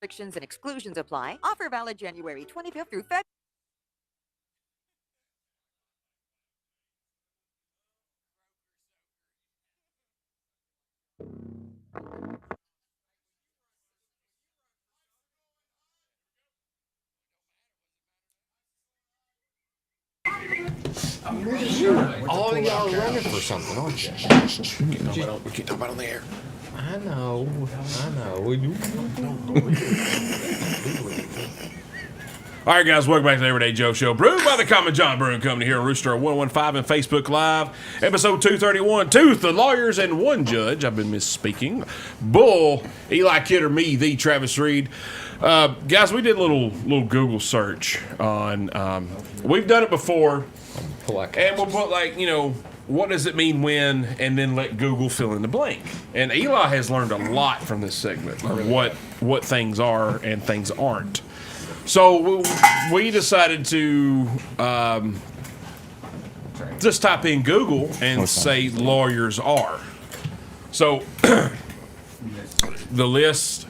restrictions and exclusions apply. Offer valid January 25th through February. All of y'all are running for something, aren't you? We can't talk about it on the air. I know. All right, guys, welcome back to the Everyday Joe Show, brewed by the Common John Brewing Company here on Rooster 115 and Facebook Live, episode 231, Tooth, the lawyers, and one judge. I've been misspeaking. Bull, Eli Kidder, me, the Travis Reed. Guys, we did a little Google search on, we've done it before, and we'll put what does it mean when, and then let Google fill in the blank. And Eli has learned a lot from this segment, what things are and things aren't. So we decided to just type in Google and say lawyers are. So the list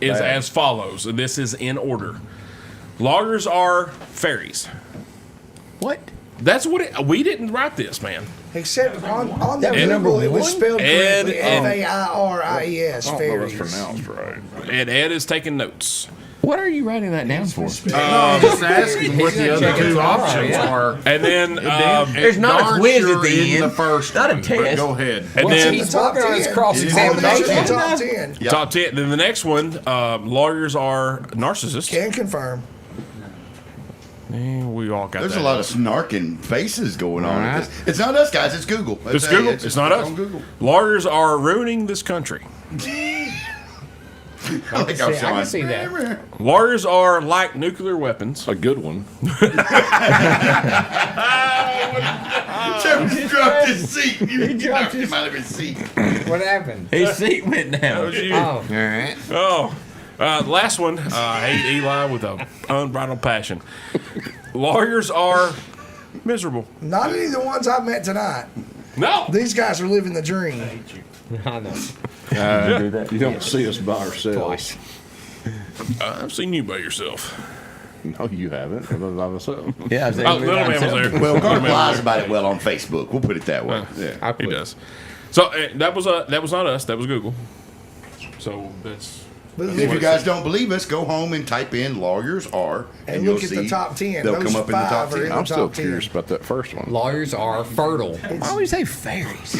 is as follows, and this is in order. Lawyers are fairies. What? That's what we didn't write this, man. Except on the Google, it was spelled correctly, F-A-I-R-I-E-S, fairies. Pronounced right. And Ed is taking notes. What are you writing that down for? Just asking what the other two options are. And then there's not a quiz at the end. The first not a one, test. but go ahead. And then He's working on his cross-examination. Top 10. Yep. top 10. Then the next one, lawyers are narcissists. Can confirm. We all got There's that. a lot of snarking faces going on. All right. It's not us, guys. It's Google. It's Google. It's not us. on Google. Lawyers are ruining this country. I like how I can see that. Lawyers are like nuclear weapons. A good one. He dropped his seat. He dropped him out of his seat. What happened? His seat went down. That was you. Oh. All right. Oh. Last one. I hate Eli with an unbridled passion. Lawyers are miserable. Not any of the ones I've met tonight. No. These guys are living the dream. I know. You don't see us by ourselves. I've seen you by yourself. No, you haven't. I'm by myself. Yeah, I Little man was there. Well, Garth lies about it well on Facebook. We'll put it that way. Yeah, he does. So that was not us. That was Google. So that's. And if you guys don't believe us, go home and type in lawyers are, And you'll look at the see top 10. They'll Those come up in the top 5 are 10. in I'm the still top 10. curious about that first one. Lawyers are fertile. Why would you say fairies?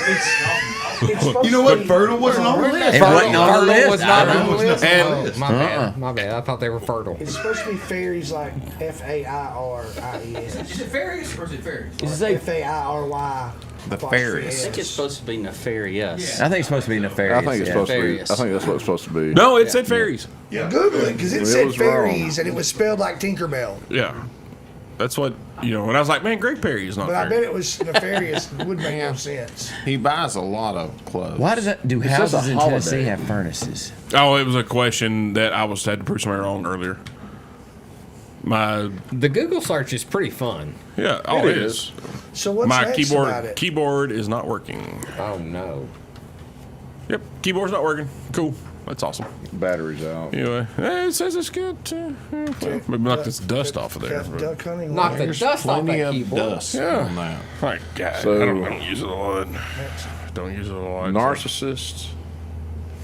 You know what? Fertile wasn't on the list. It wasn't on the Fertile list. was not I on the know. list. And- My bad. My bad. I thought they were fertile. It's supposed to be fairies like F-A-I-R-I-E-S. Is it fairies or is it fairies? Does it say? F-A-I-R-Y. The I fairies. think it's supposed to be nefarious. I think it's supposed to be nefarious. I think it's yeah. supposed to be. Fairies. I think that's what it's supposed to be. No, it said fairies. Google it, because it It said was wrong. fairies, and it was spelled like Tinkerbell. Yeah. That's what, and I was like, man, Greg Perry is not But I fairy. bet it was nefarious. It would make no sense. He buys a lot of clothes. Why does that? Do says houses a in holiday. Tennessee have furnaces? Oh, it was a question that I had to prove somebody wrong earlier. The Google search is pretty fun. Yeah, oh, it is. So what's My next about it? keyboard is not working. Oh no. Yep, keyboard's not working. Cool. That's awesome. Batteries out. Anyway, it says it's good. Maybe knock this dust off of there. Duck hunting. Knock the lawyers. dust off Plenty that of keyboard. dust Yeah. on that. My God, So- I don't use it a lot. Don't use it a lot. Narcissists.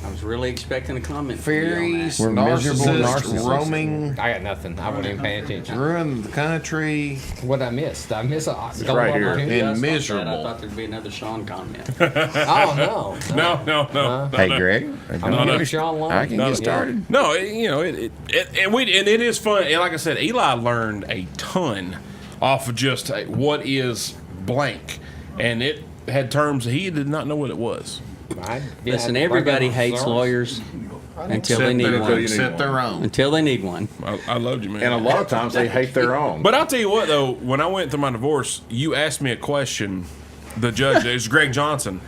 I was really expecting a comment. Fairies, from you on that. narcissists, roaming. I got nothing. I wasn't even paying attention. Ruin the country. What I missed? I missed a It's right here. And I miserable. thought there'd be another Sean comment. Oh no. No. Hey, Greg. No. Sean Long. I can get started. No, it is fun. And like I said, Eli learned a ton off of just what is blank, and it had terms he did not know what it was. Listen, everybody hates lawyers until they need one. Except their own. Until they need one. I loved you, man. And a lot of times they hate their own. But I'll tell you what, though, when I went through my divorce, you asked me a question. The judge, it was Greg Johnson,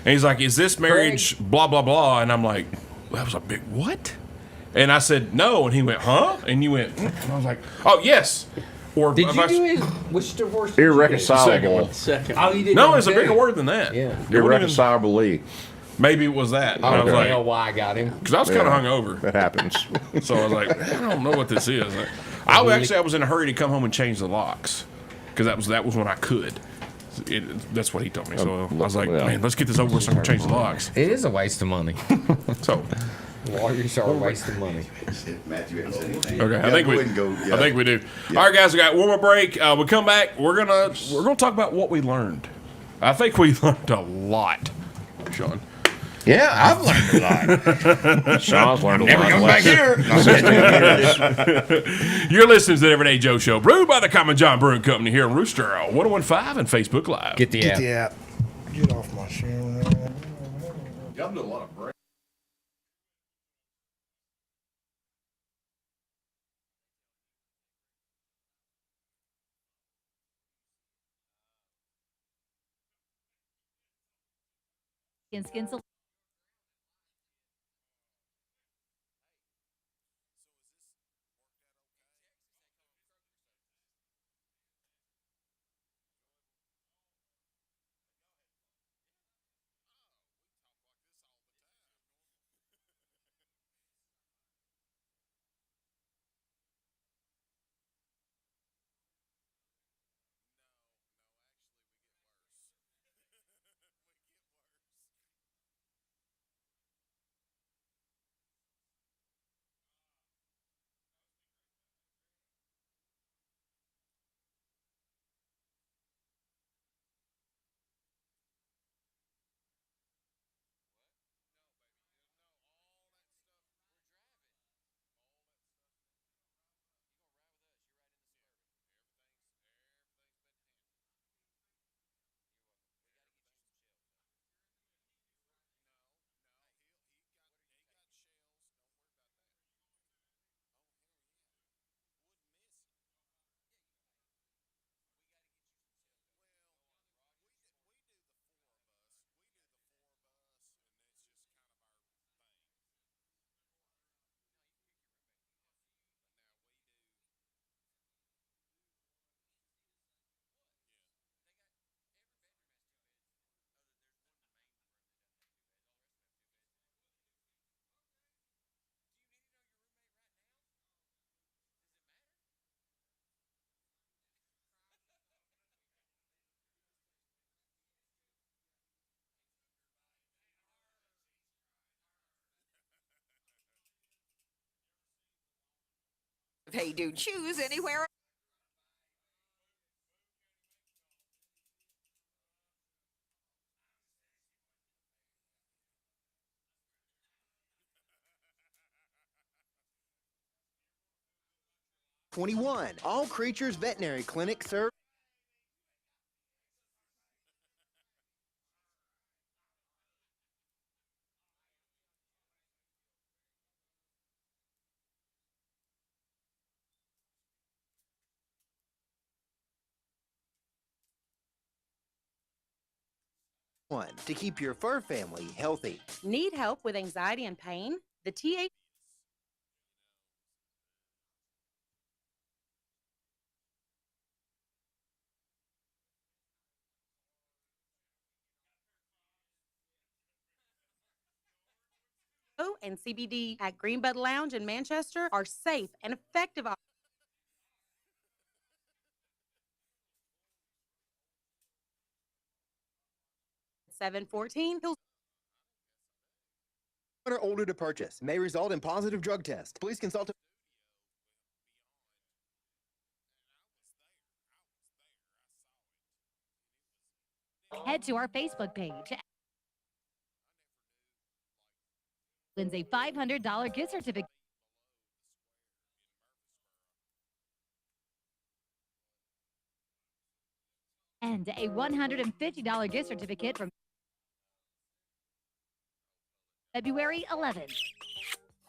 and he's like, "Is this marriage blah blah blah?" And I'm like, "That was a big what?" And I said, "No," and he went, "Huh?" And you went, and I was like, "Oh yes." Or Did you do his which divorce? did you do? Irreconcilable. Second. Oh, you did. No, it's a bigger word than that. Yeah. Irreconcilably. Maybe it was that. And I was I like, know why I got him. because I was kind of hungover. That happens. So I was like, I don't know what this is. I was in a hurry to come home and change the locks because that was when I could. That's what he told me. So I was like, man, let's get this over with so I can change the locks. It is a waste of money. So Lawyers are wasting money. Matthew hasn't said anything. okay, Yeah, I think go we ahead and go. Yeah. I think we do. All right, guys, we got one more break. We come back. We're gonna talk about what we learned. I think we learned a lot, Sean. Yeah, I've learned a lot. Sean's learned a lot. Never come back here. You're listening to the Everyday Joe Show, brewed by the Common John Brewing Company here in Rooster 1015 and Facebook Live. Get the app. Yeah. Get off my shoe. Y'all do a lot of break. Skin. Hey, dude, choose anywhere. #21. All Creatures Veterinary Clinic serve. One to keep your fur family healthy. Need help with anxiety and pain? The TH and CBD at Greenbud Lounge in Manchester are safe and effective. 714 Hills. Or older to purchase may result in positive drug test. Please consult. Head to our Facebook page. Wins a $500 gift certificate. And a $150 gift certificate from February 11th.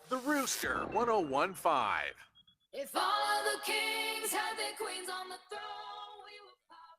The Rooster 1015. If all of the kings had their queens on the throne, we would pop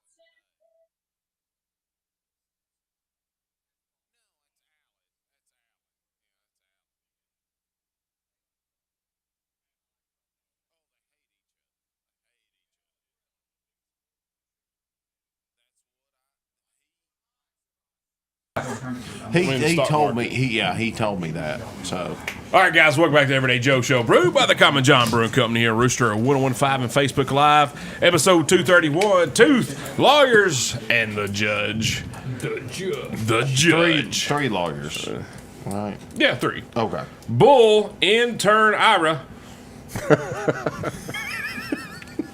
He told me he told me that. So all right, guys, welcome back to Everyday Joe Show, brewed by the Common John Brewing Company here, Rooster 1015 and Facebook Live, episode 231. Tooth, lawyers, and the judge. The judge. Three lawyers. Right. Yeah, three. Okay. Bull, intern Ira.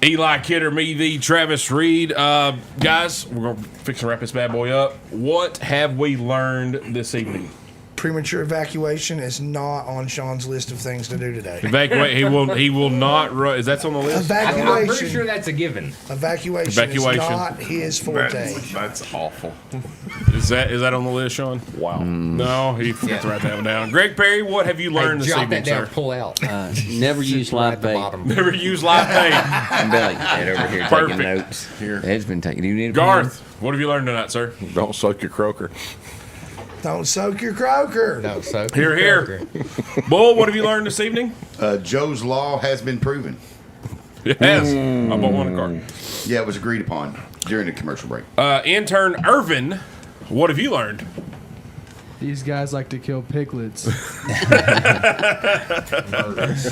Eli Kidder, me, the Travis Reed. Guys, we're going to fix and wrap this bad boy up. What have we learned this evening? Premature evacuation is not on Sean's list of things to do today. Evacuate. He will not run. Is that on the list? Evacuation. I'm pretty sure that's a given. Evacuation is not his forte. That's awful. Is that on the list, Sean? Wow. No, he forgot to write that one down. Greg Perry, what have you learned this jot evening, that down, sir? pull out. Never use live bait. Never use live bait. I'm like Ed over here Perfect. taking notes. Here. Ed's been taking. Do you need a Garth, what have you learned tonight, sir? Don't suck your croaker. Don't soak your croaker. Don't soak Here, here. Bull, what have you learned this evening? Joe's law has been proven. It has. I bought one a car. Yeah, it was agreed upon during the commercial break. Intern Irvin, what have you learned? These guys like to kill piglets.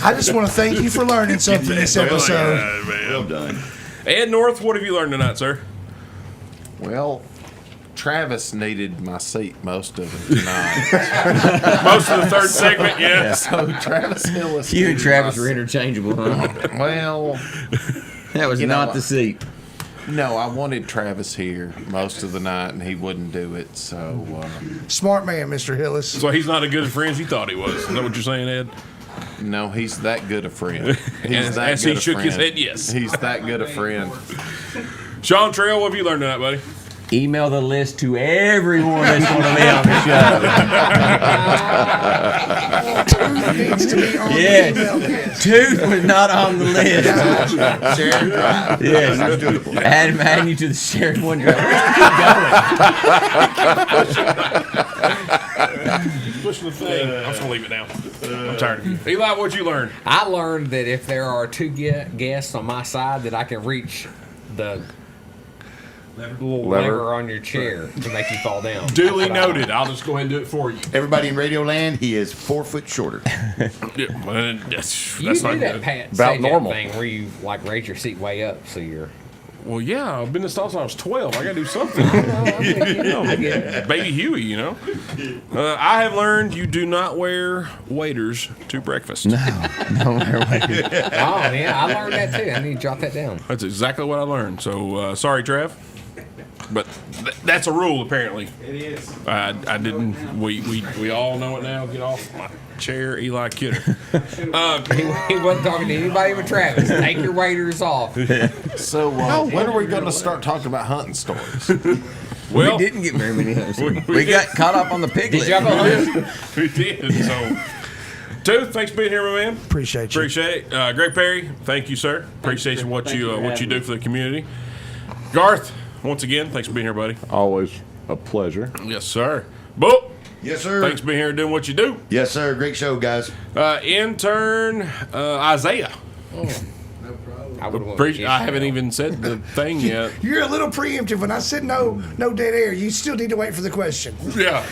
I just want to thank you for learning something this episode. Well done. Ed North, what have you learned tonight, sir? Well, Travis needed my seat most of it tonight. Most of the third segment, yeah. So Travis Hillis. You and Travis were interchangeable, huh? Well, that was not the seat. No, I wanted Travis here most of the night, and he wouldn't do it. So Smart man, Mr. Hillis. So he's not as good a friend as you thought he was. Is that what you're saying, Ed? no, he's that good a friend. He's that As good he a shook friend. his head, yes. He's that good a friend. Sean Trail, what have you learned tonight, buddy? Email the list to everyone that's going to be on the show. Needs to be on the email Yes. Tooth was not on the list. Yes. Add you to the shared OneDrive. Keep pushing the thing. I'm just going to leave it now. I'm tired of you. Eli, what'd you learn? I learned that if there are two guests on my side, that I can reach the little lever on your chair to make you fall down. Duly noted. I'll just go ahead and do it for you. Everybody in Radio Land, he is 4 foot shorter. Yeah, well, that's You not do that good. Pat About Sajak normal. thing where you like raise your seat way up so you're. Well, yeah, I've been to Stall since I was 12. I got to do something. I get it. Baby Huey, you know. I have learned you do not wear waiters to breakfast. No, don't wear waiters. Oh yeah, I learned that too. I need to jot that down. That's exactly what I learned. So sorry, Trav. But that's a rule, apparently. It is. I didn't. We all know it now. Get off my chair, Eli Kidder. He wasn't talking to anybody but Travis. Take your waiters off. So when are we going to start talking about hunting stories? Well, we didn't get very many hunts. We got caught up on the piglet. Did y'all go hunting? We did. So, Tooth, thanks for being here, my man. Appreciate you. Appreciate it. Greg Perry, thank you, sir. Appreciate what you do for the community. Garth, once again, thanks for being here, buddy. Always a pleasure. Yes, sir. Boop. Yes, sir. Thanks for being here and doing what you do. Yes, sir. Great show, guys. Intern Isaiah. I haven't even said the thing yet. You're a little preemptive. When I said no dead air, you still need to wait for the question. Yeah.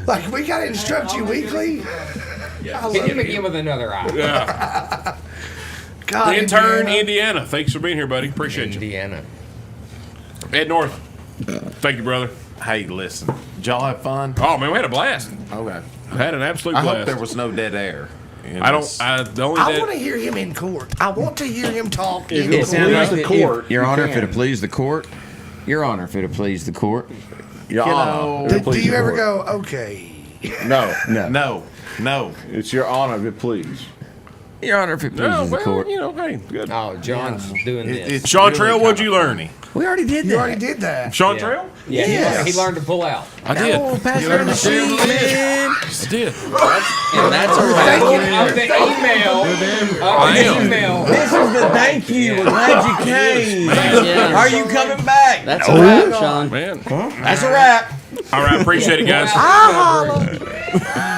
Like, we got to instruct you weekly. I love Hit him it. again with another eye. Yeah. God, Intern Indiana. Thanks for being here, buddy. Appreciate you. Indiana. Ed North. Thank you, brother. Hey, listen. Did y'all have fun? Oh man, we had a blast. Okay. Had an absolute I blast. hope there was no dead air. I don't. The only I dead, want to hear him in court. I want to hear him talk. It in sounds court. like the court, Your you Honor, can. if it'll please the court. Your Honor, if it'll please the court. Your Honor. Do, if it please do you the ever court. go, okay? No. No. It's Your Honor, if it please. Your Honor, if it pleases no, the well, court. you know, hey, good. Oh, John's doing this. Sean Trail, what'd you learn? We already did You that. already did that. Sean Trail? Yeah, Yes. he learned to pull out. I did. Oh, pass around the sheet, man. I did. And that's a wrap. Of the email. I am. Email. This is the thank you. We're glad you came. Yeah. Are you coming back? That's a wrap, Sean. Man. That's a wrap. All right, appreciate it, guys. I holla.